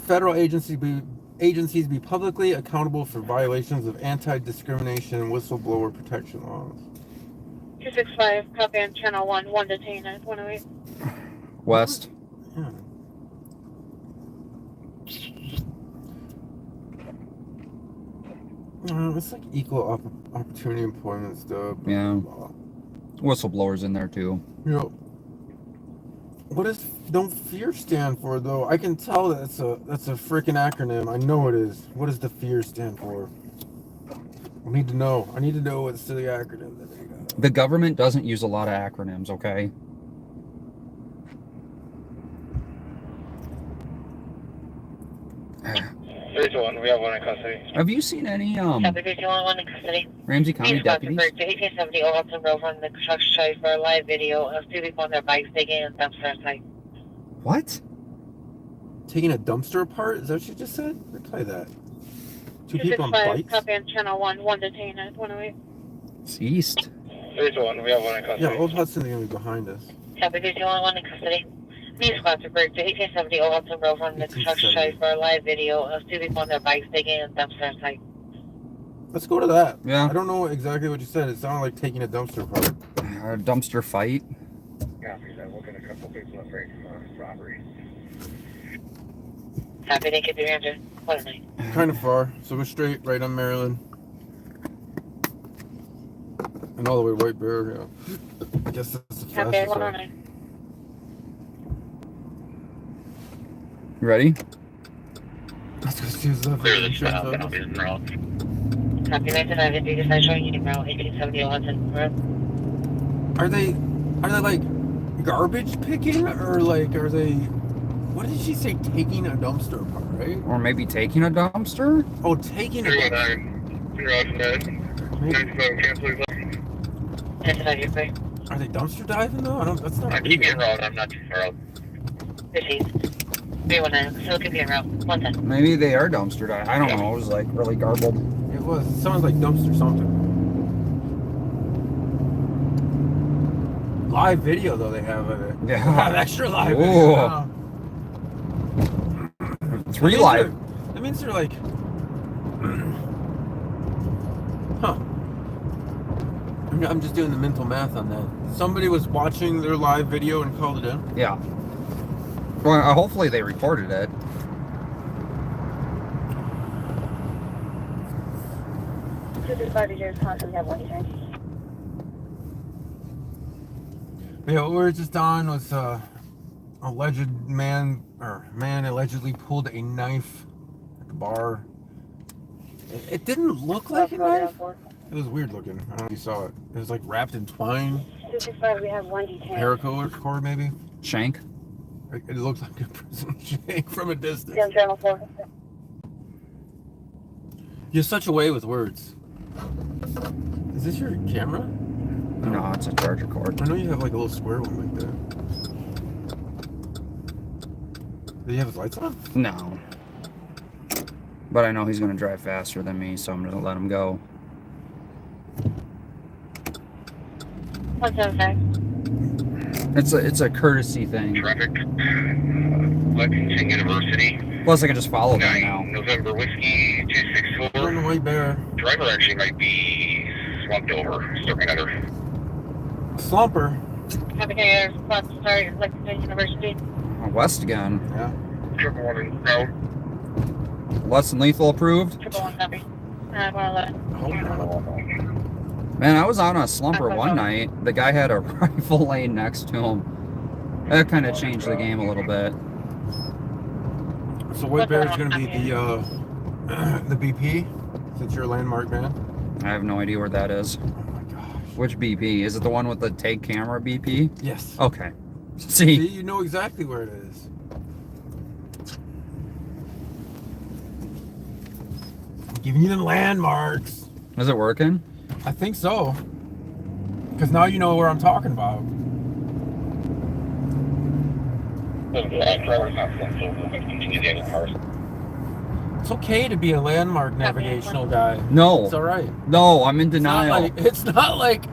federal agencies be publicly accountable for violations of anti-discrimination and whistleblower protection laws. 265, copy on channel 1 detained at 108. West. Yeah. It's like equal opportunity employment stuff. Yeah. Blah. Whistleblowers in there too. What does No Fear stand for, though? I can tell that's a freaking acronym. I know it is. What does the fear stand for? I need to know. What's the acronym. The government doesn't use a lot of acronyms, okay? There's one. We have one in custody. Have you seen any Copy, do you want one in custody? Ramsey County deputies? 1870 Overton Grove on the construction site for a live video of two people on their bikes taking a dumpster site. What? Taking a dumpster apart? Is that what you just said? Replay that. Two people on 265, bikes? copy on channel 1 detained at 108. It's east. There's one. We have one in custody. Yeah, Old Hudson's gonna be behind us. Copy, do you want one in custody? News squad to break to 1870 Overton Grove on the construction site for a live video of two people on their bikes taking a dumpster site. Let's go to that. Yeah. I don't know exactly what you said. It sounded like taking a dumpster apart. A dumpster fight. Copy that. Looking at a couple people afraid of robbery. Copy, thank you, 300. 109. Kind of far, so go straight right on Maryland. And all the way to White Bear, yeah. I guess that's the Copy, fastest. 109. You ready? Let's go see what's up. Clear the shop and I'll be in route. Copy, 99, and do decide showing you route 1870 Hudson Road. Are they like garbage picking, or like are they? What did she say? Taking a dumpster apart, right? Or maybe taking a dumpster? Oh, taking a dumpster. 319. 97 cancel. 95, you're clear. Are they dumpster diving though? That's not I keep illegal. in route. I'm not too far out. Proceed. 319, still keep you in route. 110. Maybe they are dumpster diving. I don't know. It was like really garbled. It was. It sounds like dumpster something. Live video though they have of it. Yeah. They have extra live Ooh. video. Wow. 3 live. That means they're like, huh. I'm just doing the mental math on that. Somebody was watching their live video and called it in. Yeah. Well, hopefully they recorded it. Yeah, what we were just on was man allegedly pulled a knife at the bar. It didn't look like a knife. It was weird looking. I don't know if you saw it. It was like wrapped in twine. 265, we have one detained. Paracord cord maybe. Shank. It looks like a person shake from a distance. Yeah, channel 4. You have such a way with words. Is this your camera? No, it's a charger cord. I know you have like a little square one like that. Do you have his lights on? No. But I know he's going to drive faster than me, so I'm going to let him go. What's that say? It's a courtesy thing. Traffic. Lexington University. Plus, I can just follow them now. November Whiskey Run 264. away, bear. Driver actually might be slumped over, circuit under. Slumper. Happy New Year's. Sorry, Lexington University. West again. Yeah. 111 Grove. Less than lethal approved. 111 copy. 111. Man, I was on a slumper one night. The guy had a rifle laying next to him. That kind of changed the game a little bit. So White Bear is going to be the BP, since you're a landmark man. I have no idea where that is. Oh my gosh. Which BP? Is it the one with the take camera BP? Yes. Okay. See, See? you know exactly where it is. I'm giving you the landmarks. Is it working? I think so. Because now you know where I'm talking about. Driver's not slumped over. Continue getting cars. It's okay to be a landmark navigational guy. No. It's all right. No, I'm in denial. It's not like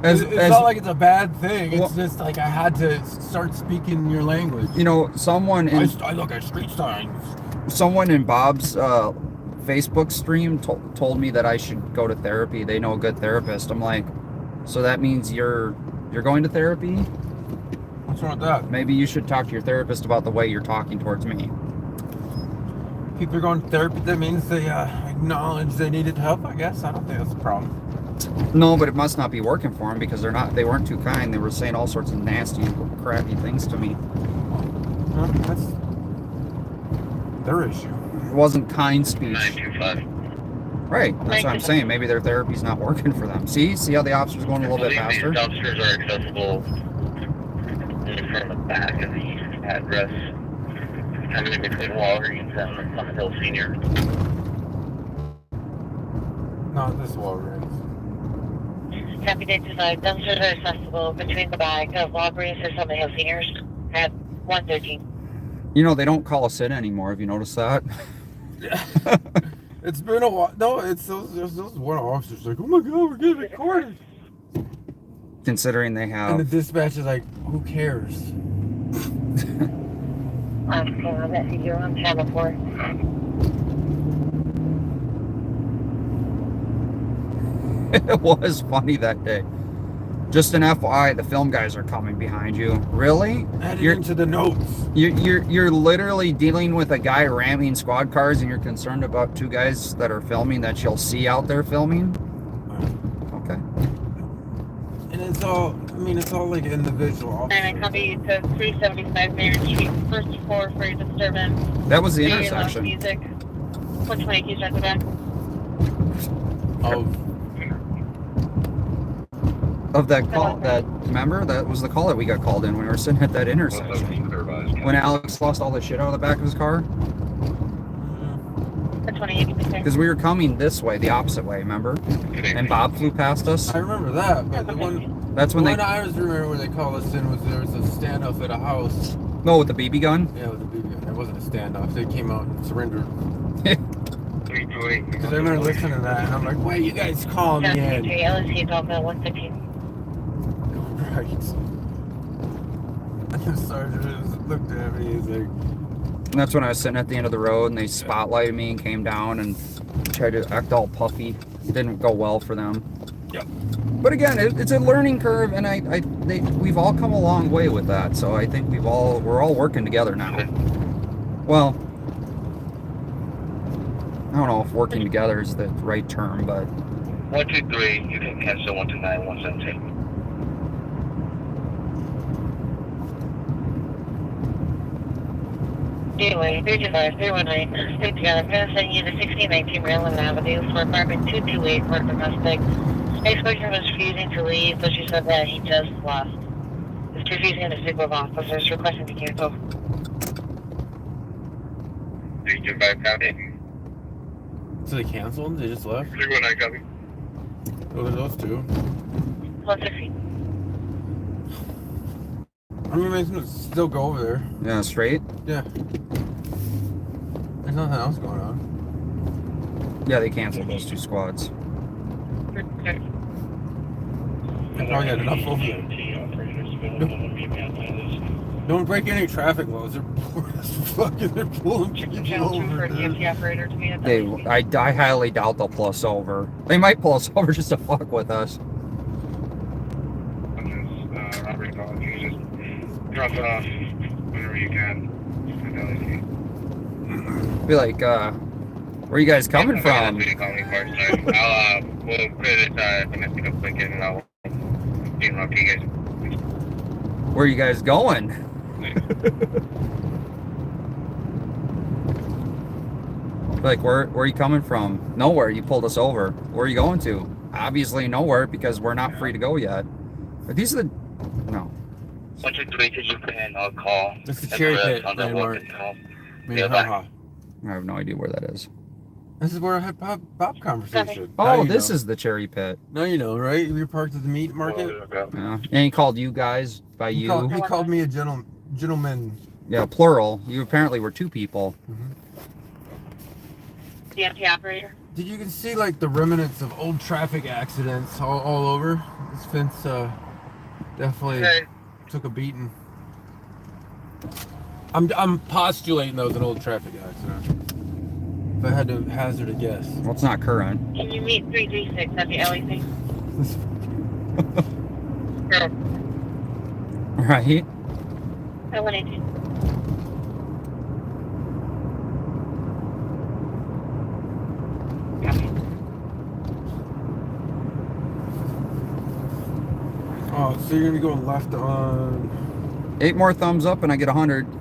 As not like it's a bad thing. It's Well- just like I had to start speaking your language. you know, someone in I look at street signs. Bob's Facebook stream told me that I should go to therapy. They know a good therapist. I'm like, so that means you're going to therapy? What's wrong with that? Maybe you should talk to your therapist about the way you're talking towards me. People are going to therapy. That means they acknowledge they needed help. I guess I don't think that's a problem. No, but it must not be working for them because they weren't too kind. They were saying all sorts of nasty, crappy things to me. Well, that's their issue. It wasn't kind speech. 925. Right, that's what I'm saying. Maybe their therapy's not working for them. See how the officer's going a little bit faster? These dumpsters are accessible from the back of the address. Kind of in between Walgreens and Summit Hill Senior. Not this Walgreens. Happy Day tonight. Dumpsters are accessible between the back of Walgreens and Summit Hill Seniors at 113. You know, they don't call us in anymore. Have you noticed that? It's been a while. No, it's those one officers like, oh my god, we're getting recorded. Considering they And the have... dispatch is like, who cares? I'm on channel 4. It was funny that day. Just an FYI, the film guys are coming behind you. Really? Add it You're, into the notes. you're literally dealing with a guy ramming squad cars and you're concerned about two guys that are filming that you'll see out there filming? Okay. And it's all like individual. And I copy to 375 Main Street, first floor for your disturbance. That was the Very loud intersection. music. 120 keys right to back. Of that call, remember? That was the call that we got called in when we were sitting at that intersection. When Alex lost all the shit out of the back of his car? 120 Because we were coming this way, the opposite way, remember? And Bob flew past us. I remember that, but the one That's when the they... one I was remember when they called us in was there was a standoff at a house. No, with the BB gun? Yeah, with the BB gun. It wasn't a standoff. They came out and surrendered. 328. Because I remember listening to that, and I'm like, why are you guys calling me in? LSC Delta 115. Right. And the sergeant just looked at me, he's like, And that's when I was sitting at the end of the road and they spotlighted me and came down and tried to act all puffy. It didn't go well for them. Yep. But again, it's a learning curve, and we've all come a long way with that. So I think we're all working together now. Well, I don't know if working together is the right term, but 123, you can cancel 129, 117. Gateway 325-319. Stay together. I'm going to send you to 1619 Maryland Avenue for apartment 228 for domestic. Ex-boyfriend was refusing to leave, but she said that he just left. His refusing to stick with officers, requesting to cancel. Did you back copy? So they canceled? They just left? 319 copy. Oh, there's those two. Plus 6 feet. I mean, makes them still go over there. Yeah, straight? Yeah. There's nothing else going on. Yeah, they canceled those 2 squads. Okay. They probably got enough over there. Don't break any traffic laws. They're pulling people Channel 2 over. for DMT operator to me at They, I highly doubt they'll pull us over. They might pull us over just to fuck with us. Robert College, you just drop it off whenever you can. Be like, where are you guys coming from? We'll put it domestic application and I'll talk to you guys. Where are you guys going? Like, where are you coming from? Nowhere. You pulled us over. Where are you going to? Obviously nowhere, because we're not free to go yet. Are these the... No. 123, could you put in a call? It's the Cherry Pit landmark. I have no idea where that is. This is where I had Bob conversation. Oh, this is the Cherry Pit. Now you know, right? You're parked at the meat market. Yeah. And he called you guys by He you. called me a gentleman. Yeah, plural. You apparently were 2 people. DMT operator. Did you can see like the remnants of old traffic accidents all over? This fence definitely took a beating. I'm postulating that was an old traffic accident. If I had to hazard a guess. Well, it's not current. Can you meet 336 at the LEC? Right? At 118. Oh, so you're gonna be going left on 8 more thumbs up and I get 100. Is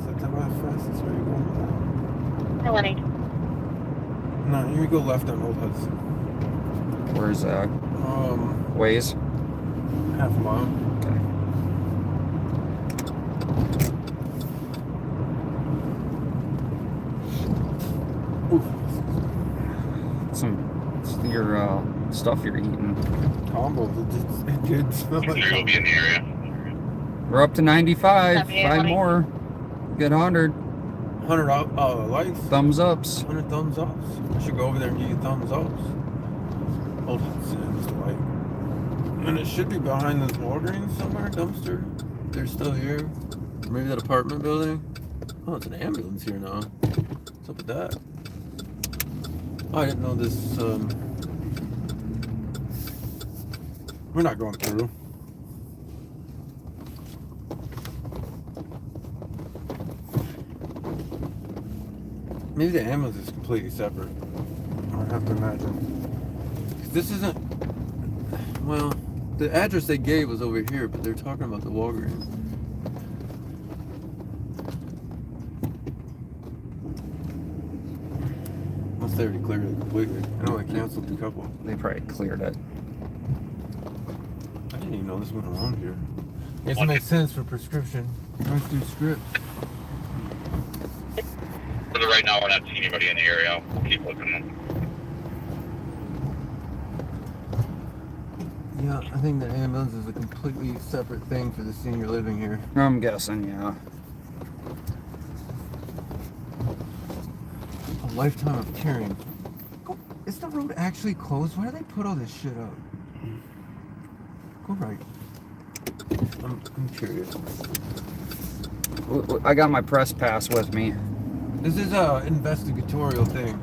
that the fastest way you're going? At 118. No, you're gonna go left on Old Hudson. Where's Waze? Half a mile. Okay. Some your stuff you're eating. Combo. It did smell like Sure you'll be in the area. We're up to 95. 78, 5 honey. more. Get 100. 100 likes. Thumbs ups. 100 thumbs ups. I should go over there and give you thumbs ups. Old Hudson's like. And it should be behind this Walgreens somewhere, dumpster. They're still here. Maybe that apartment building. Oh, it's an ambulance here now. What's up with that? Oh, I didn't know this. We're not going through. Maybe the ambulance is completely separate. I would have to imagine. 'Cause this isn't. Well, the address they gave was over here, but they're talking about the Walgreens. Unless they already cleared it completely. I know they canceled a couple. They probably cleared it. I didn't even know this went around here. Guess it makes sense for prescription. Let's do scripts. For the right now, we're not seeing anybody in the area. We'll keep looking. Yeah, I think the ambulance is a completely separate thing for the senior living here. I'm guessing, yeah. A lifetime of caring. Go, is the road actually closed? Why do they put all this shit up? Go right. I'm curious. I got my press pass with me. This is a investigatorial thing.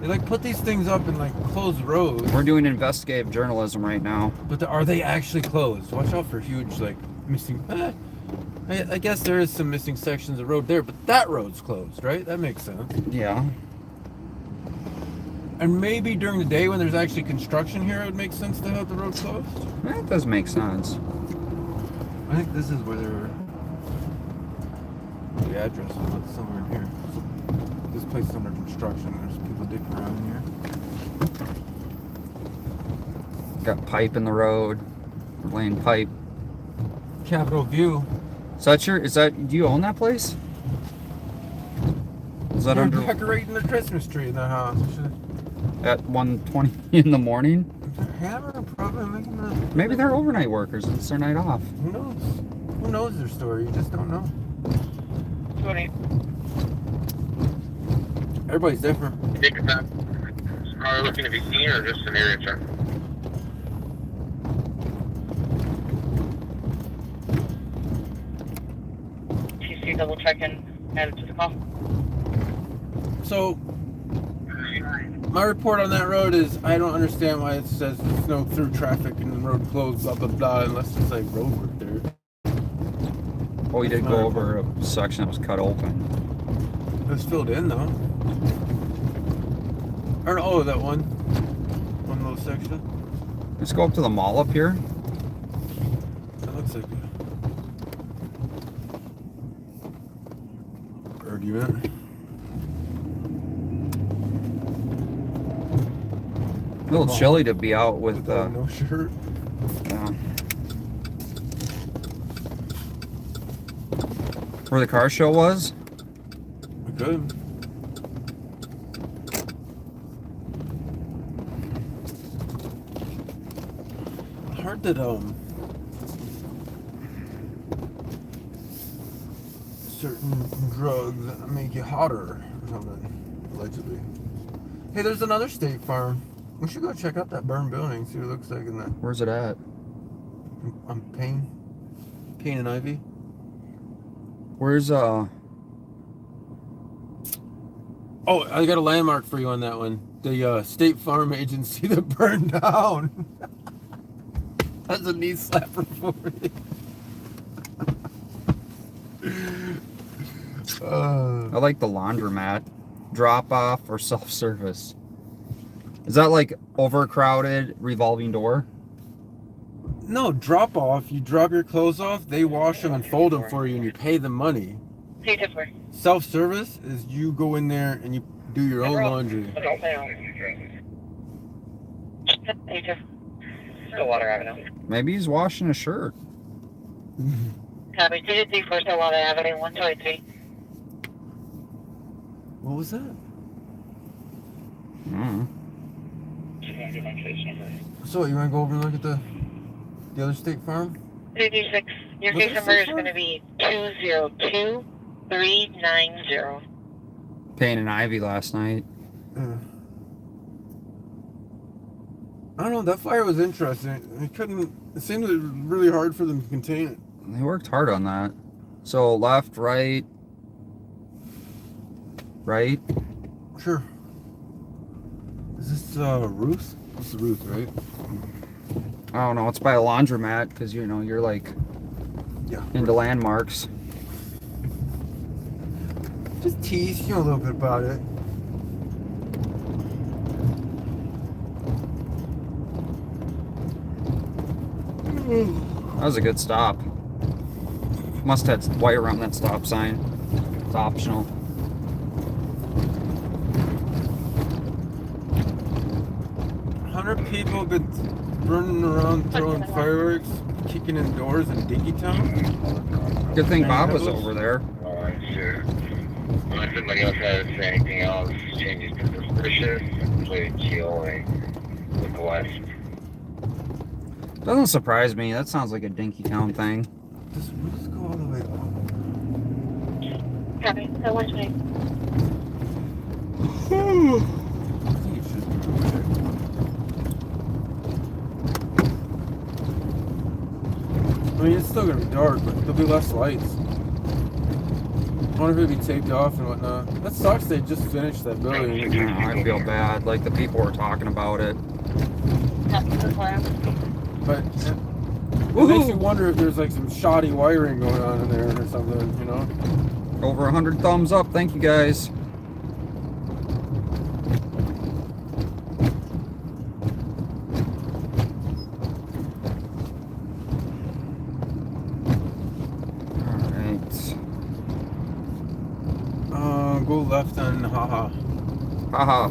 They like put these things up in like closed roads. We're doing investigative journalism right now. But are they actually closed? Watch out for huge like missing. I guess there is some missing sections of road there, but that road's closed, right? That makes sense. Yeah. And maybe during the day when there's actually construction here, it would make sense to have the road closed. That does make sense. I think this is where they're. The address is somewhere in here. This place is under construction. There's people digging around here. Got pipe in the road. We're laying pipe. Capitol View. Do you own that place? Is that They're under decorating the Christmas tree in the house. at 1:20 in the morning? Hammer probably making that. Maybe they're overnight workers and it's their night off. Who knows? Who knows their story? You just don't know. 20. Everybody's different. Dinkytown. Are we looking to be seen or just an area check? TC double checking. Added to the call. So, my report on that road is I don't understand why it says no through traffic and the road closed, blah, blah, blah, unless it's like road work there. Oh, we did go over a section that was cut open. It was filled in though. Or, oh, that one little section. Let's go up to the mall up here. That looks like a argument. A little chilly to be out with no shirt. Where the car show was. Good. Hard that certain drugs make you hotter or something, allegedly. Hey, there's another State Farm. We should go check out that burned building, see what it looks like in that. Where's it at? On Payne and Ivy. Where's Oh, I got a landmark for you on that one. The State Farm agency that burned down. That's a knee slapper for me. I like the laundromat. Drop off or self-service. Is that like overcrowded revolving door? No, drop off. You drop your clothes off, they wash them and fold them for you and you pay them money. Self-service is you go in there and you do your own laundry. Stillwater Avenue. Maybe he's washing a shirt. Copy. 223 for Stillwater Avenue, 123. What was that? So, you want to go over and look at the other State Farm? 226. Your case number is going to be 202390. Payne and Ivy last night. I don't know, that fire was interesting. It seemed really hard for them to contain it. They worked hard on that. So left, right. Right? Sure. Is this Ruth? This is Ruth, right? I don't know. It's by a laundromat because you know you're like into landmarks. Just tease you a little bit about it. That was a good stop. Must have had wire around that stop sign. It's optional. People have been running around throwing fireworks, kicking in doors in Dinkytown. Good thing Bob was over there. Sure. Unless somebody else has anything else, changes to suspicious, play keel and look west. Doesn't surprise me. That sounds like a Dinkytown thing. Let's go all the way up. Copy. So 120. I think it should be okay. I mean, it's still gonna be dark, but there'll be less lights. I wonder if it'd be taped off and whatnot. That sucks. They just finished that building. I feel bad. Like the people were talking about it. But it makes you wonder if there's like some shoddy wiring going on in there or something, you know? Over 100 thumbs up. Thank you guys. Go left on Haha. Haha.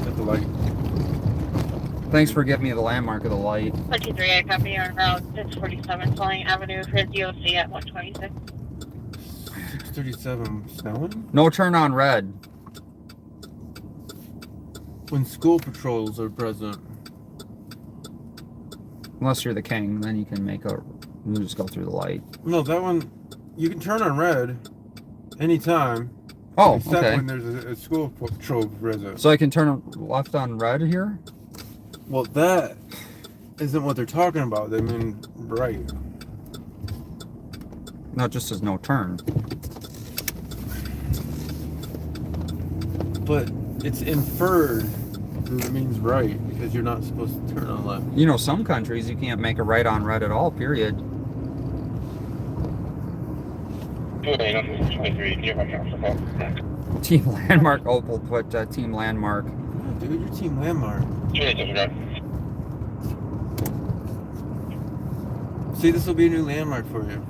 At the light. Thanks for giving me the landmark of the light. 23, I copy on route 647 Flying Avenue for DOC at 126. 637 snowing? No turn on red. When school patrols are present. Unless you're the king, then you can you just go through the light. No, that one, you can turn on red anytime. Oh, except okay. when there's a school patrol present. So I can turn left on red here? Well, that isn't what they're talking about. They mean right. No, it just says no turn. But it's inferred that it means right because you're not supposed to turn on left. You know, some countries you can't make a right on red at all, period. 23, give my house a call. Team Landmark, Opal put Team Landmark. Yeah, dude, your team landmark. 28 disregard. See, this will be a new landmark for you.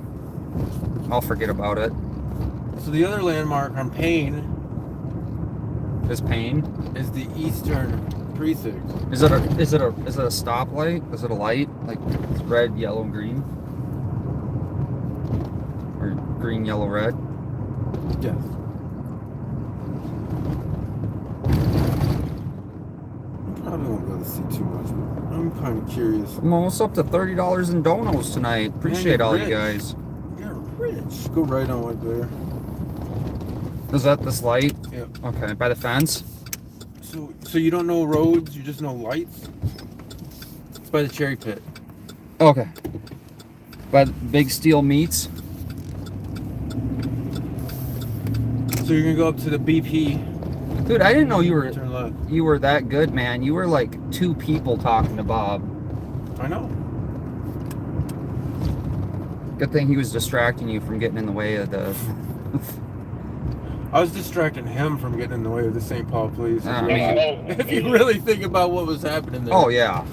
I'll forget about it. So the other landmark on Payne Is Payne? is the eastern precinct. Is it a stoplight? Is it a light? Like it's red, yellow, green? Or green, yellow, red? Yes. I probably won't be able to see too much, but I'm kind of curious. I'm almost up to $30 in donos tonight. Appreciate all you guys. You're rich. Go right on right there. Is that this light? Yep. Okay, by the fence? So you don't know roads, you just know lights? It's by the cherry pit. Okay. By the Big Steel Meats? So you're gonna go up to the BP. Dude, I didn't know you Turn left. were that good, man. You were like 2 people talking to Bob. I know. Good thing he was distracting you from getting in the way of the... I was distracting him from getting in the way of the St. Paul police. I mean- If you really think about what was happening there. Oh, yeah.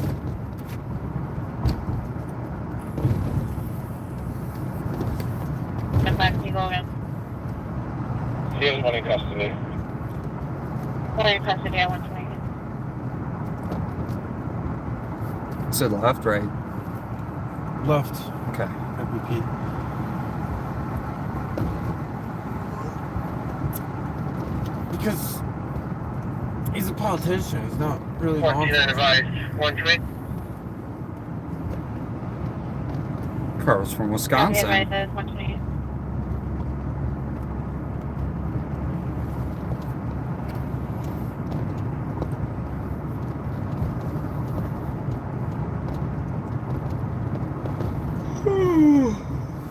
And back, you go again. He has one in custody. One in custody at 120. Said left, right? Left. Okay. BP. Because he's a politician. He's not really law 14 enforcement. advised. 120. Carl's from Wisconsin. 120.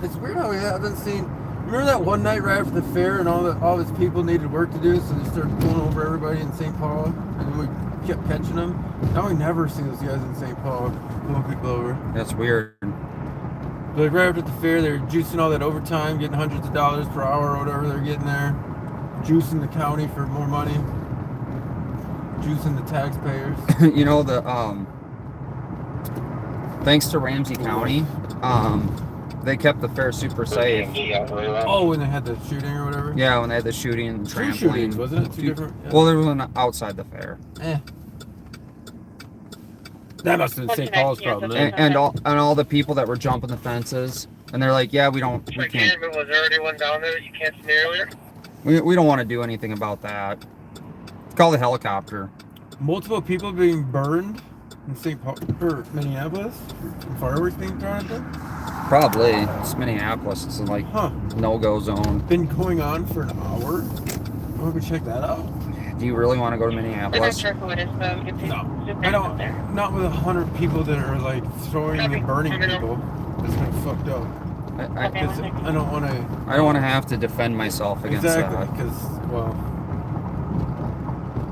It's weird how we haven't seen. Remember that one night right after the fair and all his people needed work to do, so they started pulling over everybody in St. Paul, and then we kept catching them. Now we never see those guys in St. Paul pulling people over. That's weird. Like right after the fair, they're juicing all that overtime, getting hundreds of dollars per hour or whatever they're getting there, juicing the county for more money, juicing the taxpayers. You know, thanks to Ramsey County, they kept the fair super safe. Oh, when they had the shooting or whatever. Yeah, when they had the shooting and the Two shootings, trampoline. wasn't it? Two different. Yeah. Well, there was one outside the fair. That must have been St. Paul's problem. Yeah, Then. And all the people that were jumping the fences, and they're like, yeah, we can't, Was there anyone down there that you can't see earlier? we don't want to do anything about that. Call the helicopter. Multiple people being burned in St. Paul or Minneapolis, from fireworks being thrown at them. Probably. It's Minneapolis. It's like no-go zone. Been going on for an hour. Want to go check that out? Do you really want to go to I'm not Minneapolis? sure who it is, though. You can No, zoom I in don't. there. Not with 100 people that are like throwing and burning people. That's kind of fucked up. I 'Cause I don't want to. I don't want to have to defend myself against Exactly, that. because well,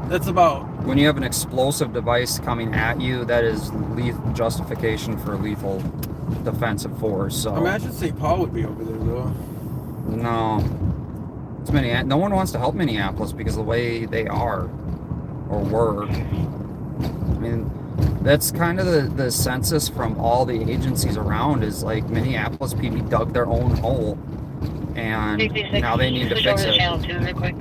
that's about. When you have an explosive device coming at you, that is justification for lethal defensive force. So Imagine St. Paul would be over there though. no, it's no one wants to help Minneapolis because of the way they are or were. I mean, that's kind of the census from all the agencies around is like Minneapolis PD dug their own hole, and now they need to Switch fix over to it. channel 2 real quick.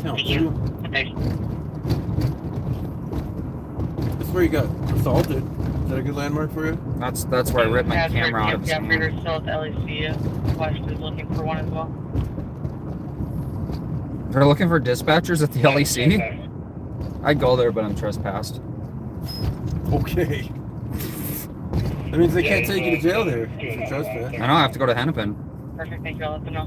Count Thank you. two. Okay. where you got assaulted. Is that a good landmark for you? That's where I ripped my camera out of his Yeah, hand. Breeder's still at the LEC. West is looking for one as well. They're looking for dispatchers at the LEC? I'd go there, but I'm trespassed. Okay. That means they can't take you to jail there if you trespass. I know, I have to go to Hennepin. Perfect, thank you. I'll let them know.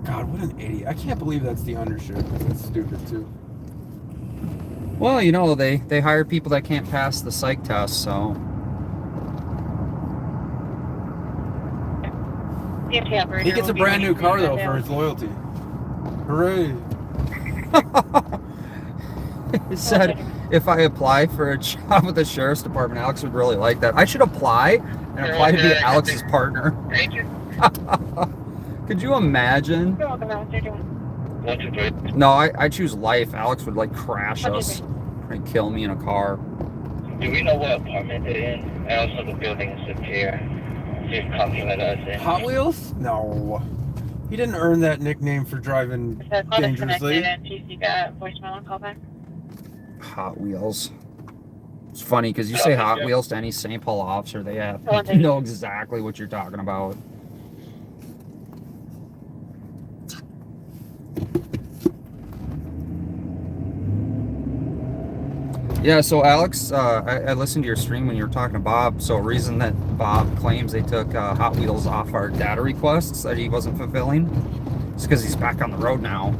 God, what an idiot. I can't believe that's the undershirt. That's stupid, too. Well, you know, they hire people that can't pass the psych test, so. He gets a brand new car, though, for his loyalty. Hooray. He said, if I apply for a job with the sheriff's department, Alex would really like that. I should apply and apply to be Alex's partner. Thank you. Could you imagine? You're welcome. How's it doing? 1, 2, 3. No, I choose life. Alex would like crash us and kill me in a car. Do we know what apartment they're in? And also the building is secure. See if cops let us in. Hot Wheels? No. He didn't earn that nickname for driving dangerously. TC got voicemail on callback. Hot Wheels. It's funny because you say Hot Wheels to any St. Paul officer, they know exactly what you're talking about. Yeah, so Alex, I listened to your stream when you were talking to Bob. So, reason that Bob claims they took Hot Wheels off our data requests that he wasn't fulfilling is because he's back on the road now.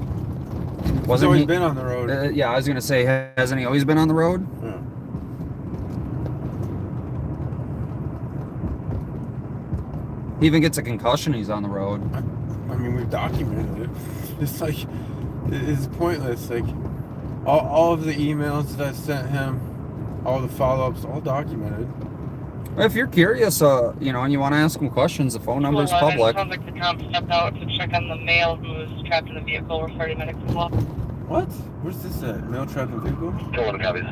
He's always been on the road. Yeah, I was gonna say, hasn't he always been on the road? Yeah. He even gets a concussion. He's on the road. I mean, we've documented it. It's like, it's pointless. Like, all of the emails that I sent him, all the follow-ups, all documented. If you're curious, you know, and you want to ask him questions, the phone number is public. Sounds like the cop stepped out to check on the male who was trapped in the vehicle. We're starting medics as well. What? Where's this at? Male trapped in vehicle? 2 copies.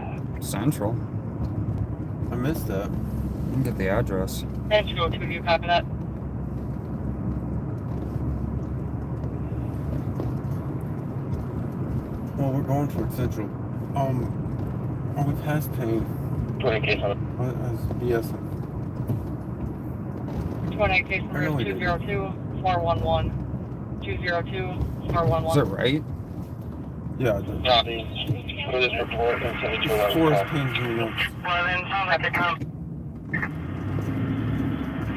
Central. I missed that. You can get the address. And 202, you copy that? Well, we're going towards Central. Oh, we passed Payne. 20 case on That's BS. 28 case number 202-411. 202-411. Is it right? Yeah, it. Copy. For this report and send it to 11. Forest Payne's New York. Well, then, sounds like the cop.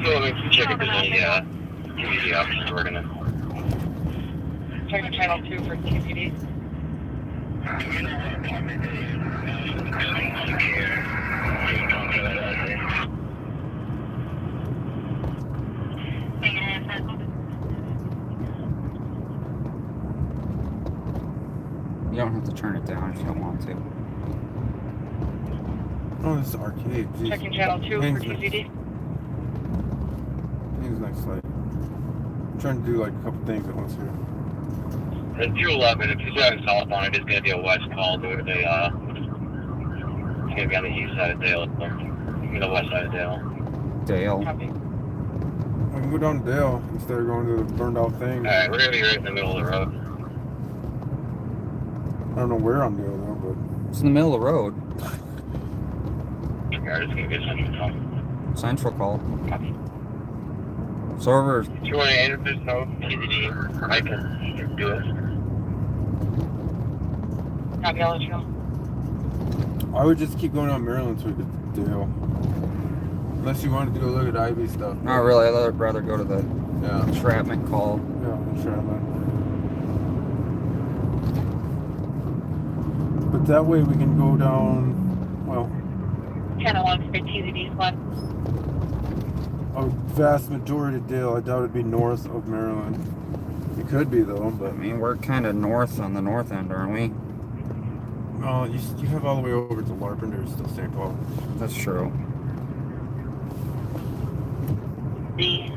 So let me check if there's any TVD options we're gonna. Check the channel 2 for TCD. You don't have to turn it down if you don't want to. Oh, this is arcade. Jeez. Checking channel 2 for TCD. Payne's next slide. I'm trying to do like a couple things at once here. At 211, if he's driving southbound, it is going to be a west call due to the, it's going to be on the east side of Dale, I mean the west side of Dale. Dale. Copy. I can go down to Dale instead of going to the burned out thing. Alright, we're going to be right in the middle of the road. I don't know where I'm Dale though, but It's in the middle of the road. Alright, it's going to be a central call. Central call. Copy. So over. 208, if there's no TVD, I can do it. Copy, I'll let you know. I would just keep going on Maryland to get to Dale. Unless you want to do a look at Ivy stuff. Not really. I'd rather go to the Yeah. entrapment call. Yeah, entrapment. But that way we can go down, well, Channel 1 for TCD squad. a vast majority of Dale. I doubt it'd be north of Maryland. It could be though, I but mean, we're kind of north on the north end, aren't we? oh, you have all the way over to Larpenteur, still St. Paul. That's true. D.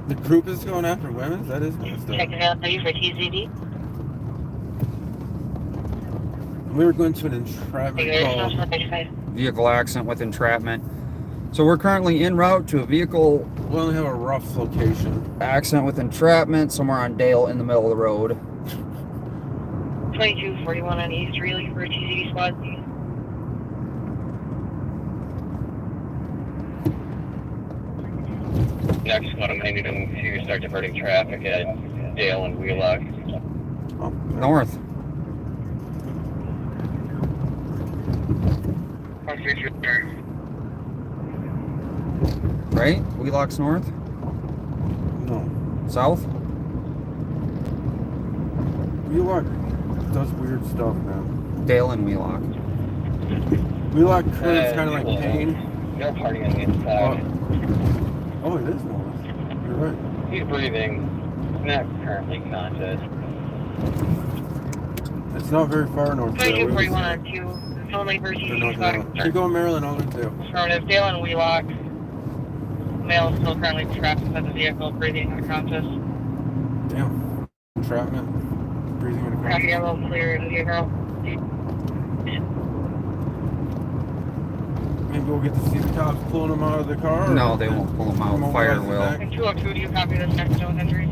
The group is going after women? That is messed up. Checking out for TCD. We were going to an entrapment call. Vehicle accident with entrapment. So we're currently en route to a vehicle We only have a rough location. accident with entrapment somewhere on Dale in the middle of the road. 2241 on East Greeley for a TCD squad. Next one, I'm needing to start diverting traffic at Dale and Wheelock. Oh, North. Right? Wheelock's north? no. South? Wheelock does weird stuff, man. Dale and Wheelock. Wheelock curves kind of like pain. No party on the inside. Oh, it is north. You're right. He's breathing. Not currently conscious. It's not very far north. 2241 on 2. Only for TCD squad. Keep going, Maryland, all the way to Affirmative. Dale and Wheelock. Male is still currently trapped inside the vehicle, breathing unconscious. Damn. Entrapment. Breathing in a Copy, yellow, clear, vehicle. Maybe we'll get to see the cops pulling them out of the car? No, they won't pull them out. Fire will. And 202, do you copy this next zone injury?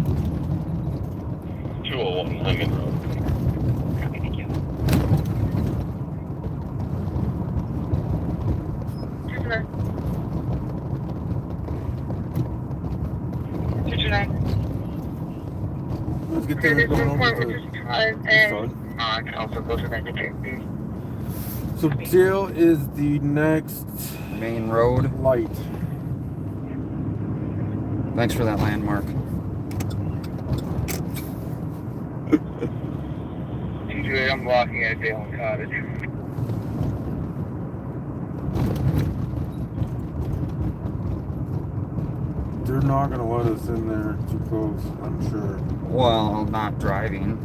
201 Inver Grove. Copy, thank you. 229. Let's get them going over to the I can also go to that detective. So Dale is the next Main road. light. Thanks for that landmark. TJ, I'm walking at Dale and Cottage. They're not going to let us in there too close, I'm sure. Well, not driving.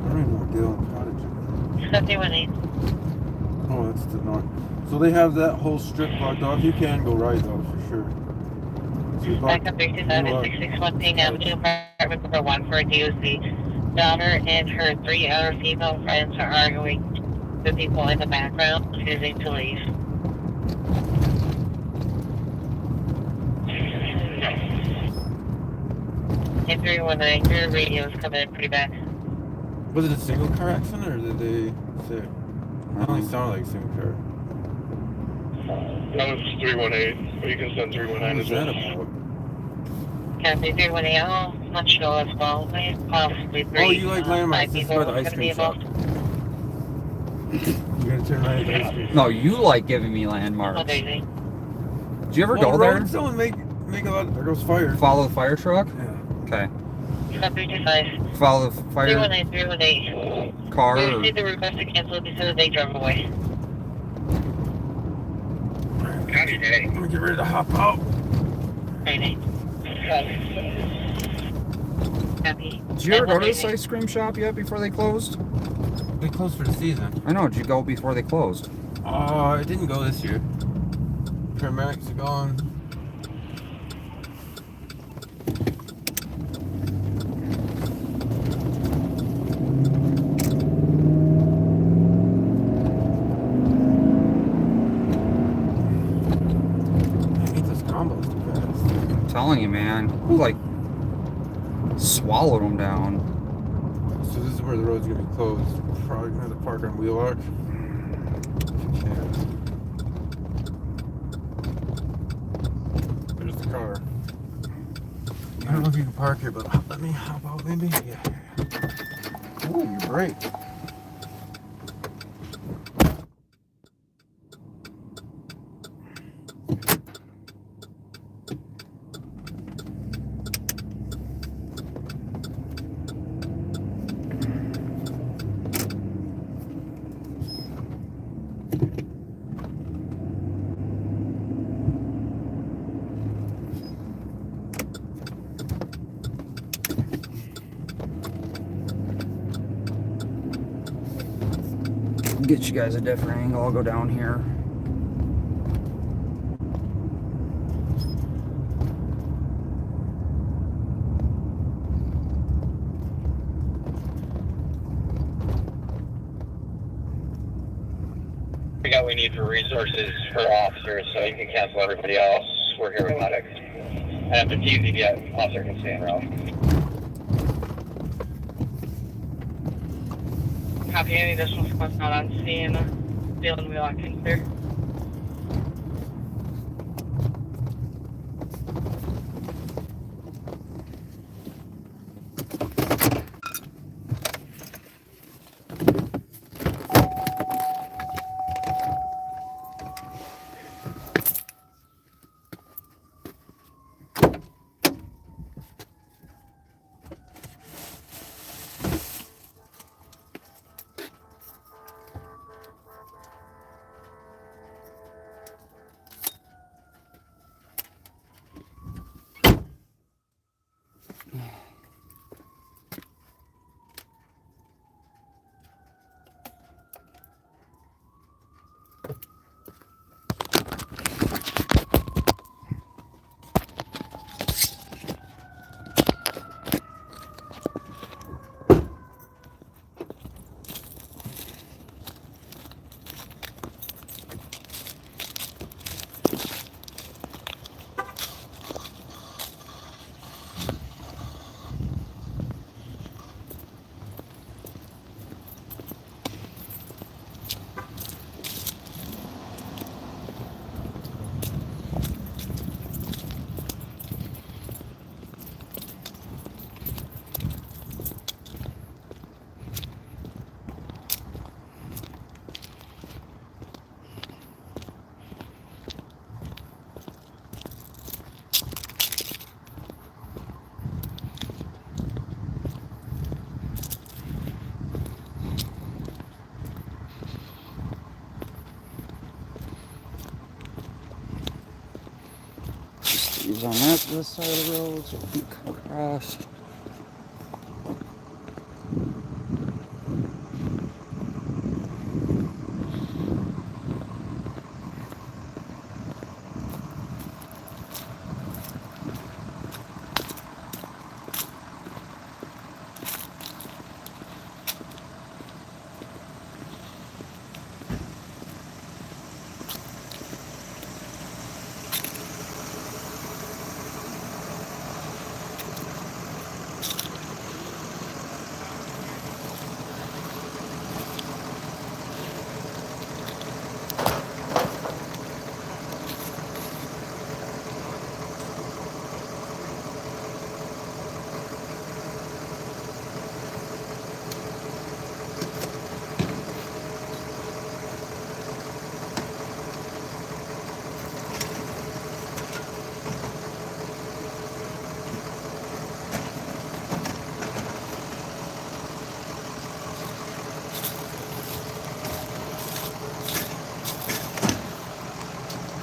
I don't even know what Dale and Cottage is. 71-8. Oh, that's the north. So they have that whole strip blocked off. You can go right, though, for sure. So you block- Backup 661 Payne Avenue, apartment number 1 for a DOC. Daughter and her 3 other female friends are arguing with people in the background, refusing to leave. And 319, your radio's coming in pretty bad. Was it a single car accident, or did they say? It only sounded like a single car. That was 318, but you can send 319 What as was that well. about? Kathy 318, I'm not sure as well. Possibly 3. Oh, you like landmarks. This is by the ice cream shop. You gotta turn right at the ice cream shop. No, you like giving me Oh, landmarks. Daisy. Did you ever Well, go there? roads don't make a lot. There goes fire. Follow the fire truck? Yeah. Okay. Copy 25. Follow the fire 318, 318. car. We Or... received the request to cancel because they drove away. Copy, Jay. I'm gonna get ready to hop out. 98. Copy. Did you ever go to this ice cream shop yet before they closed? They closed for the season. I know. Did you go before they closed? I didn't go this year. Paramedics are gone. I hate those combos too fast. I'm telling you, man. It was like swallowed them down. So this is where the road's gonna be closed. Probably gonna have to park on Wheelock. If you can. There's the car. I don't know if you can park here, but let me hop out maybe. Yeah. Ooh, you're great. Get you guys a different angle. I'll go down here. We got what we need for resources for officers, so you can cancel everybody else. We're here with medics. And if it's easy to get, officer can stay en route. Copy. Any additional squads not on scene? Dealing with lock-in clear. He's on this side of the road, so we can come across.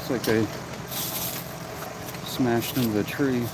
Looks like they smashed into the tree.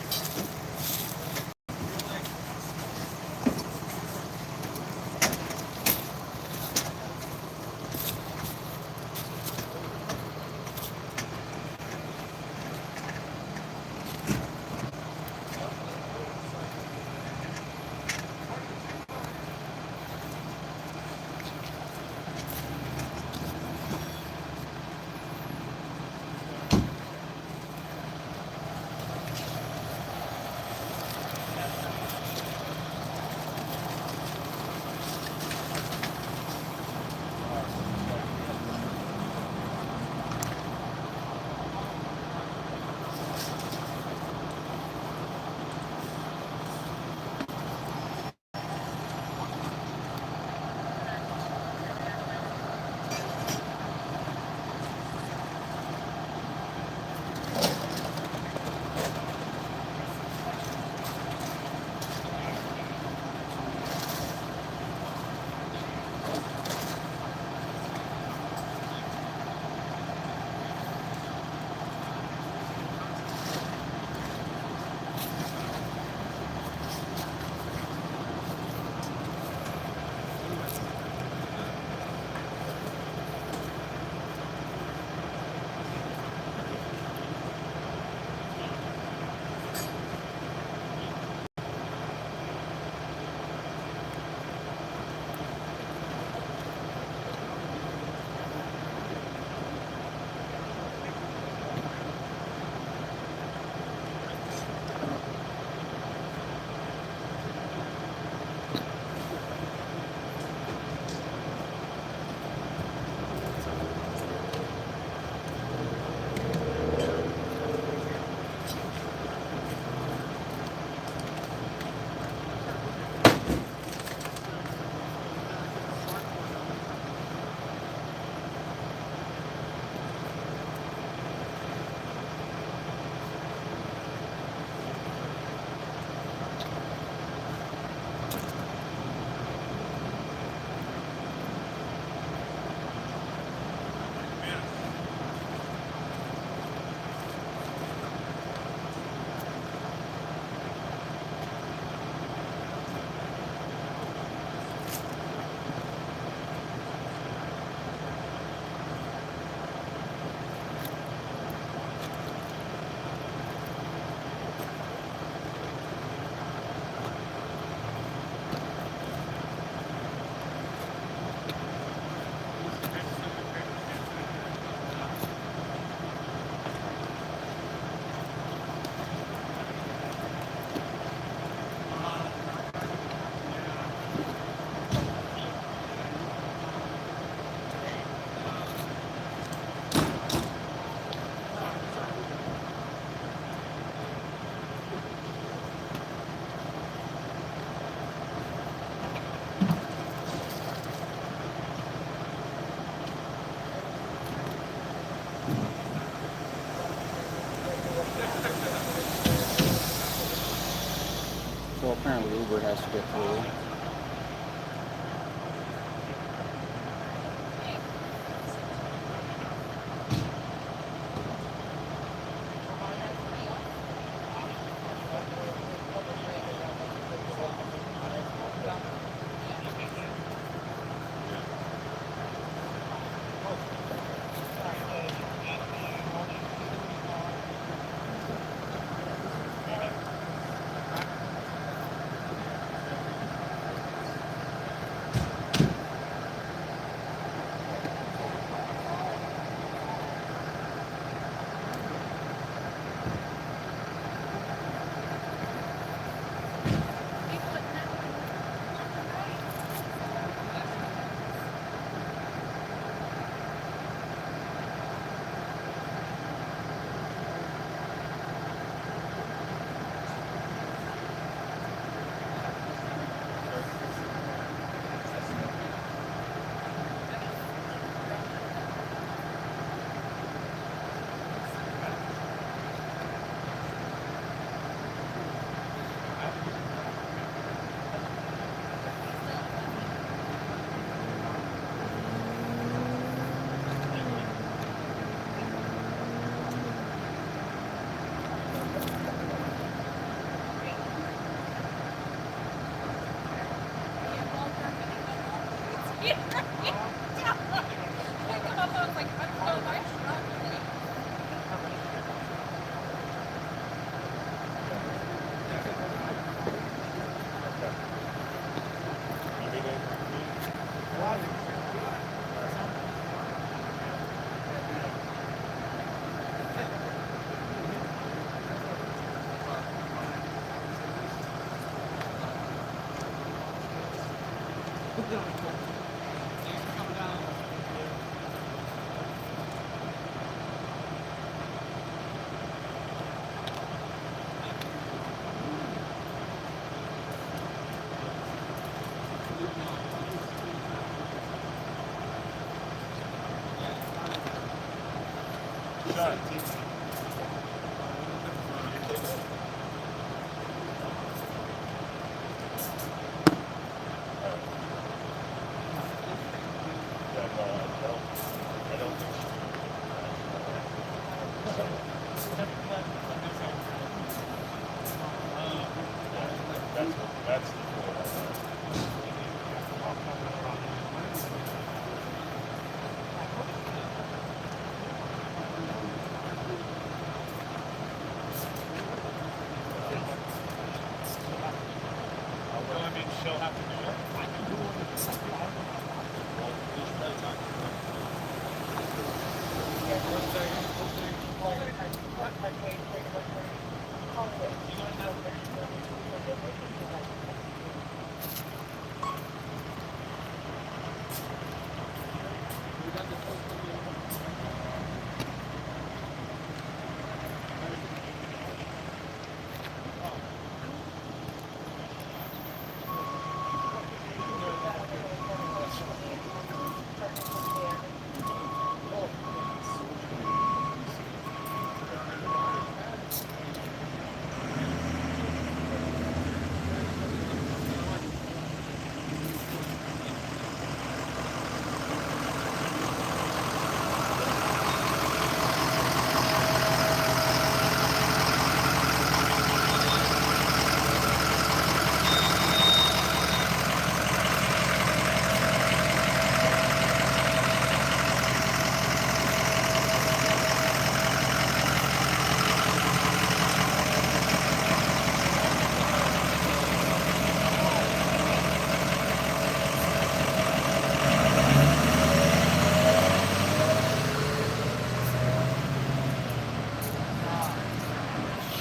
Uber has to get through.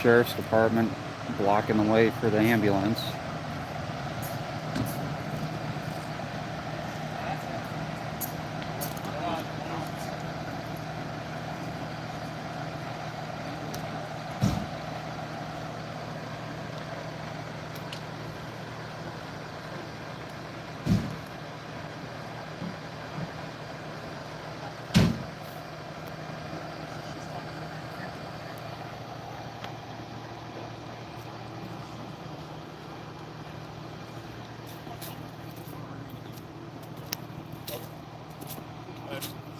Sheriff's Department blocking the way for the ambulance.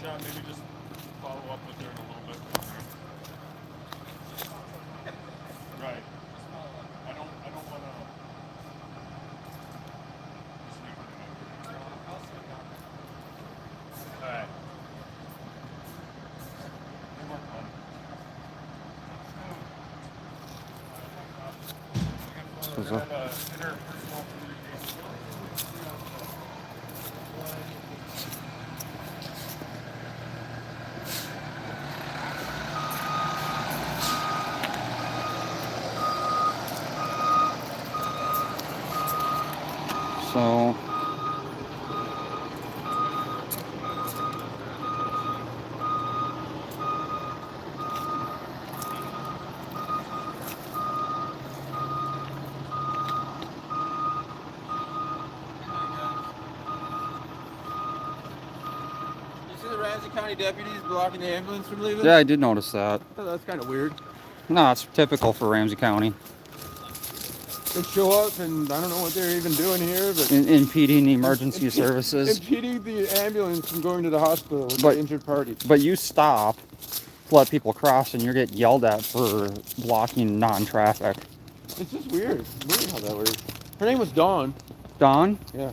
Sean, maybe just follow up with her in a little bit. Right. I don't want to. All right. So You see the Ramsey County deputies blocking the ambulance from leaving? yeah, I did notice that. Oh, that's kind of weird. No, it's typical for Ramsey County. They show up and I don't know what they're even doing here, but Impeding emergency services. impeding the ambulance from going to the hospital with But- the injured party. But you stop to let people cross and you get yelled at for blocking non-traffic. It's just weird. Weird how that works. Her name was Dawn. Dawn, Yeah.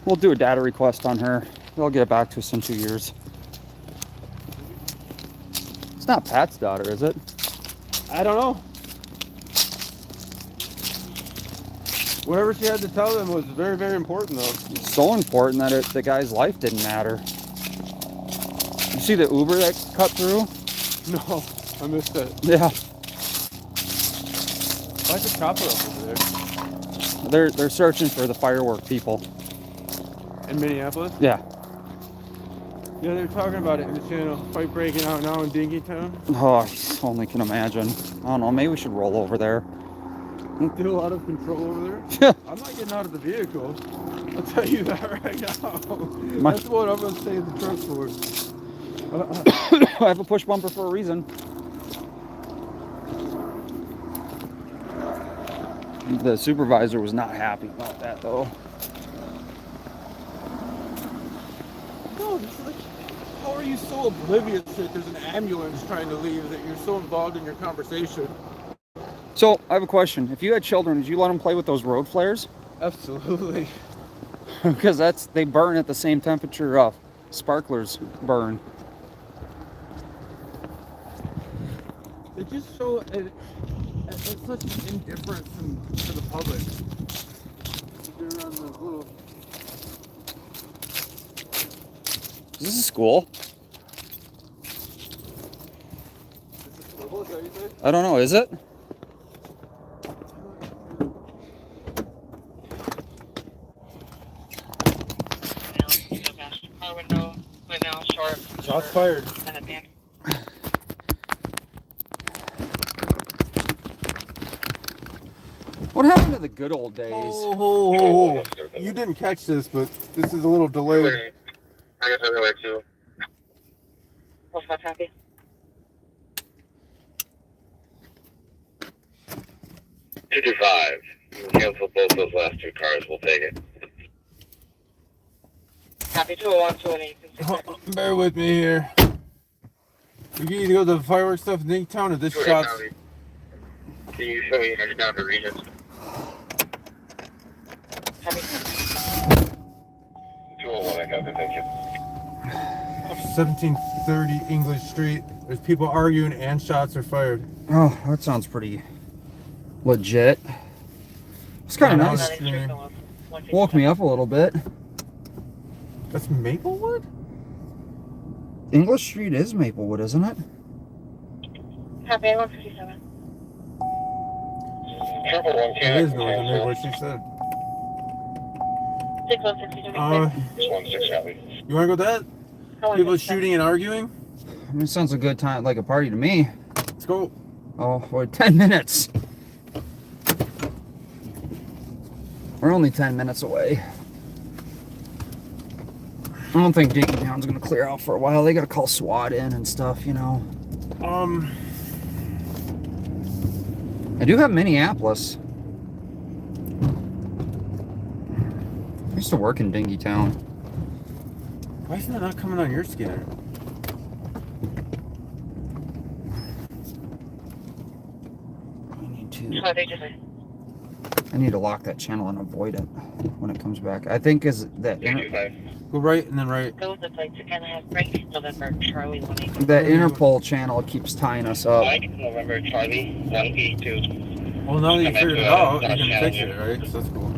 we'll do a data request on her. They'll get back to us in 2 years. It's not Pat's daughter, is it? I don't know. Whatever she had to tell them was very, very important, though. It's so important that the guy's life didn't matter. You see the Uber that cut through? No, I missed it. Yeah. Why's the chopper up over there? They're searching for the firework people. In Minneapolis? Yeah. Yeah, they're talking about it in the channel. Fight breaking out now in Dinkytown. Oh, I only can imagine. I don't know. Maybe we should roll over there. Still out of control over Yeah. there. I'm not getting out of the vehicle. I'll tell you that right now. That's what I'm gonna stay in the truck for. I have a push bumper for a reason. The supervisor was not happy about that, though. No, this is like, how are you so oblivious that there's an ambulance trying to leave that you're so involved in your conversation? So, I have a question. If you had children, would you let them play with those road flares? Absolutely. Because they burn at the same temperature sparklers burn. They just show it's such an indifference to the public. They're on the little. Is this a school? What was that you said? I don't know. Is it? Car window, right now, short. Shots fired. What happened to the good old days? Oh, you didn't catch this, but this is a little delayed. I guess I'll go back to. What's that happy? 225. You can cancel both those last two cars. We'll take it. Happy 201, 218. Bear with me here. We can either go to the fireworks stuff in Dinkytown or this shot's. Can you show me how to down to Regents? 201, I got it. Thank you. 1730 English Street. There's people arguing and shots are fired. Oh, that sounds pretty legit. It's kind of Yeah, nice. stream. Woke me up a little bit. That's Maplewood? English Street is Maplewood, isn't it? Happy 157. Triple one, It is north of Maplewood, she said. 6162. 16 copy. You wanna go to that? People shooting and arguing? I mean, it sounds a good time, like a party to me. Let's go. Oh, wait, 10 minutes. We're only 10 minutes away. I don't think Dinkytown's gonna clear out for a while. They gotta call SWAT in and stuff, you know. I do have Minneapolis. I used to work in Dinkytown. Why isn't it not coming on your scanner? So they just I need to lock that channel and avoid it when it comes back. I think is that Go right and then right. go with the plates again. I have Frank November Charlie 182. that Interpol channel keeps tying us up. Mike November Charlie 182. Well, now that you figured it out, you can fix it, right? So that's cool.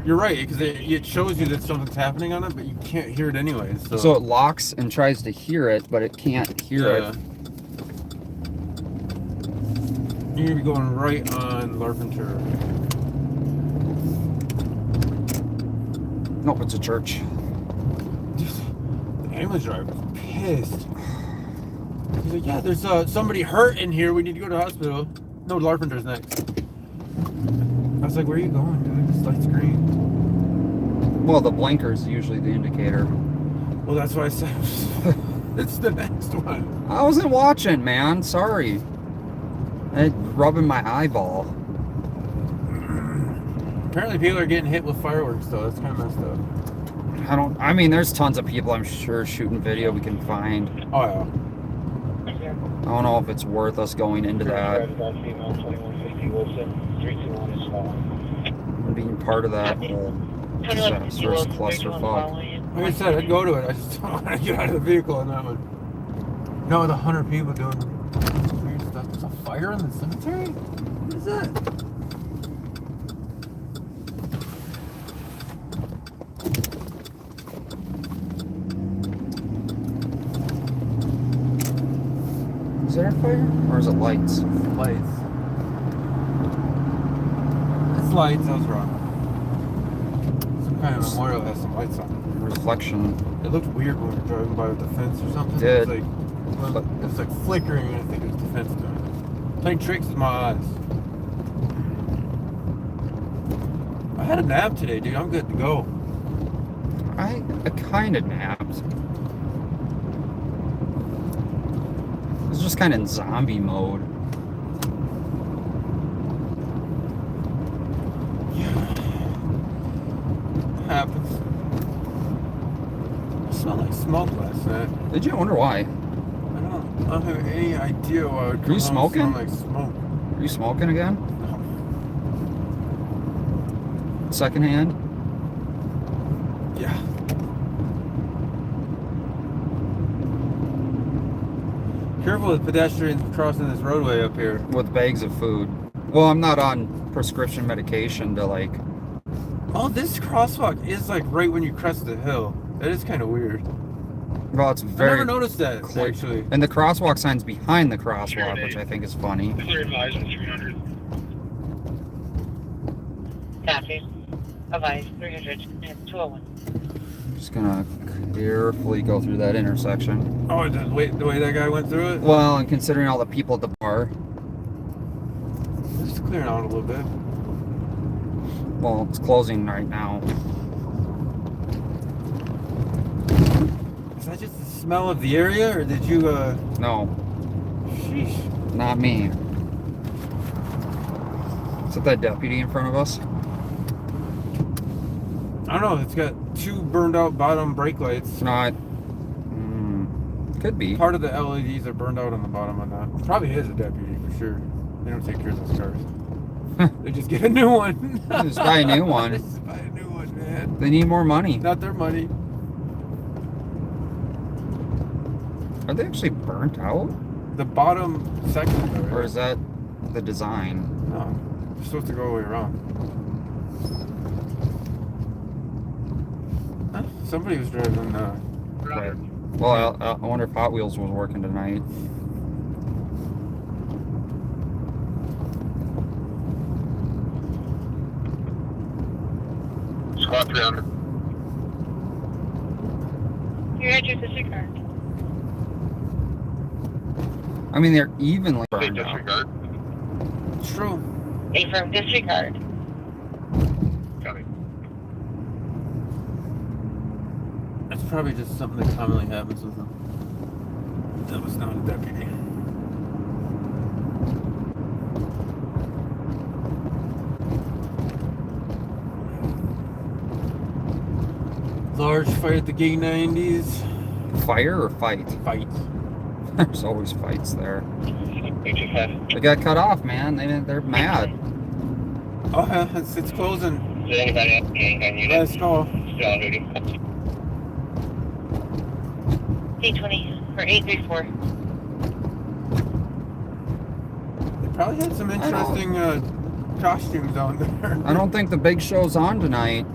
You're right, because it shows you that something's happening on it, but you can't hear it anyways. So it locks and tries to hear it, but it can't hear it. You're gonna be going right on Larpenteur. Nope, it's a church. The ambulance driver was pissed. He's like, yeah, there's somebody hurt in here. We need to go to the hospital. No, Larpenteur's next. I was like, where are you going, dude? This light's green. Well, the blinker's usually the indicator. Well, that's why I said it's the next one. I wasn't watching, man. Sorry. It's rubbing my eyeball. Apparently people are getting hit with fireworks, though. That's kind of messed up. I mean, there's tons of people, I'm sure, shooting video we can find. Oh, yeah. I don't know if it's worth us going into that. Being part of that whole disastrous clusterfuck. Like I said, I'd go to it. I just don't want to get out of the vehicle on that one. No, with 100 people doing weird stuff. There's a fire in the cemetery? What is that? Is there a fire? Or is it lights? Lights. It's lights, I was wrong. Some kind of memorial has some lights on it. Reflection. It looked weird when we were driving by with the fence or something. It did. It was like flickering, and I think it was the fence doing it. Playing tricks with my eyes. I had a nap today, dude. I'm good to go. I kind of napped. I was just kind of in zombie mode. Yeah. Happens. It smelled like smoke last night. Did you? I wonder why. I don't have any idea why it would Are you come home smoking? smell like smoke. Are you smoking again? No. Secondhand? Yeah. Careful with pedestrians crossing this roadway up here. With bags of food. Well, I'm not on prescription medication to like... Oh, this crosswalk is like right when you crest the hill. That is kind of weird. Well, it's I very never noticed that, clear. actually. And the crosswalk sign's behind the crosswalk, which I think is funny. Clear advised 300. Copy. Advise 300 and 201. Just gonna carefully go through that intersection. Oh, the way that guy went through it? Well, and considering all the people at the bar, It's just clearing out a little bit. well, it's closing right now. Is that just the smell of the area, or did you, No, sheesh. not me. Is that deputy in front of us? I don't know, it's got two burned out bottom brake lights. It's not. Could be. Part of the LEDs are burned out on the bottom of that. Probably is a deputy for sure. They don't take care of those cars. They just get a new one. Just buy a new one. Just buy a new one, man. They need more money. Not their money. Are they actually burnt out? The bottom section, though, right? Or is that the design? No, you're supposed to go all the way around. Huh? Somebody was driving. Right. Well, I wonder if Hot Wheels was working tonight. Squad 300. Your address is your card. I mean, they're evenly Okay, burned out. disregard. It's true. Affirm disregard. Copy. That's probably just something that commonly happens with them. That was not a deputy. Large fight at the gay 90s. Fire or fight? Fight. There's always fights there. HFS. They got cut off, man. They're mad. Oh, yeah, it's closing. Is there anybody else gang unit? Let's go. Still on duty. 820 or 834. They probably had some interesting costumes on there. I don't think the big show's on tonight.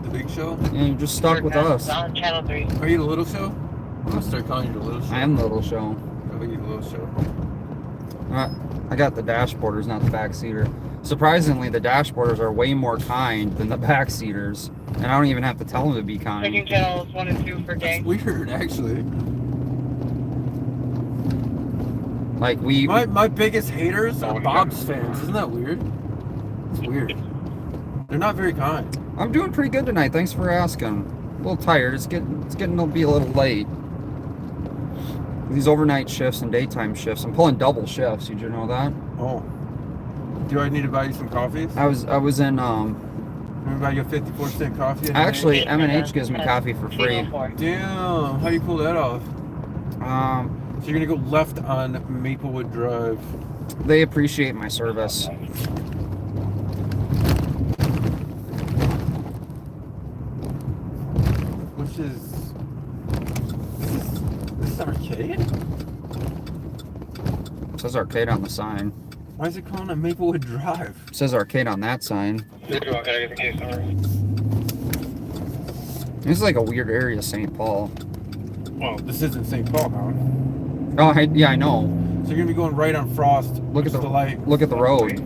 The big show? Yeah, you're just stuck with us. On channel 3. Are you the little show? I'm gonna start calling you the little show. I am the little show. I think you're the little show. I got the dashboarders, not the backseater. Surprisingly, the dashboarders are way more kind than the backseaters. And I don't even have to tell them to be kind. Checking channels 1 and 2 for gang. Weird, actually. Like My biggest haters are Bob's fans. Isn't that weird? It's weird. They're not very kind. I'm doing pretty good tonight. Thanks for asking. A little tired. It's getting to be a little late. These overnight shifts and daytime shifts. I'm pulling double shifts. Did you know that? Oh. Do I need to buy you some coffees? I was in Let me buy you a 54-cent coffee. actually M&H gives me coffee for free. Damn. How do you pull that off? So you're gonna go left on Maplewood Drive. They appreciate my service. Which is this arcade? It says arcade on the sign. Why is it calling it Maplewood Drive? It says arcade on that sign. Can I get the case number? This is like a weird area, St. Paul. Well, this isn't St. Paul now. Oh, yeah, I know. So you're gonna be going right on Frost. Look at the light. Look at the road.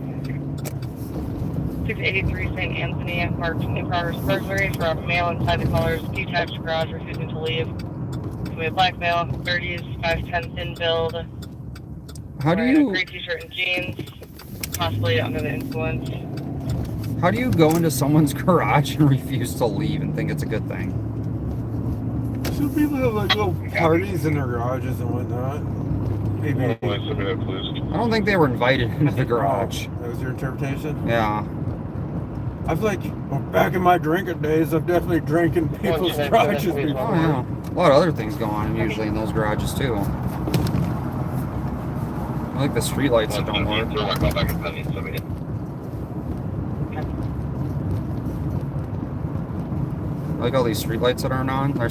683 St. Anthony, marked in progress burglary for a male inside the colors, detached garage, refusing to leave. We have black male, 30s, 5'10", thin build. How do wearing you a gray t-shirt and jeans, possibly under the influence. How do you go into someone's garage and refuse to leave and think it's a good thing? Some people have like little parties in their garages and whatnot. Maybe. I don't think they were invited into the garage. That was your interpretation? Yeah. I've back in my drinking days, I've definitely drank in people's garages before. Oh yeah. A lot of other things go on usually in those garages too. I like the street lights that don't work. I like all these street lights that aren't on. They're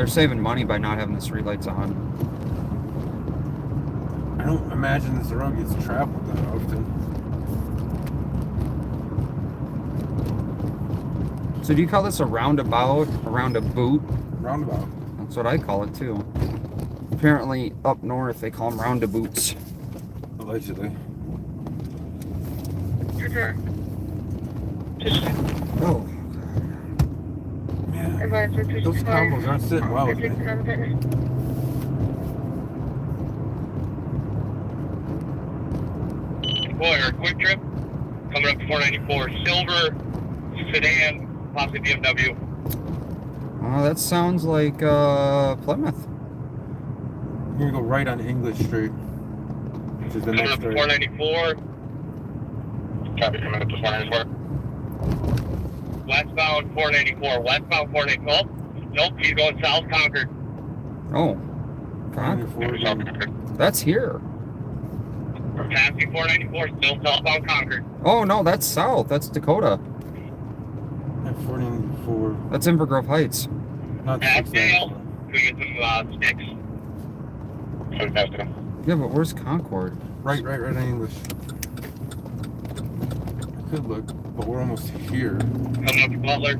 saving money by not having the street lights on. I don't imagine this road gets traveled that often. So do you call this a roundabout? A roundabout? Roundabout. That's what I call it too. Apparently up north they call them roundabouts. Allegedly. Oh. Yeah. Those combos aren't sitting well with me. Boy, quick trip. Coming up to 494. Silver sedan, possibly BMW. Oh, that sounds like Plymouth. You're gonna go right on English Street, which is the Coming next up to street. 494. Copy, coming up to 494. Westbound 494. Westbound 494. Oh, nope, he's going south Concord. Oh. That's here. We're passing 494, still southbound Concord. Oh no, that's south. That's Dakota. At 494. That's Inver Grove Heights. Not Past Dale. 694. Can we get some sticks? Should pass Dale. Yeah, but where's Concord? Right on English. I could look, but we're almost here. Coming up to Butler.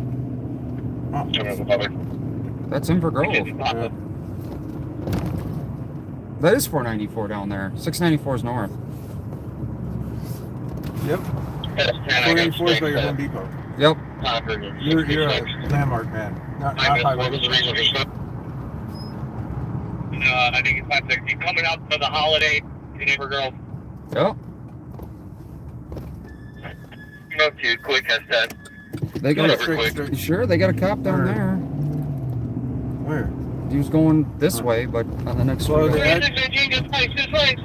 Oh, Coming up to Butler. That's Inver Grove. yeah. That is 494 down there. 694 is north. Yep. 494 is by your Home Depot. Yep. You're a landmark man. Not highway. I think it's 560. Coming out for the holiday in Inver Grove. Yep. Up to quick S10. They got Quick. You sure? They got a cop down Where? there. Where? He was going this way, but on the next Well, street. they- 316, this place.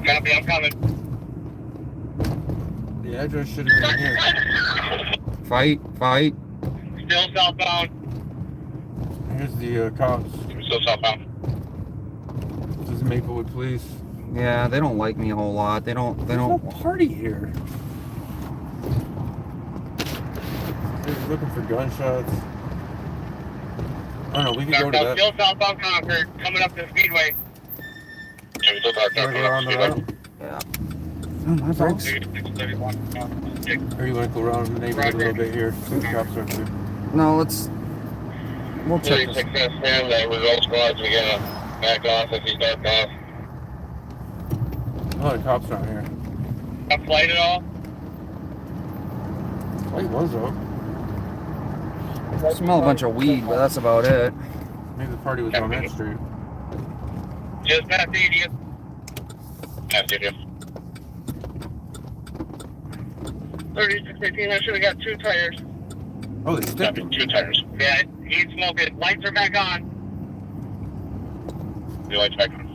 Copy, I'm coming. The address should have been here. Fight. Still southbound. Yeah, Here's the cops. Still southbound. This is Maplewood Police. Yeah, they don't like me a whole lot. They don't. There's no party here. They're looking for gunshots. I don't know. We can go to that. Still southbound Concord, coming up the speedway. Yeah, we still talk Wanna go around the route? Yeah. Oh, my brakes. Or you want to go around the neighborhood a little bit here? The cops are here. No, let's. We'll check this. 36 10, that was all squads. We gotta back off if he's dark off. Oh, the cops aren't here. Got flight at all? Oh, he was though. I smell a bunch of weed, but that's about it. Maybe the party was on that street. Just past 80th. Past 80th. 3618, I should have got 2 tires. Oh, they stepped him. 2 tires. Yeah, he's smoking. Lights are back on. The lights back on.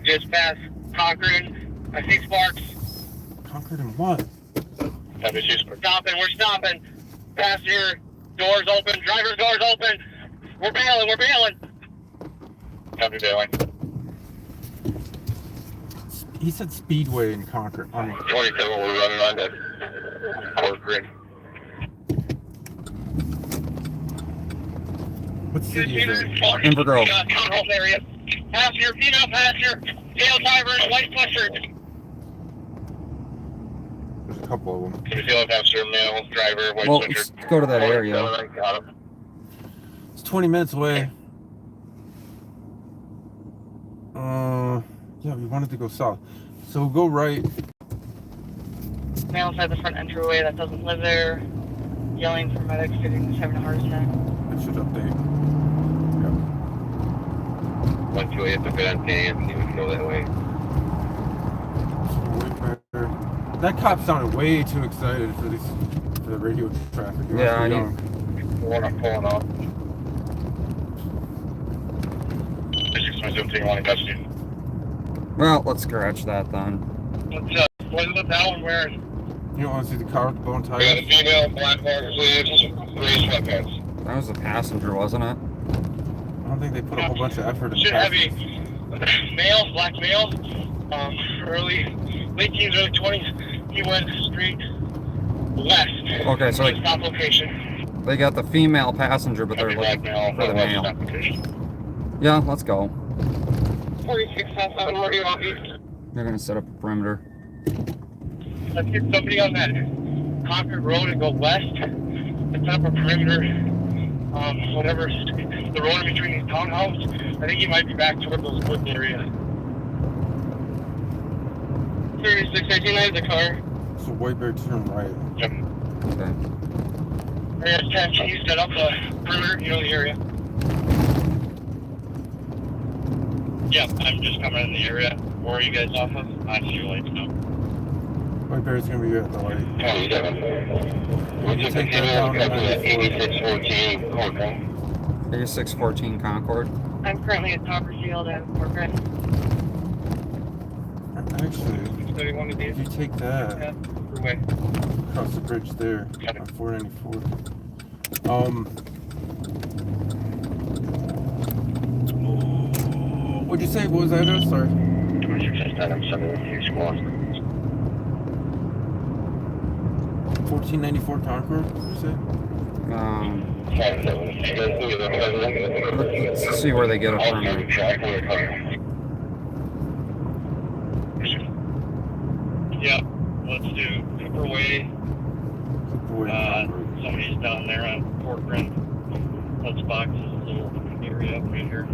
Just past Concord. I see sparks. Concord and what? We're stopping. Passenger doors open. Driver's doors open. We're bailing. Copy bailing. He said Speedway in Concord. 27, we're running on that court grid. What city is it? Inver Grove. Control area. Passenger, female passenger, tail divers, white sweatshirt. There's a couple of them. Female passenger, male driver, white Well, sweatshirt. let's go to that area. Got him. It's 20 minutes away. Yeah, we wanted to go south. So we'll go right. Man outside the front entryway that doesn't live there, yelling for medics, getting having a heart attack. It should update. 128 at the bend, and you would go that way. That cop sounded way too excited for the radio traffic. Yeah, I know. Pulling off. 617, one in custody. Well, let's scratch that then. What's that one wearing? You don't want to see the car with the bone We got a tires? female, black long sleeves, gray sweatpants. That was the passenger, wasn't it? I don't think they put a whole bunch of effort in Should have a passing. male, black male, late teens, early 20s. He went straight west. Okay, so to stop location. they got the female passenger, but they're Black looking male, for the west male. stop location. Yeah, let's go. 46 Southbound, where do you want me? They're gonna set up a perimeter. Let's get somebody on that Concord Road and go west and set up a perimeter. Whatever the road in between these townhouses. I think he might be back toward those woods area. 3618, I have the car. So White Bear turn right. Yep. Okay. Area 10, can you set up a perimeter? You know the area? Yep, I'm just coming in the area. Where are you guys off of? I see your lights now. White Bear's gonna be at the light. 27. Would you take that down to 8614 Concord. 8614 Concord. I'm currently at Copperfield and Corcoran. Actually, 31 to if you take that Way. across the bridge there Okay. on 494. What'd you say? What was that address? Sorry. 26 squad. 1494 Concord. What'd you say? Let's see where they get it from. Yeah, let's do Cooper Way. Cooper Way, Concord. Somebody's down there on Corcoran. Let's box this little area up right here.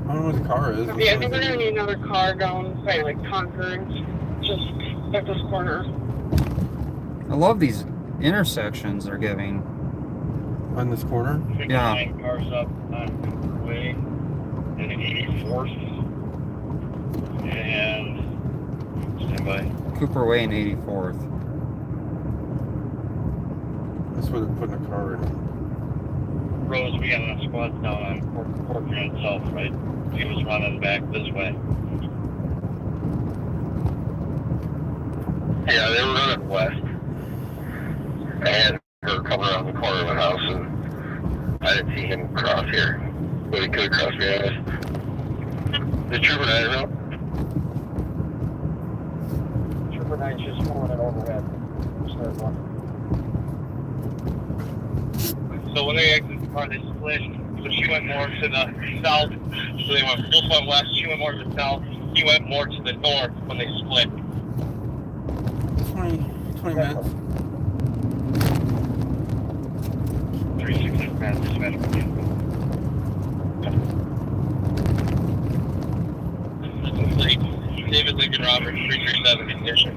I don't know what the car is. Yeah, I think we're gonna need another car down by like Concord, just at this corner. I love these intersections they're giving. On this corner? Yeah. 59 cars up on Cooper Way and 84th. And stand by. Cooper Way and 84th. That's where they're putting a car in. Rose, we got enough squads down on Corcoran itself, right? He was running back this way. Yeah, they were running west. I had her come around the corner of the house, and I didn't see him cross here. But he could have crossed me anyways. The Trooper 9 around? Trooper 9 just pulling it overhead. So when they exited the car, they split. So she went more to the south. So they went both went west. She went more to the south. He went more to the north when they split. 20 minutes. 360 minutes dispatch. David Lincoln Robert, 337 condition.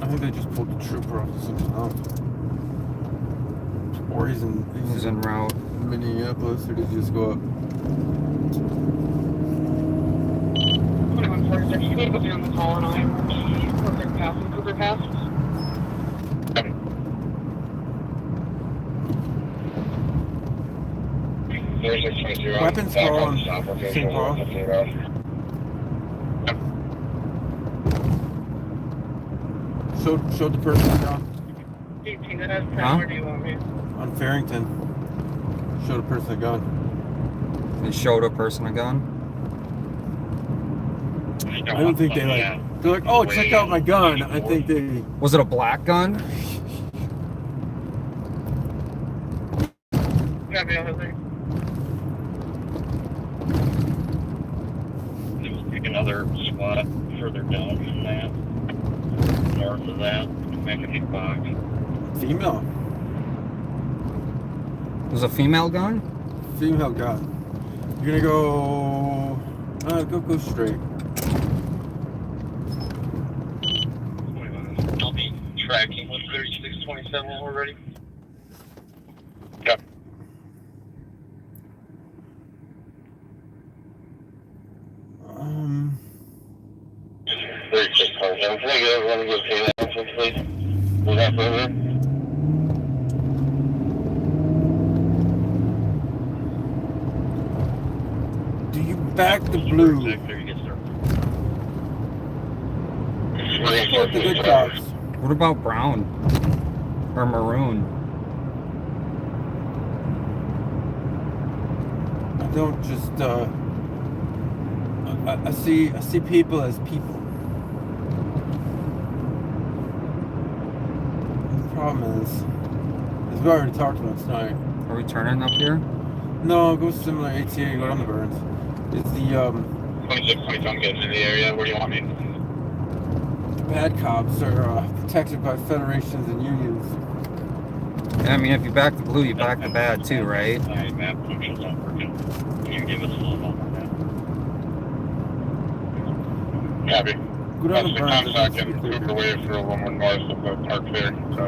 I think they just pulled the trooper off something else. Or he's en route. Minneapolis, or did he just go up? 2146, you need to be on the call and Cougar Pass and Cougar Pass. Weapons call on St. Paul. Showed the person the gun. 18, that has 10, Huh? where do you want me? On Farrington. Showed a person a gun. They showed a person a gun. I don't think they they're like, oh, check out my gun. I think they... Was it a black gun? Got me over there. Pick another spot further down from that. North of that. Make a big box. Female. It was a female gun? Female gun. You're gonna go... go straight. I'll be tracking with 3627 already. Yep. 3627. Can I get everyone to go pay that answer, please? Was that further? Do you back the blue? Support the good cops. What about brown? Or maroon? I don't just, I see people as people. The problem is we already talked about tonight. Are we turning up here? No, go similar ATA, go down the Burns. It's the, 2627 getting in the area. Where do you want me? bad cops are protected by federations and unions. I mean, if you back the blue, you back the bad too, right? Alright, map functions not working. Can you give us a little moment on that? Copy. Go down the Burns. Comstock and Cooper Way for a little more north of the park there. So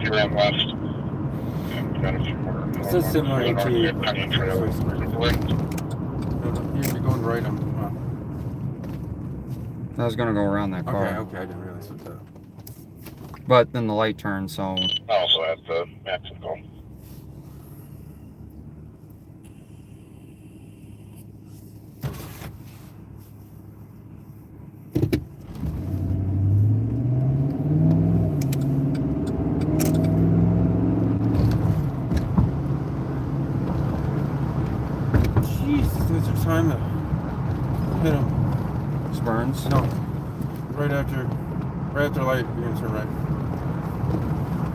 she ran west. And we got a few more. It says similar ATA. Trail. You're going right on. I was gonna go around that car. Okay, I didn't realize what that. But then the light turned, so... Also at the Mexico. Jesus, there's your time to hit him. Burns? No. Right after light, you're gonna turn right.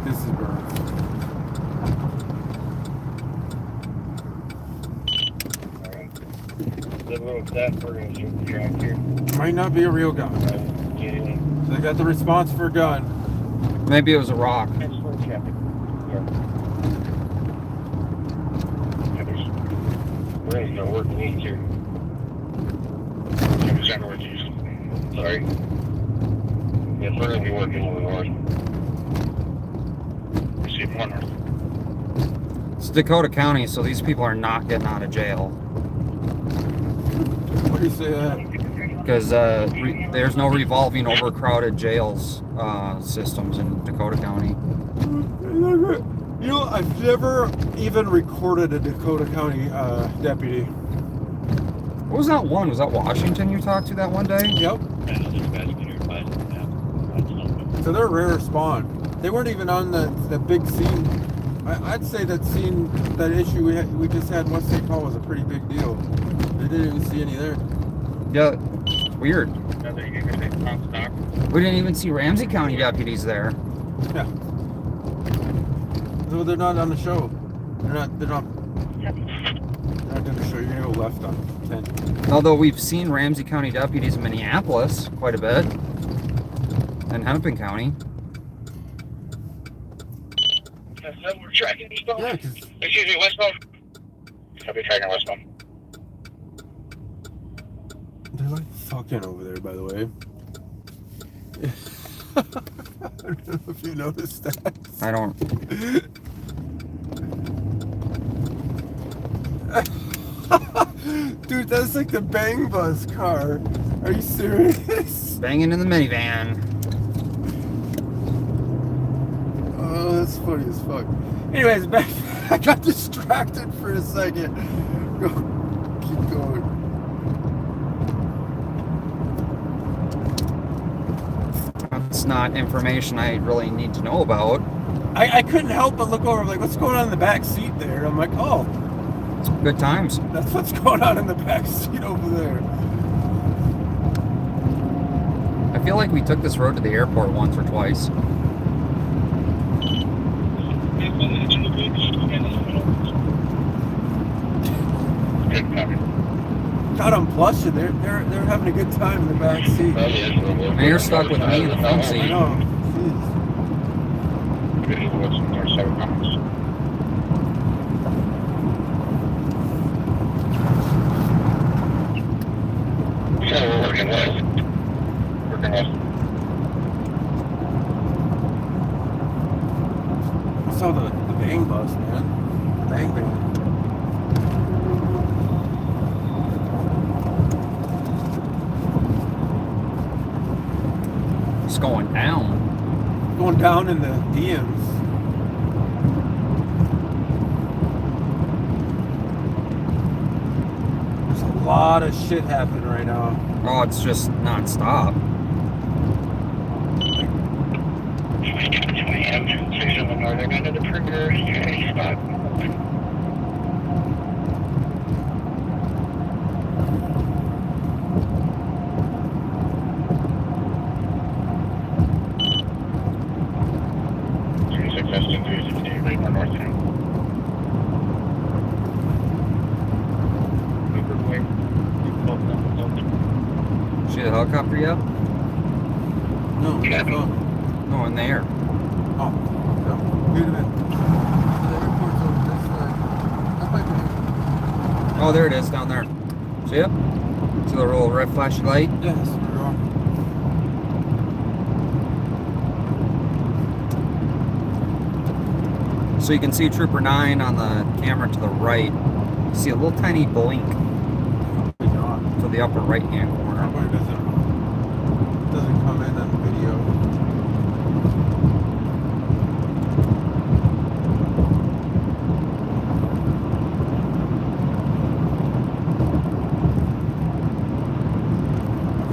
This is Burns. The road that we're going to shoot the track here. Might not be a real gun. So they got the response for a gun. Maybe it was a rock. Brain's not working easier. Sorry. Yes, we're going to be working on the north. Receive one north. It's Dakota County, so these people are not getting out of jail. What do you say that? Because there's no revolving overcrowded jails systems in Dakota County. You know, I've never even recorded a Dakota County deputy. What was that one? Was that Washington you talked to that one day? Yep. So they're rare spawn. They weren't even on the big scene. I'd say that scene, that issue we just had in West St. Paul was a pretty big deal. They didn't even see any there. Yeah, weird. We didn't even see Ramsey County deputies there. Yeah. So they're not on the show. They're not doing the show. You're gonna go left on 10. Although we've seen Ramsey County deputies in Minneapolis quite a bit. And Hennepin County. We're tracking eastbound. Yeah, 'cause Excuse me, westbound. I'll be tracking westbound. they're like fucking over there, by the way. I don't know if you noticed that. I don't. Dude, that's like the Bang Bus car. Are you serious? Banging in the minivan. Oh, that's funny as fuck. Anyways, back. I got distracted for a second. Keep going. That's not information I really need to know about. I couldn't help but look over. I'm like, what's going on in the back seat there? I'm like, oh, Good times. that's what's going on in the back seat over there. I feel like we took this road to the airport once or twice. God, I'm blushing. They're having a good time in the back seat. And you're stuck with me in the front I seat. know. We're working west. Working west. I saw the Bang Bus, man. Bang Bang. It's going down. Going down in the DMs. There's a lot of shit happening right now. Oh, it's just non-stop. Station of northern end of the perimeter. Spot. See the helicopter yet? No, Yeah. no. No, in the air. Oh, no. Wait a minute. The airport's over this way. That might be. Oh, there it is down there. See it? See the little red flashing light? Yes, we're on. So you can see Trooper 9 on the camera to the right. You see a little tiny blink Probably not. to the upper right hand corner. Probably doesn't come in on the video.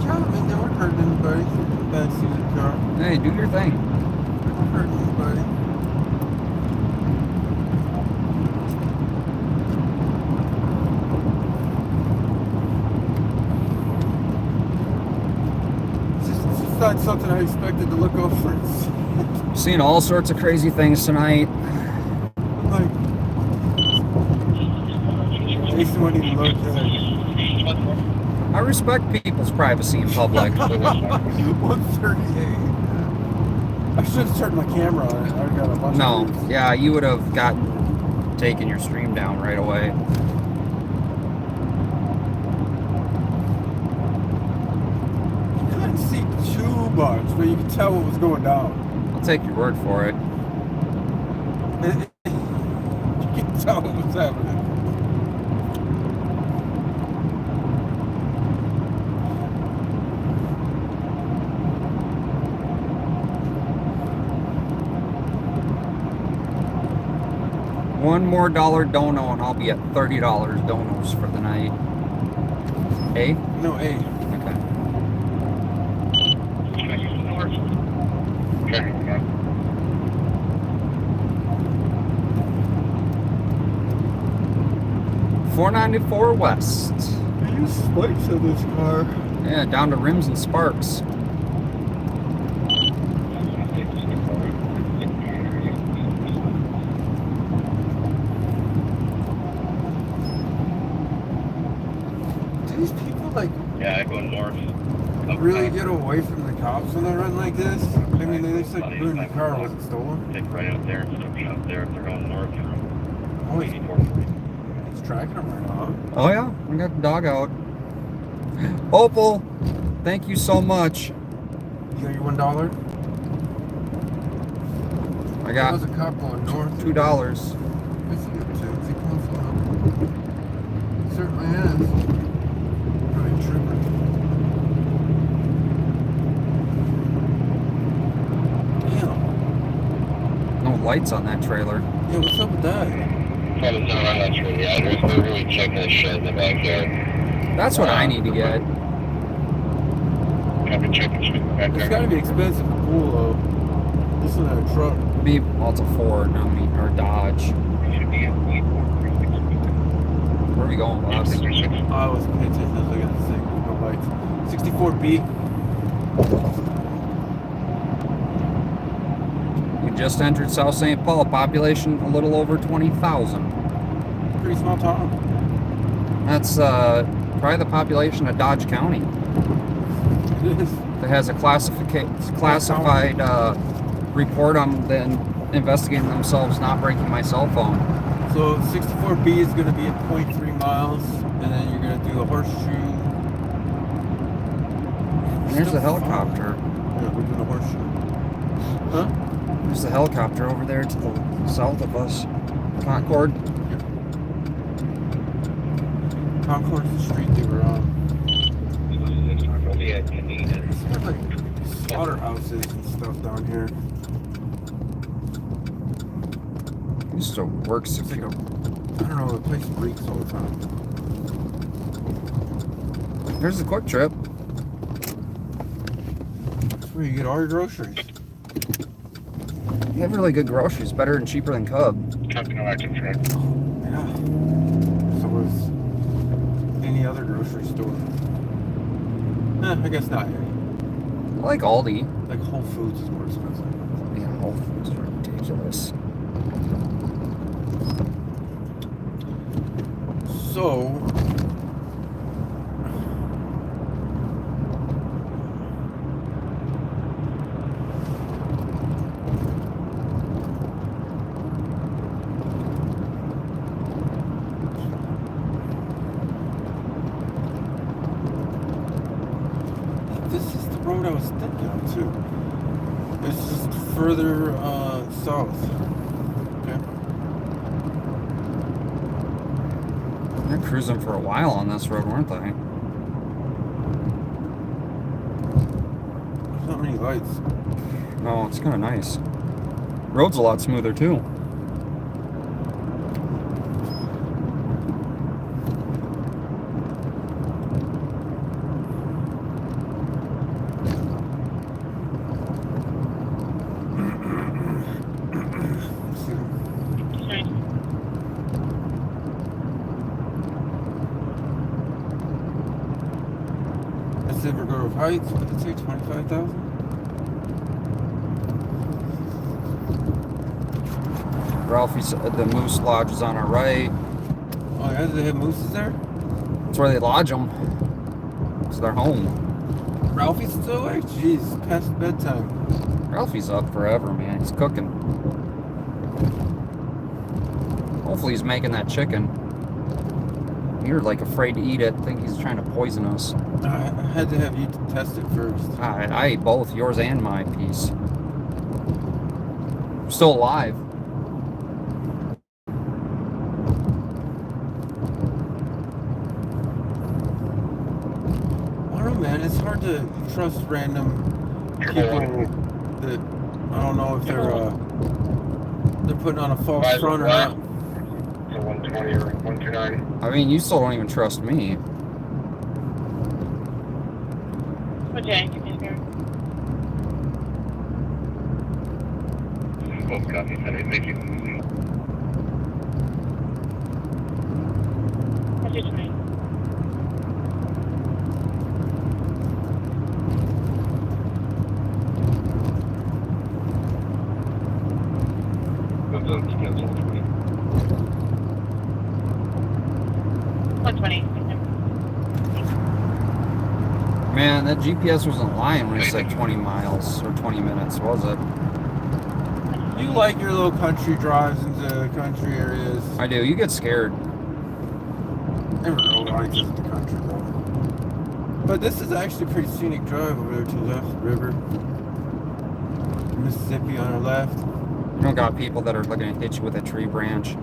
Yeah, I mean, they weren't hurting anybody. Bad seat of the car. Hey, do your thing. They weren't hurting anybody. It's just not something I expected to look over and see. Seen all sorts of crazy things tonight. Like, Jason wouldn't even look at it. I respect people's privacy in public. 138. I should have turned my camera on. I already got a bunch No, of these. yeah, you would have taken your stream down right away. You couldn't see too much, but you could tell what was going down. I'll take your word for it. You could tell what was happening. One more dollar dono and I'll be at $30 donos for the night. A? No, A. Okay. North. Tracking north. 494 west. These spikes in this car. Yeah, down to rims and sparks. Do these people like Yeah, I go north. really get away from the cops when they run like this? I mean, they just like ruined the car. Was it stolen? Take right out there and stop shop there if they're going north from Oh, he's 84. tracking them right now. Oh yeah, we got the dog out. Opal, thank you so much. You got your $1? I There got was a cop going north. $2. What's he up to? Is he going slow? He certainly is. Probably tripping. Damn. No lights on that trailer. Yeah, what's up with that? Probably not on that tree. Yeah, they're really checking the shed in the backyard. That's what I need to get. Copy, checking the It's backyard. gotta be expensive to pull though. This is a truck. Well, it's a Ford, I mean, or Dodge. Should be at 8436. Where are we going, boss? I was paying attention. Look at this thing. No lights. 64B. We just entered South St. Paul. Population a little over 20,000. Pretty small town. That's probably the population of Dodge County. It is. That has a classified report on them investigating themselves not breaking my cell phone. So 64B is going to be at 0.3 miles, and then you're going to do the horseshoe. And there's a helicopter. Yeah, we're doing the horseshoe. Huh? There's the helicopter over there to the south of us. Concord. Concord's the street they were on. Probably at Canine. There's like slaughterhouses and stuff down here. Used to work It's like a, I don't know, the place reeks all the time. There's the Quick Trip. That's where you get all your groceries. You have really good groceries, better and cheaper than Cub. Copy, no active track. Yeah. So is any other grocery store. I guess not. I like Aldi. Like Whole Foods is more expensive. Yeah, Whole Foods are ridiculous. So, this is the road I was thinking of too. It's just further south. Okay. They're cruising for a while on this road, weren't they? There's not many lights. Oh, it's kind of nice. Road's a lot smoother too. That's Inver Grove Heights. What did it say? 25,000? Ralphie's, the Moose Lodge is on our right. Oh yeah, do they have mooses there? That's where they lodge them. It's their home. Ralphie's still awake? Jeez, past bedtime. Ralphie's up forever, man. He's cooking. Hopefully he's making that chicken. You're like afraid to eat it. I think he's trying to poison us. I had to have you test it first. I ate both, yours and my piece. Still alive. I don't know, man. It's hard to trust random people that I don't know if they're putting on a false front or not. So 120 or 129. I mean, you still don't even trust me. Okay, Inver. Both copies. Thank you. Roger 20. Cancel 20. 120. Man, that GPS wasn't lying when it said 20 miles or 20 minutes, was it? You like your little country drives into country areas. I do. You get scared. Inver Grove likes it, the country though. But this is actually a pretty scenic drive over there to the left, river. Mississippi on our left. You don't got people that are looking to hit you with a tree branch.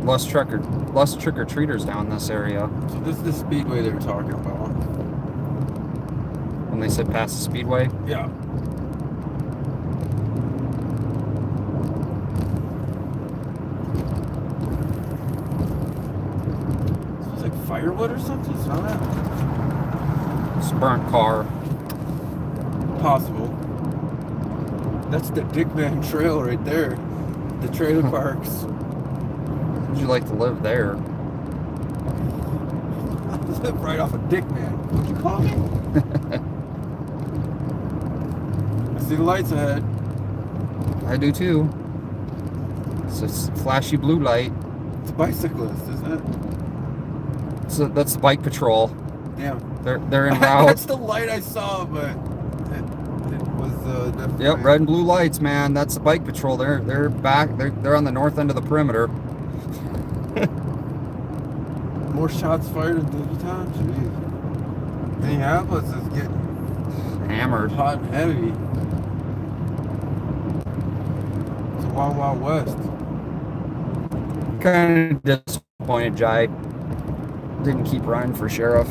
Less trick-or-treaters down this area. So this is the speedway they were talking about. When they said past the speedway. Yeah. So it's like firewood or something? Smell that? It's a burnt car. Possible. That's the Dickman Trail right there. The trailer parks. Would you like to live there? I live right off of Dickman. What'd you call me? I see the lights ahead. I do too. It's a flashy blue light. It's a bicyclist, isn't it? So that's the bike patrol. Yeah. They're en route. That's the light I saw, but it was definitely. Yep, red and blue lights, man. That's the bike patrol. They're back. They're on the north end of the perimeter. More shots fired in Dinkytown? Jeez. Minneapolis is getting Hammered. hot and heavy. It's a wild, wild west. Kind of disappointed Jai didn't keep running for sheriff.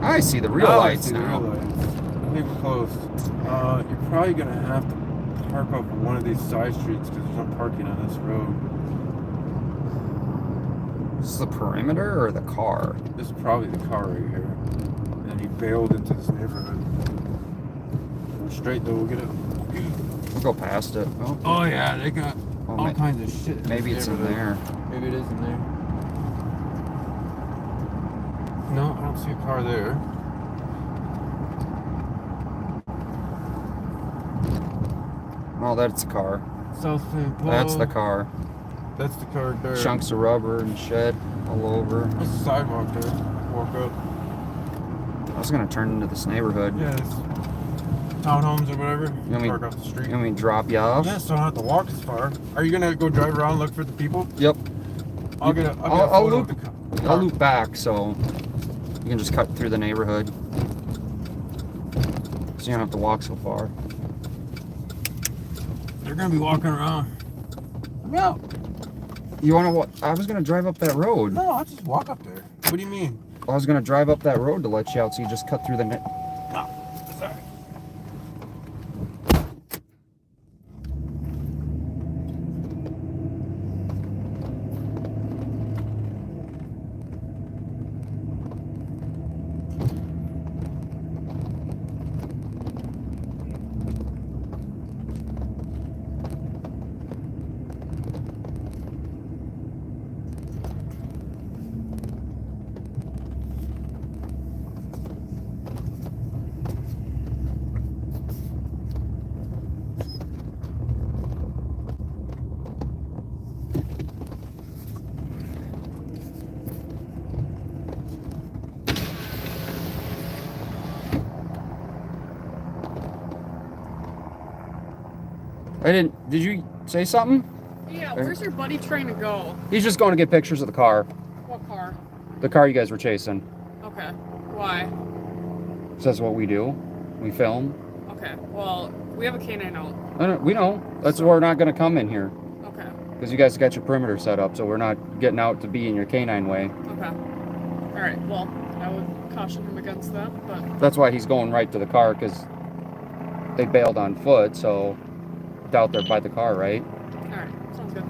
I see the real lights I see now. the real lights. I think we're close. You're probably going to have to park up one of these side streets because there's no parking on this road. Is this the perimeter or the car? This is probably the car right here. And then he bailed into this neighborhood. We're straight though, we'll get it. We'll go past it. Oh yeah, they got Oh, all kinds of shit. Maybe it's in there. Maybe it is in there. No, I don't see a car there. Oh, that's the car. South St. Paul. That's the car. That's the car there. Chunks of rubber and shit all over. There's a sidewalk there. Walk up. I was gonna turn into this neighborhood. Yeah, it's townhomes or whatever. You want me- Park off the street. You want me to drop you off? Yeah, so I don't have to walk as far. Are you gonna go drive around and look for the people? Yep. I'll get a I'll photo loop- of the car. I'll loop back so you can just cut through the neighborhood. So you don't have to walk so far. They're gonna be walking around. No, You wanna I was gonna drive up that road. no, I'll just walk up there. What do you mean? I was gonna drive up that road to let you out so you just cut through the No, sorry. Did you say something? Yeah, where's your buddy trying to go? He's just going to get pictures of the car. What car? The car you guys were chasing. Okay. Why? So that's what we do. We film. Okay. Well, we have a canine out. We know. That's why we're not going to come in here. Okay. Because you guys got your perimeter set up, so we're not getting out to be in your canine way. Okay. All right. Well, I would caution him against that, but That's why he's going right to the car, because they bailed on foot, so doubt they're by the car, right? all right. Sounds good.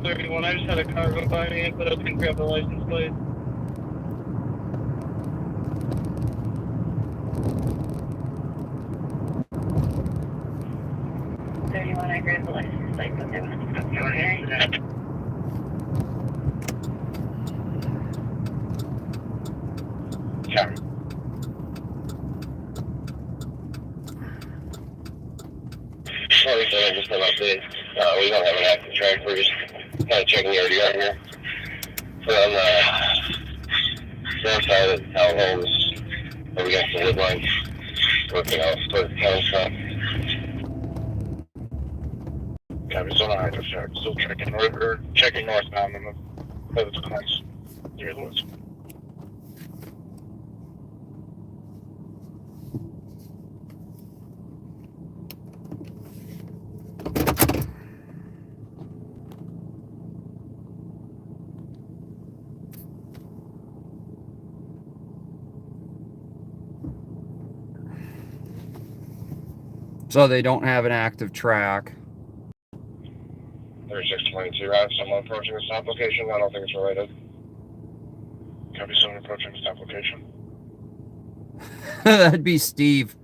31, I just had a car go by me, but I couldn't grab the license plate. I grabbed the license plate, but they want to stop your hearing. Copy. Sorry, so just an update. We don't have an active track. We're just kind of checking your yard here. So on the north side of the townhomes, where we got the wood line, working out for the town stuff. Copy, so on the active track. Still checking, or checking northbound in the other tunnels near the woods. So they don't have an active track. 3622, I have someone approaching this application. I don't think it's related. Copy, someone approaching this application. That'd be Steve.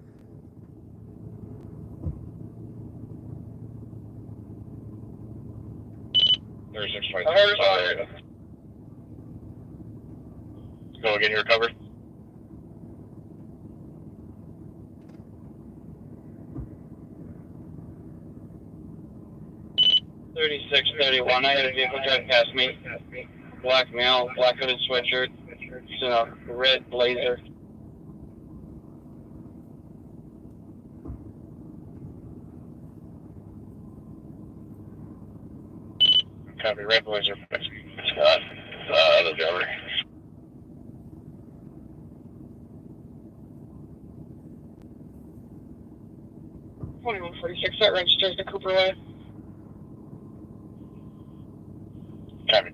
Go again, you're covered. $36.31. I had a vehicle drive past me. Black male, black hooded sweatshirt, it's in a red blazer. Copy, red blazer. The driver. 2146, that registers to Cooper Way. Copy.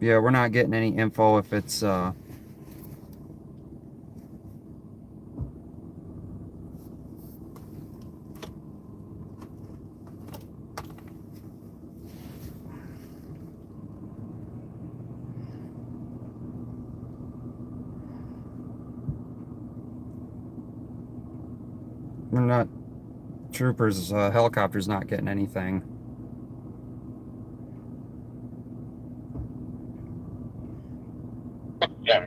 Yeah, we're not getting any info if it's we're not troopers, helicopter's not getting anything. Copy.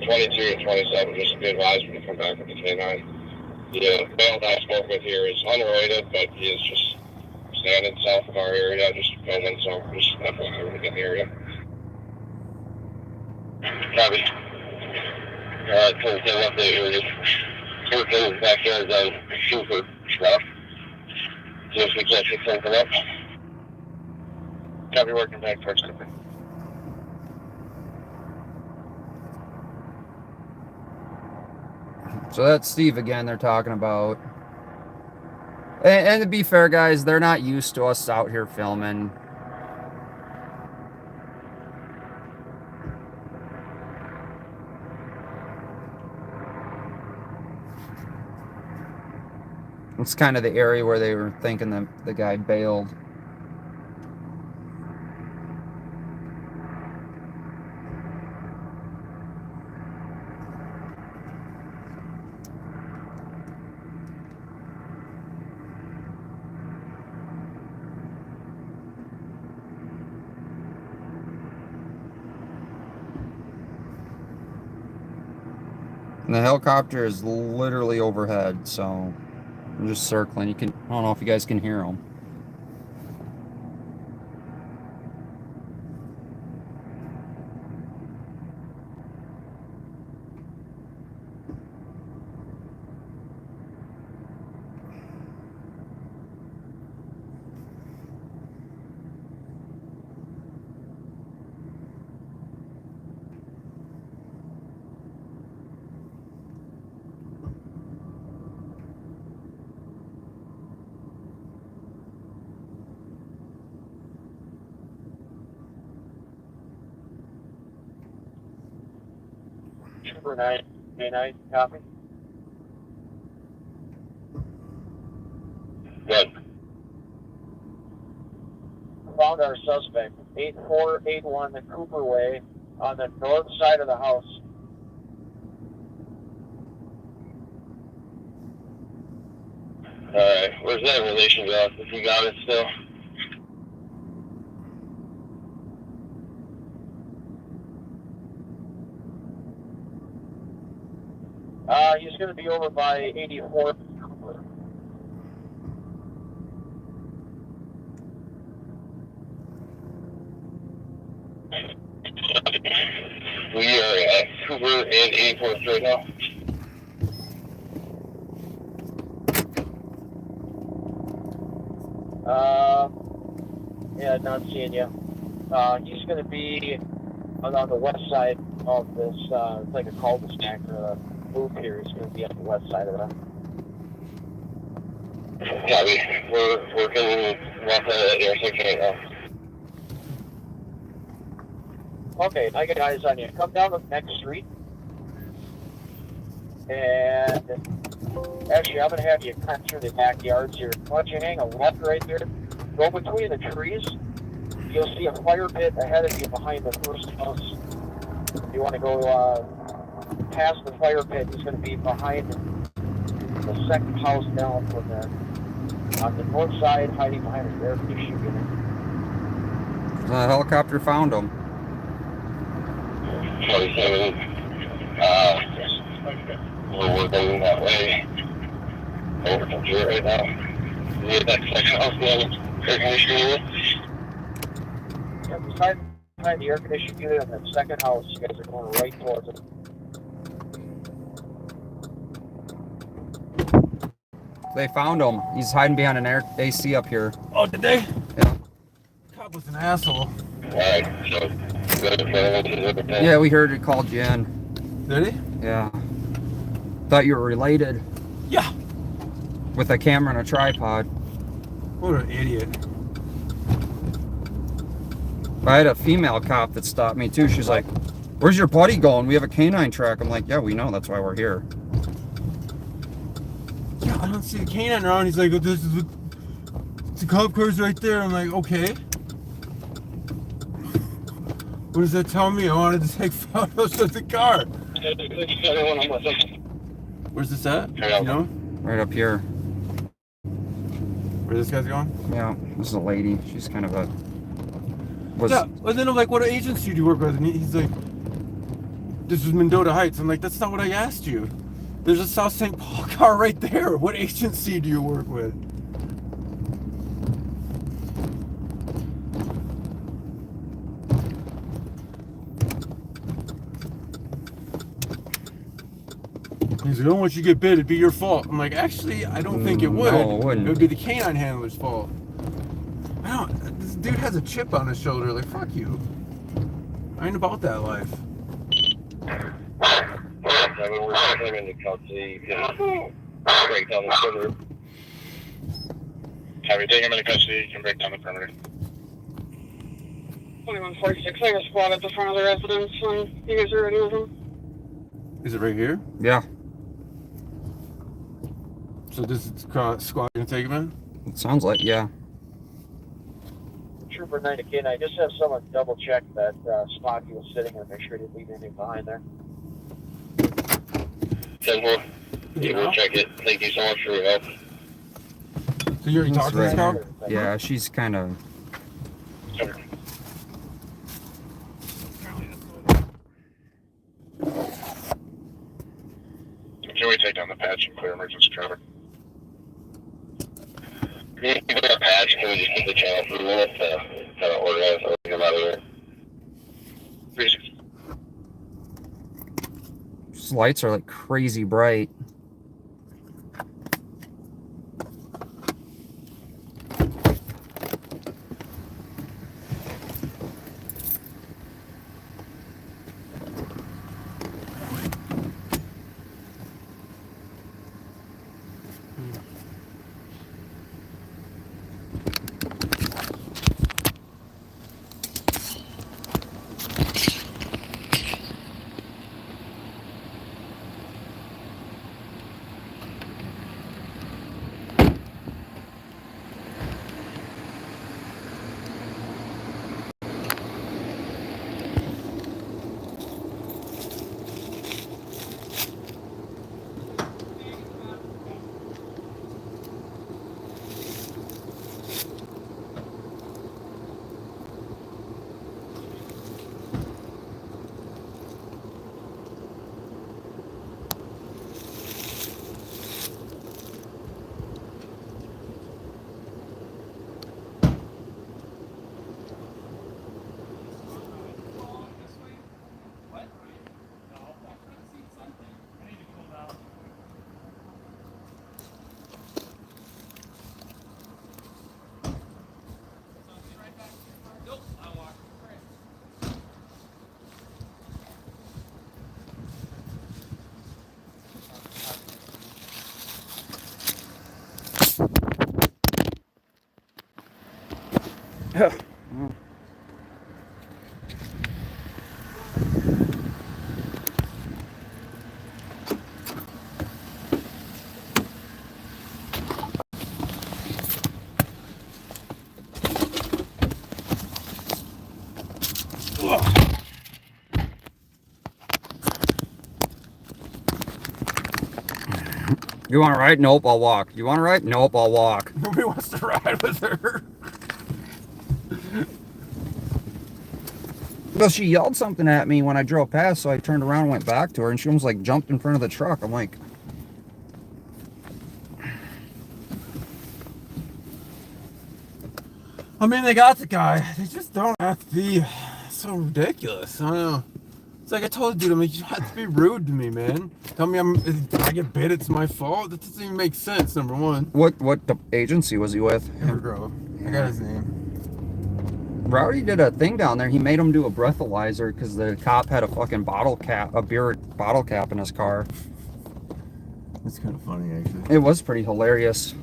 '22 and 27, just to be advised when you come back with the Canine. The male that I spoke with here is unrelated, but he is just standing south of our area, just filming, so just FYI when we get in the area. Copy. So update here, just working back there on super stuff. See if we can't pick something up. Copy, working back towards Cooper. So that's Steve again they're talking about. And to be fair, guys, they're not used to us out here filming. It's kind of the area where they were thinking the guy bailed. And the helicopter is literally overhead, so I'm just circling. I don't know if you guys can hear them. Trooper 9, Canine, copy. Good. Found our suspect, 8481 the Cooper Way, on the north side of the house. Alright, where's that relation go? If you got it still. He's going to be over by 84 Cooper. We are at Cooper and 84th right now. Yeah, not seeing you. He's going to be on the west side of this, it's like a cul-de-sac or a loop here. He's going to be on the west side of that. Copy. We're working off the intersection right now. Okay, I got eyes on you. Come down the next street. And actually, I'm going to have you cut through the backyards here. Why don't you hang a left right there? Go between the trees. You'll see a fire pit ahead of you behind the first house. You want to go past the fire pit. It's going to be behind the second house down from there. On the north side, hiding behind an air conditioning unit. The helicopter found him. 27. We're working that way. Over to Jewett right now. Near that second house down, air conditioning unit. Yeah, behind the air conditioning unit on that second house, you guys are going right towards it. They found him. He's hiding behind an AC up here. Oh, did they? Yeah. Cop was an asshole. Alright, so good for everything. Yeah, we heard he called you in. Did he? Yeah. Thought you were related. Yeah. With a camera and a tripod. What an idiot. I had a female cop that stopped me too. She's like, "Where's your buddy going? We have a canine track." I'm like, "Yeah, we know. That's why we're here." Yeah, I don't see the canine around. He's like, oh, this is the cop car's right there. I'm like, okay. What does that tell me? I wanted to take photos of the car. Where's this at? You know? Right up here. Where this guy's going? Yeah, this is a lady. She's kind of a... Yeah, and then I'm like, what agency do you work with? And he's like, this is Mendota Heights. I'm like, that's not what I asked you. There's a South St. Paul car right there. What agency do you work with? He's like, oh, once you get bit, it'd be your fault. I'm like, actually, I don't think it would. No, it wouldn't. It would be the canine handler's fault. This dude has a chip on his shoulder. Like, fuck you. I ain't about that life. I mean, we're taking him into custody. You can break down the perimeter. Have you taken him into custody? You can break down the perimeter. 2146, I got a squad at the front of the residence, and you guys are ready with them. Is it right here? Yeah, So this is squad gonna take him in? it sounds like, yeah. Trooper 9 to Canine, just have someone double check that spot he was sitting in and make sure he didn't leave anything behind there. 10-4. Yeah, we'll check it. Thank you so much for your help. So you already talked to this cop? Yeah, she's kind of... Can we take down the patch and clear emergency traffic? Yeah, you got a patch. Can we just keep the channel for a minute to kind of organize so we can get out of there? 360. These lights are like crazy bright. You want to ride? Nope, I'll walk. You want to ride? Nope, I'll walk. Nobody wants to ride with her. Well, she yelled something at me when I drove past, so I turned around and went back to her, and she almost like jumped in front of the truck. I'm like, I mean, they got the guy. They just don't have to be so ridiculous. I don't know. It's like I told the dude, I'm like, you have to be rude to me, man. Tell me if I get bit, it's my fault. That doesn't even make sense, number one. what the agency was he with? Inver Grove. I got his name. Rowdy did a thing down there. He made him do a breathalyzer because the cop had a fucking beer bottle cap in his car. That's kind of funny, actually. It was pretty hilarious.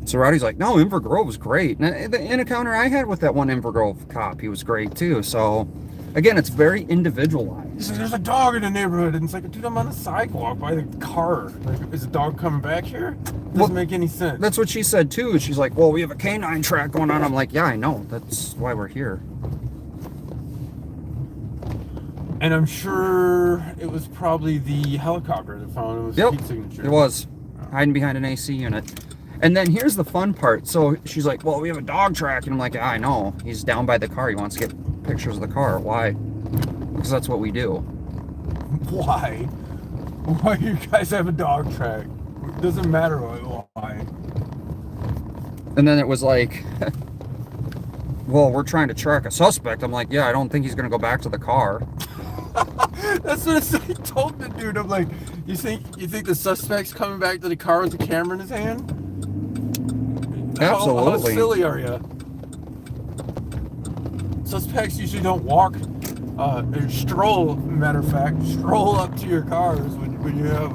So Rowdy's like, no, Inver Grove was great. And the encounter I had with that one Inver Grove cop, he was great too. So, again, it's very individualized. He's like, there's a dog in the neighborhood. And it's like, dude, I'm on the sidewalk by the car. Like, is the dog coming back here? Doesn't make any sense. That's what she said too. She's like, well, we have a canine track going on. I'm like, yeah, I know. That's why we're here. And I'm sure it was probably the helicopter that found him with Yep, heat signature. it was. Hiding behind an AC unit. And then here's the fun part. So she's like, well, we have a dog track. And I'm like, yeah, I know. He's down by the car. He wants to get pictures of the car. Why? Because that's what we do. Why? Why do you guys have a dog track? It doesn't matter why. And then it was like, well, we're trying to track a suspect. I'm like, yeah, I don't think he's going to go back to the car. That's what I told the dude. I'm like, you think the suspect's coming back to the car with the camera in his hand? Absolutely. How silly are you? Suspects usually don't walk, or stroll. Matter of fact, stroll up to your cars when you have.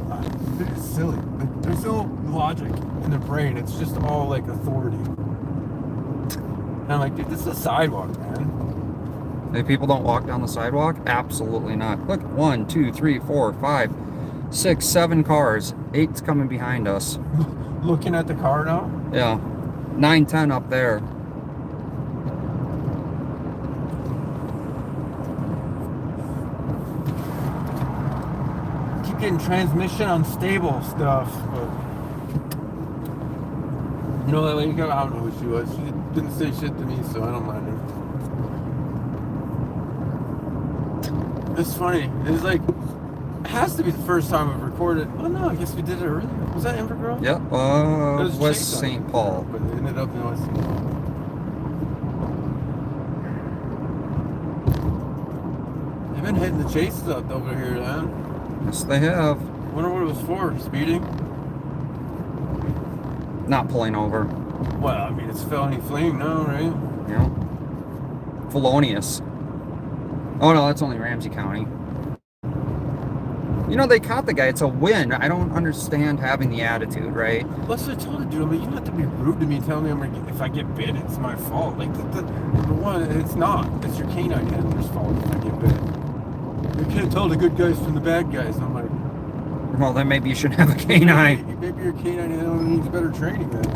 It's silly. There's no logic in their brain. It's just all like authority. And I'm like, dude, this is a sidewalk, man. If people don't walk down the sidewalk, absolutely not. Look, 1, 2, 3, 4, 5, 6, 7 cars. 8's coming behind us. Looking at the car now? Yeah. 9, 10 up there. Keep getting transmission unstable stuff, but you know that lady, I don't know who she was. She didn't say shit to me, so I don't mind her. It's funny. It's like, it has to be the first time I've recorded. Oh no, I guess we did it earlier. Was that Inver Grove? Yep. It was West Chase St. on, Paul. but it ended up in West St. Paul. They've been hitting the chases up over here, man. Yes, they have. Wonder what it was for. Speeding? Not pulling over. Well, I mean, it's felony fleeing now, right? Yeah. Felonious. Oh no, that's only Ramsey County. You know, they caught the guy. It's a win. I don't understand having the attitude, right? Plus, I told the dude, I'm like, you don't have to be rude to me telling me if I get bit, it's my fault. Like, number one, it's not. It's your canine handler's fault if I get bit. You can't tell the good guys from the bad guys. I'm like, Well, then maybe you should have a canine. maybe your canine handler needs better training then.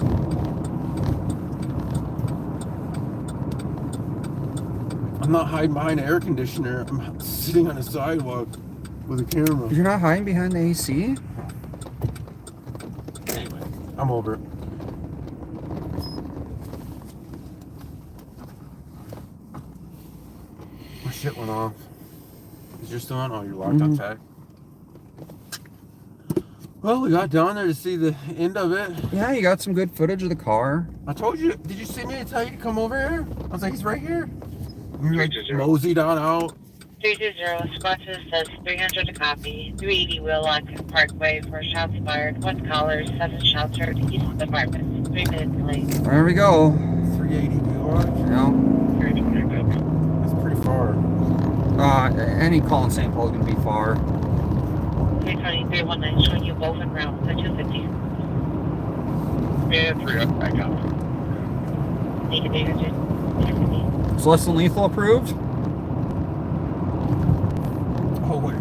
I'm not hiding behind an air conditioner. I'm sitting on a sidewalk with a camera. You're not hiding behind the AC? Anyway, I'm over it. My shit went off. Is yours still on? Oh, you're locked on tag. Well, we got down there to see the end of it. Yeah, you got some good footage of the car. I told you. Did you see me to tell you to come over here? I was like, he's right here. And you're like moseyed on out. 320, responses says 300 to copy. 380 Wheelock Parkway, 4 shots fired, 1 caller, 7 shots heard, east of the apartment. 3 minutes delayed. There we go. 380 Wheelock. Yeah. That's pretty far. Any call in St. Paul is going to be far. 320, 319, showing you both en route to 250. And 3 up, back out. Make it 800. 250. So less than lethal approved? Always.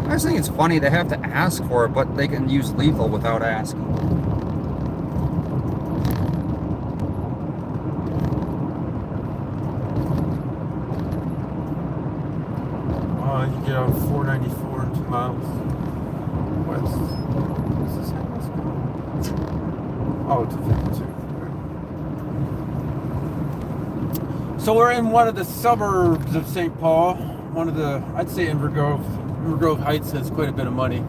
I just think it's funny they have to ask for it, but they can use lethal without asking. You get on 494 in 2 miles west. What's this thing? Let's go. Oh, it's a 52. So we're in one of the suburbs of St. Paul. One of the, I'd say Inver Grove. Inver Grove Heights has quite a bit of money.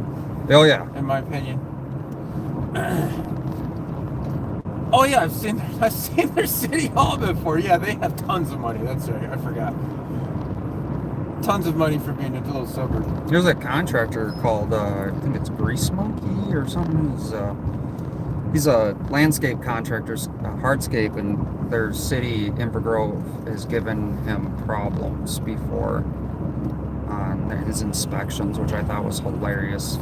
Oh yeah. In my opinion. Oh yeah, I've seen their city hall before. Yeah, they have tons of money. That's right. I forgot. Tons of money for being a little suburb. There's a contractor called I think it's Grease Monkey or something. He's a landscape contractor, hardscape, and their city, Inver Grove, has given him problems before on his inspections, which I thought was hilarious.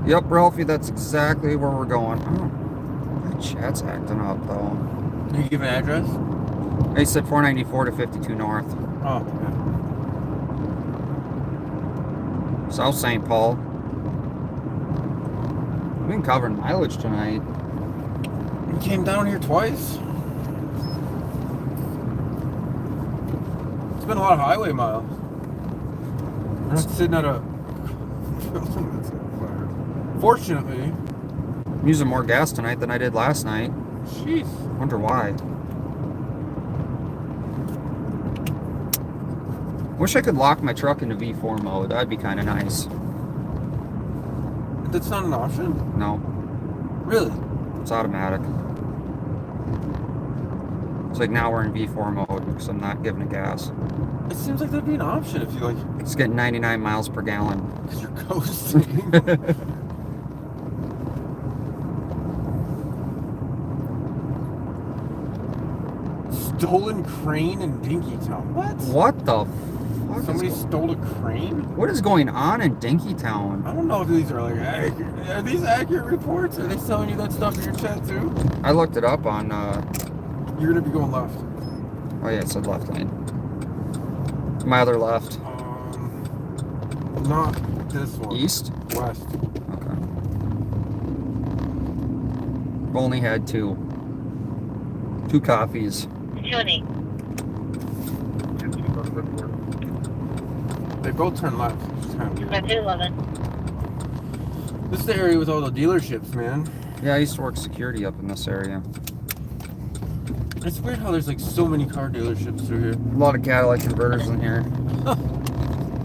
Yep, Ralphie, that's exactly where we're going. Oh, that chat's acting up, though. Did you give an address? He said 494 to 52 North. Oh, okay. South St. Paul. We've been covering mileage tonight. You came down here twice? It's been a lot of highway miles. We're not sitting at a... Fortunately. I'm using more gas tonight than I did last night. Jeez. Wonder why. Wish I could lock my truck into V4 mode. That'd be kind of nice. That's not an option? No. Really? It's automatic. It's like now we're in V4 mode because I'm not giving it gas. It seems like that'd be an option if you like... It's getting 99 miles per gallon. Because you're coasting. Stolen crane in Dinkytown. What? What the fuck? Somebody stole a crane? What is going on in Dinkytown? I don't know if these are like accurate. Are these accurate reports? Are they telling you that stuff in your chat too? I looked it up on You're gonna be going left. oh yeah, it said left lane. My other left. Not this one. East? West. Okay. I've only had two coffees. Tony. They both turn left. I do love it. This is the area with all the dealerships, man. Yeah, I used to work security up in this area. It's weird how there's like so many car dealerships through here. A lot of catalytic converters in here. A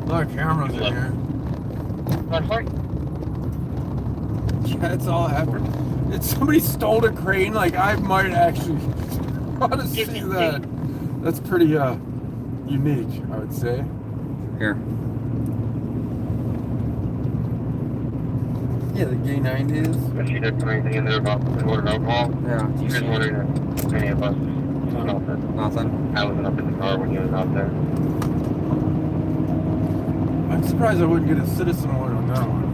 lot of cameras in here. What for? Yeah, it's all happened. It's somebody stole a crane. Like I might actually want to see that. That's pretty unique, I would say. Here. Yeah, the gay 90s. If she did put anything in there about ordered alcohol, Yeah. you guys wondering if any of us nothing. Nothing. I wasn't up in the car when he was out there. I'm surprised I wouldn't get a citizen alert on that one.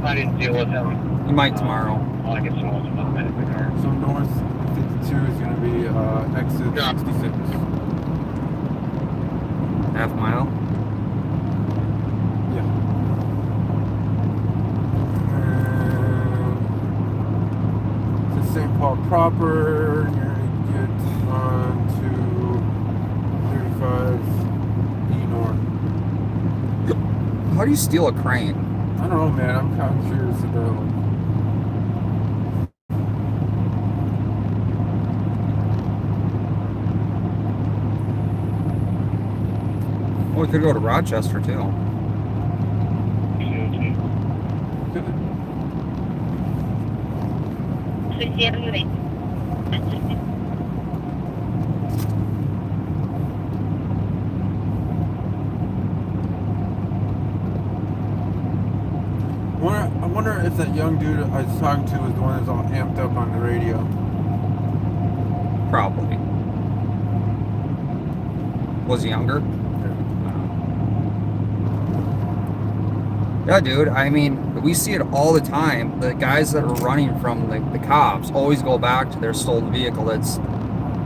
I didn't deal with him. You might tomorrow. All I get to know is about in the car. So north 52 is going to be exit Yeah. 66. Half mile. Yeah. And to St. Paul proper, you're going to get on to 35 E north. How do you steal a crane? I don't know, man. I'm kind of curious about it. Well, we could go to Rochester too. I wonder if that young dude I was talking to was the one that was all amped up on the radio. Probably. Was he younger? Yeah, dude. I mean, we see it all the time. The guys that are running from the cops always go back to their stolen vehicle that's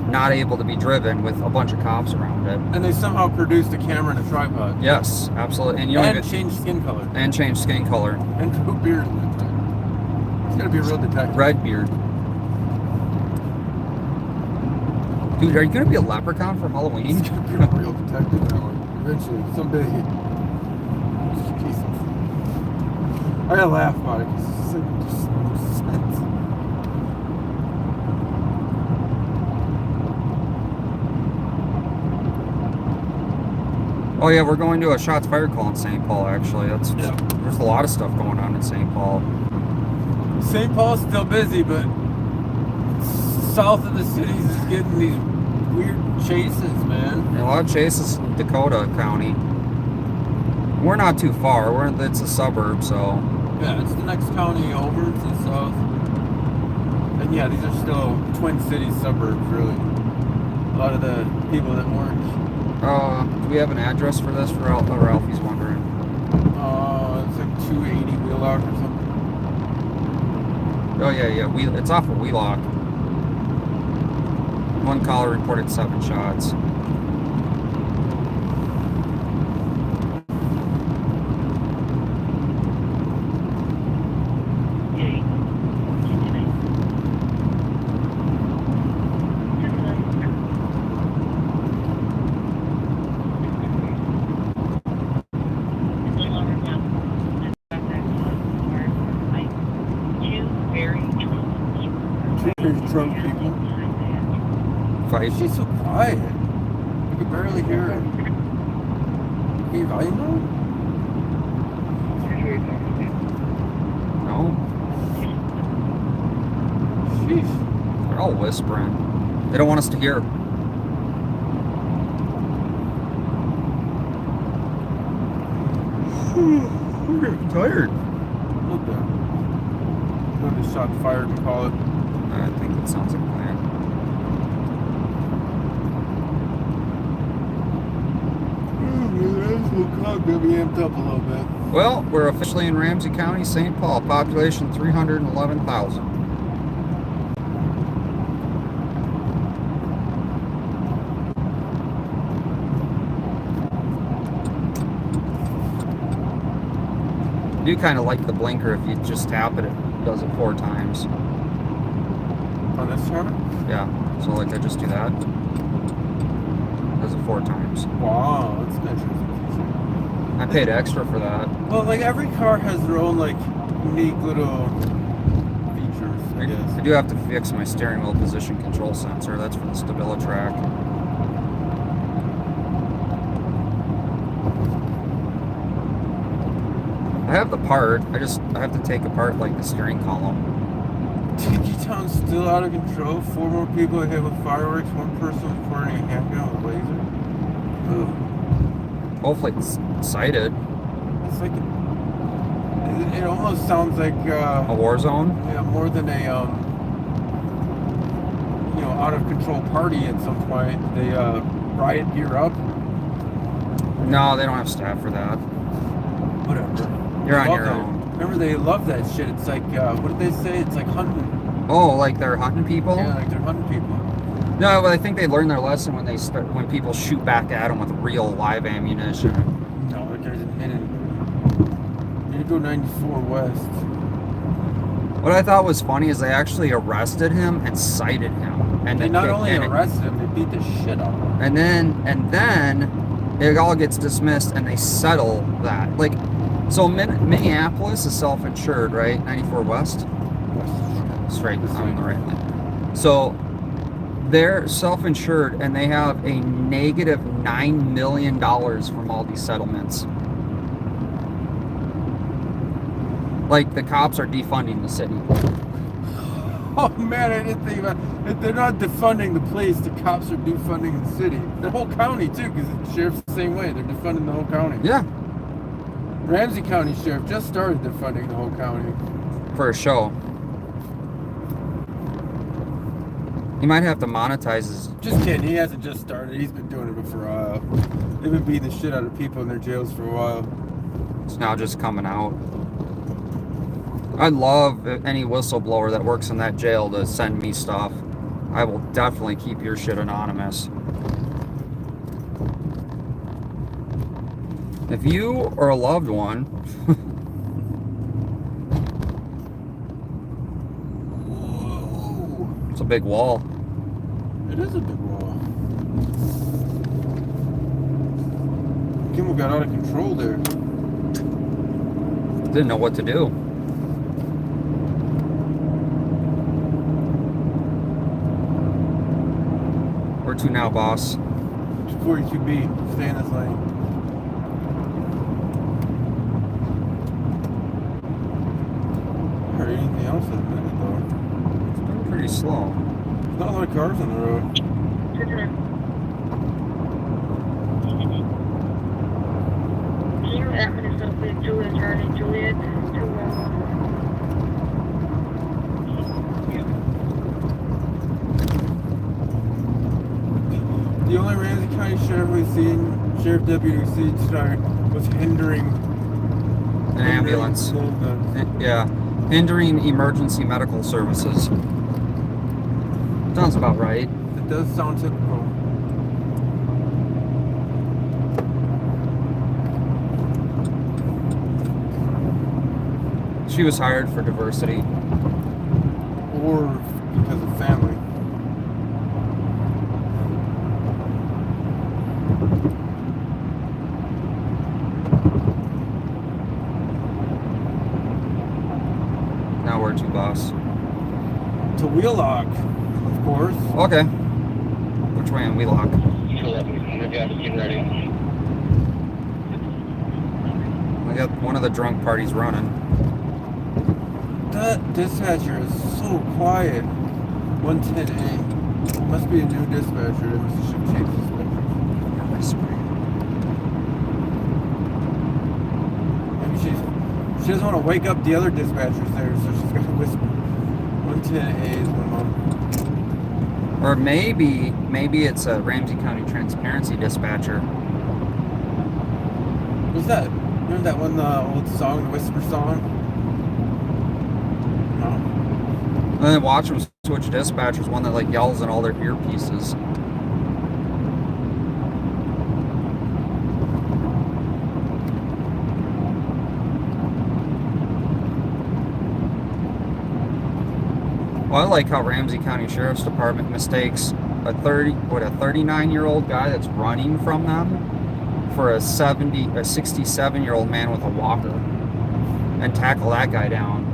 not able to be driven with a bunch of cops around it. And they somehow produced a camera and a tripod. Yes, absolutely. And you And changed skin color. And change skin color. And grew beard. He's gonna be a real detective. Red beard. Dude, are you gonna be a leprechaun for Halloween? He's gonna be a real detective that one. Eventually, someday. Jesus. I gotta laugh about it because it's like just no sense. Oh yeah, we're going to a shots fired call in St. Paul. Actually, there's a lot of stuff going on in St. Paul. St. Paul's still busy, but south of the cities is getting these weird chases, man. And a lot of chases in Dakota County. We're not too far. It's a suburb, so. Yeah, it's the next county over to the south. And yeah, these are still Twin Cities suburbs, really. A lot of the people that work. Do we have an address for this? Ralphie's wondering. It's like 280 Wheelock or something. Oh yeah. It's off of Wheelock. One caller reported 7 shots. Drunk people. Fight. She's so quiet. You can barely hear her. Can you volume down? No. Sheesh. They're all whispering. They don't want us to hear. I'm getting tired. Look at that. Go to shot fired and call it. I think that sounds like a plan. We'll be amped up a little bit. Well, we're officially in Ramsey County, St. Paul. Population 311,000. I do kind of like the blinker. If you just tap it, it does it 4 times. On this camera? Yeah. So like I just do that. Does it 4 times. Wow, that's an interesting. I paid extra for that. Well, like every car has their own like unique little features, I guess. I do have to fix my steering wheel position control sensor. That's for the StabiliTrak. I have the part. I have to take apart like the steering column. Dinkytown's still out of control. 4 more people hit with fireworks. 1 person was pouring a handgun with a laser. Ugh. Hopefully it's sighted. It's like it almost sounds like A war zone? yeah, more than a out of control party at some point. They riot gear up. No, they don't have staff for that. Whatever. You're on Love your that. own. Remember, they love that shit. It's like what did they say? It's like hunting. Oh, like they're hunting people? Yeah, like they're hunting people. No, but I think they learned their lesson when people shoot back at them with real live ammunition. No, that guy's an minute. You go 94 west. What I thought was funny is they actually arrested him and cited him. And They not only arrested him, they beat the shit out of him. And then it all gets dismissed and they settle that. Like, so Minneapolis is self-insured, right? 94 west? Straight on the right lane. So they're self-insured and they have a negative $9 million from all these settlements. Like, the cops are defunding the city. Oh man, I didn't think about it. They're not defunding the police, the cops are defunding the city. The whole county too, because the sheriff's the same way. They're defunding the whole county. Yeah. Ramsey County Sheriff just started defunding the whole county. For a show. He might have to monetize his... Just kidding, he hasn't just started. He's been doing it for a while. They've been beating the shit out of people in their jails for a while. It's now just coming out. I'd love any whistleblower that works in that jail to send me stuff. I will definitely keep your shit anonymous. If you or a loved one it's a big wall. It is a big wall. Kimmel got out of control there. Didn't know what to do. Where to now, boss? 42B. Stay in this lane. Heard anything else in a minute though? It's been pretty slow. Not a lot of cars on the road. Can you ask me to with Juliet, Charlie, Juliet, to The only Ramsey County Sheriff we've seen, Sheriff Deputy we've seen tonight, was hindering An ambulance. Yeah. Hindering emergency medical services. Sounds about right. It does sound typical. She was hired for diversity. Or because of family. Now where to, boss? To Wheelock, of course. Okay. Which way in Wheelock? I got one of the drunk parties running. That dispatcher is so quiet. 110A. Must be a new dispatcher. It must have changed dispatcher. Maybe she doesn't want to wake up the other dispatchers there, so she's going to whisper. 110A is one of them. Or maybe it's a Ramsey County Transparency dispatcher. What's that? Remember that one old song, the Whisper song? No. And then watch them switch dispatchers, one that like yells in all their earpieces. Well, I like how Ramsey County Sheriff's Department mistakes a 39-year-old guy that's running from them for a 67-year-old man with a walker, and tackle that guy down.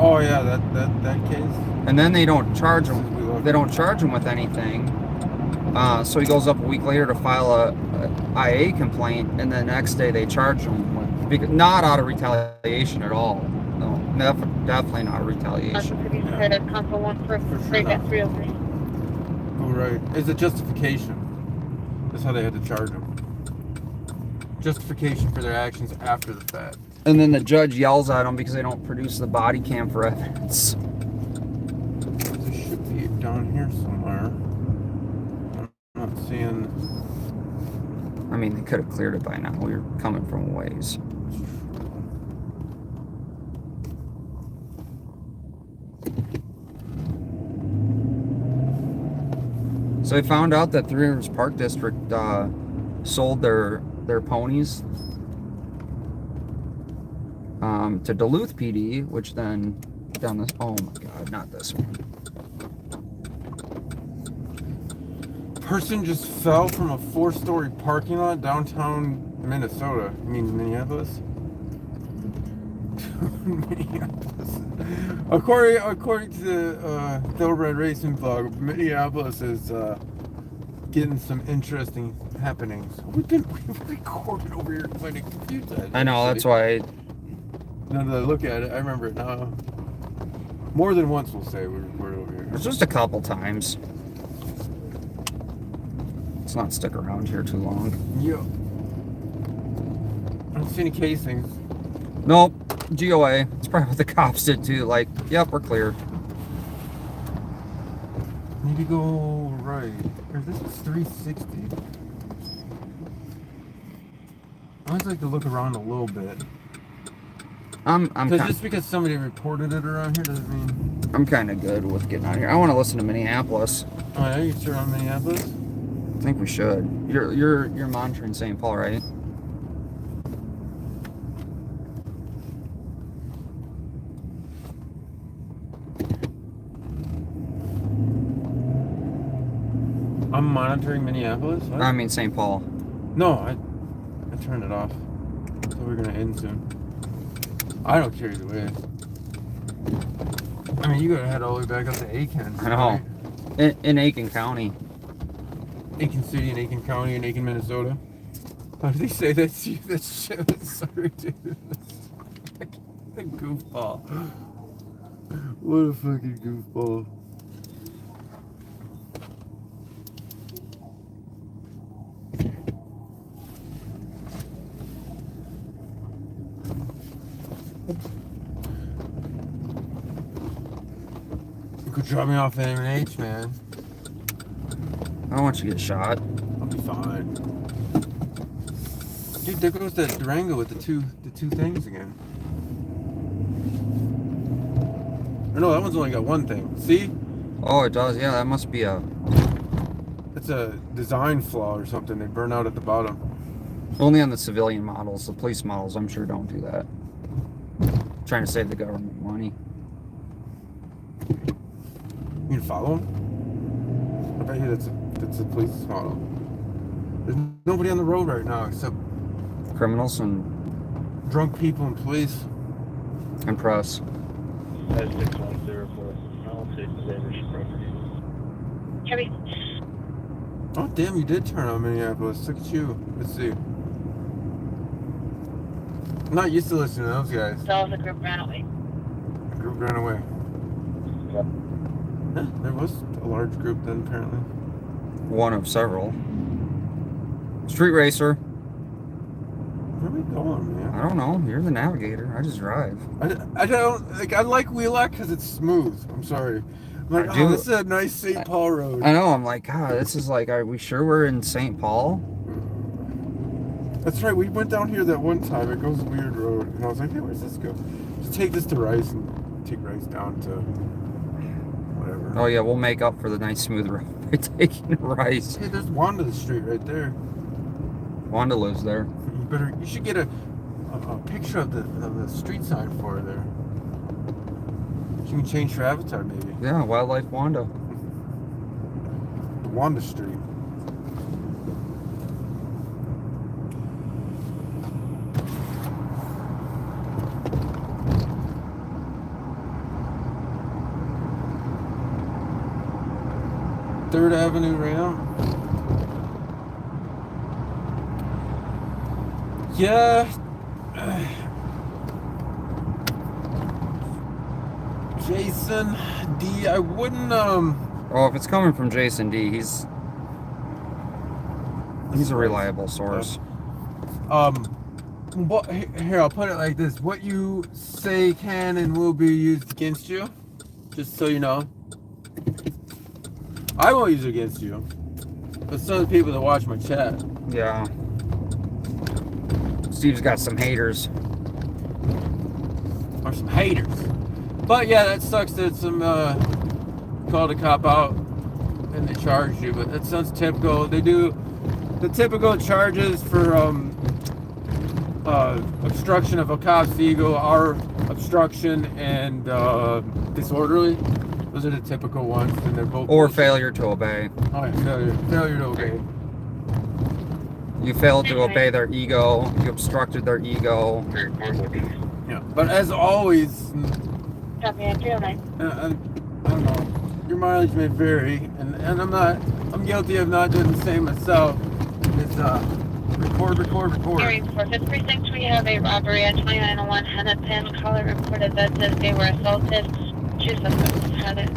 Oh yeah, that case. And then they don't charge him. They don't charge him with anything. So he goes up a week later to file a IA complaint, and the next day they charge him with, not out of retaliation at all. No, definitely not retaliation. Console 1 for For sure right not. at 303. Oh right. It's a justification. That's how they had to charge him. Justification for their actions after the fact. And then the judge yells at them because they don't produce the body cam for evidence. There should be down here somewhere. I'm not seeing. I mean, they could have cleared it by now. We were coming from a ways. So they found out that Three Rivers Park District sold their ponies to Duluth PD, which then down this. Oh my God, not this one. Person just fell from a 4-story parking lot downtown Minnesota. I mean Minneapolis. Minneapolis. According to the Thoroughbred Racing blog, Minneapolis is getting some interesting happenings. We've recorded over here quite a few times. I know, that's why. Now that I look at it, I remember it now. More than once, we'll say we recorded over here. It's just a couple times. Let's not stick around here too long. Yo. I don't see any casings. Nope. GOA. It's probably what the cops did too. Like, yep, we're clear. Maybe go right. Or this is 360. always like to look around a little bit. I'm Just because somebody reported it around here doesn't mean... I'm kind of good with getting out of here. I want to listen to Minneapolis. Oh yeah, you sure on Minneapolis? I think we should. You're monitoring St. Paul, right? I'm monitoring Minneapolis? What? I mean St. Paul. No, I turned it off. So we're gonna end soon. I don't care either way. I mean, you gotta head all the way back up to Aiken. I know. Right? In Aiken County. Aiken City and Aiken County and Aiken, Minnesota. How do they say that? That shit. Sorry, dude. A goofball. What a fucking goofball. You could drop me off at M&H, man. I don't want you to get shot. I'll be fine. Dude, there goes that Durango with the two things again. Or no, that one's only got one thing. See? Oh, it does. Yeah, that must be a... It's a design flaw or something. They burn out at the bottom. Only on the civilian models. The police models, I'm sure, don't do that. Trying to save the government money. You can follow him? I bet you that's a police model. There's nobody on the road right now except Criminals and drunk people and police. press. That's 6104. I'll take the damage property. Heavy. Oh, damn, you did turn on Minneapolis. Look at you. Let's see. I'm not used to listening to those guys. So the group ran away. The group ran away. Yep. Yeah, there was a large group then, apparently. One of several. Street racer. Where are we going, man? I don't know. You're the navigator. I just drive. I don't, like, I like Wheelock because it's smooth. I'm sorry. I'm like, I do. oh, this is a nice St. Paul road. I know. I'm like, God, this is like, are we sure we're in St. Paul? That's right, we went down here that one time. It goes weird road. And I was like, hey, where's this go? Just take this to Rice and take Rice down to whatever. Oh, yeah, we'll make up for the nice smooth road by taking Rice. Hey, there's Wanda the street right there. Wanda lives there. You should get a picture of the street sign for her there. She can change her avatar maybe. Yeah, Wildlife Wanda. Wanda Street. Third Avenue ramp. Yeah. Jason D, I wouldn't Oh, if it's coming from Jason D, he's a reliable source. What, here, I'll put it like this. What you say can and will be used against you. Just so you know. I won't use it against you. But some of the people that watch my chat. Yeah. Steve's got some haters. Or some haters. But yeah, that sucks that some called a cop out and they charged you. But that sounds typical. They do the typical charges for obstruction of a cop's ego are obstruction and disorderly. Those are the typical ones, and they're both. Or failure to obey. Oh yeah, failure to obey. You failed to obey their ego. You obstructed their ego. Yeah, but as always, Copy, I'm feeling I don't know. Your mileage may vary, and I'm guilty of not doing the same myself. It's record. Hearing 4th Precinct, we have a robbery at 2901 Hennepin. Caller reported that they were assaulted. 2 suspects had it.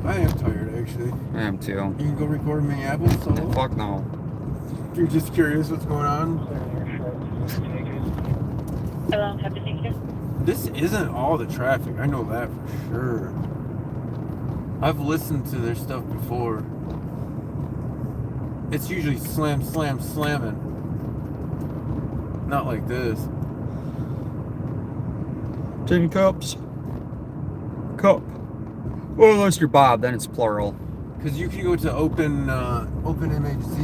I am tired, actually. I am too. You can go record in Minneapolis solo? Fuck no. You're just curious what's going on? Hello, happy thank you. This isn't all the traffic. I know that for sure. I've listened to their stuff before. It's usually slam, slam, slamming. Not like this. 10 cups. Cup. Well, unless you're Bob, then it's plural. Because you can go to open MHC.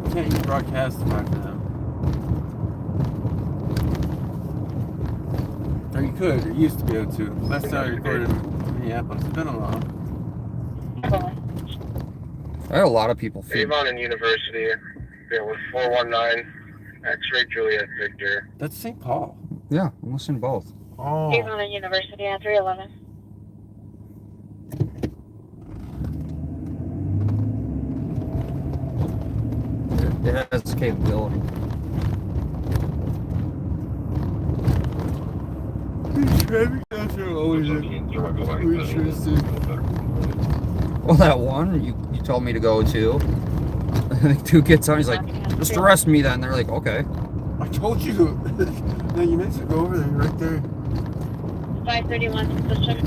You can't use broadcast back to them. Or you could. You used to be able to. Last time I recorded in Minneapolis. It's been a while. I had a lot of people feel. Avon and University. There was 419 X-ray Juliet Victor. That's St. Paul. Yeah, I'm listening to both. Oh. Avon and University at 311. It has capability. Well, that one you told me to go to. I think 2 gets on. He's like, just arrest me then. They're like, okay. I told you. No, you meant to go over there, right there. 531 system.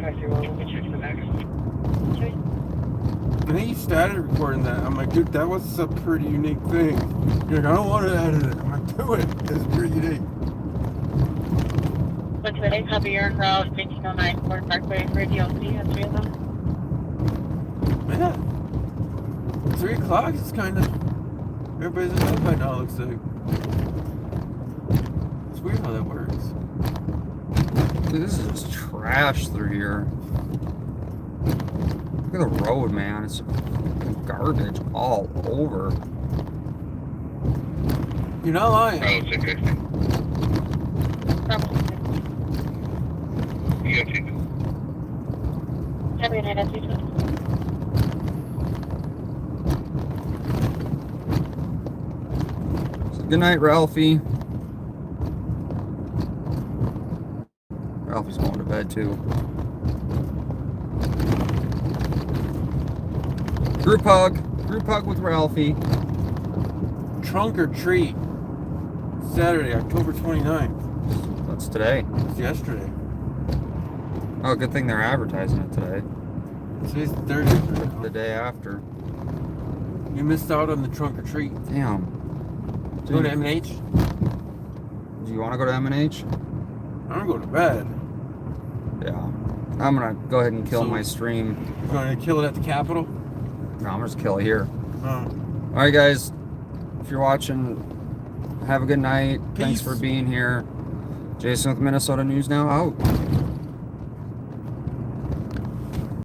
531, let me check the back. I think you started recording that. I'm like, dude, that was a pretty unique thing. You're like, I don't want to edit it. I'm like, do it. It's pretty unique. 128, copy your Grove, 1809 Ford Parkway, Radio C at 3 of them. Yeah. 3 o'clock is kind of... Everybody's in bed by now, looks like. It's weird how that works. Dude, this is just trash through here. Look at the road, man. It's garbage all over. You're not lying. Oh, 660. You got 2. Every night at 320. Good night, Ralphie. Ralphie's going to bed too. Group hug with Ralphie. Trunk or treat. Saturday, October 29th. That's today. It's yesterday. Oh, good thing they're advertising it today. Today's the 30th. The day after. You missed out on the trunk or treat. Damn. Go to M&H? Do you want to go to M&H? I'm gonna go to bed. Yeah. I'm gonna go ahead and kill my stream. You're gonna kill it at the Capitol? No, I'm just kill it here. Oh. Alright guys, if you're watching, have a good night. Peace. Thanks for being here. Jason with Minnesota News Now out.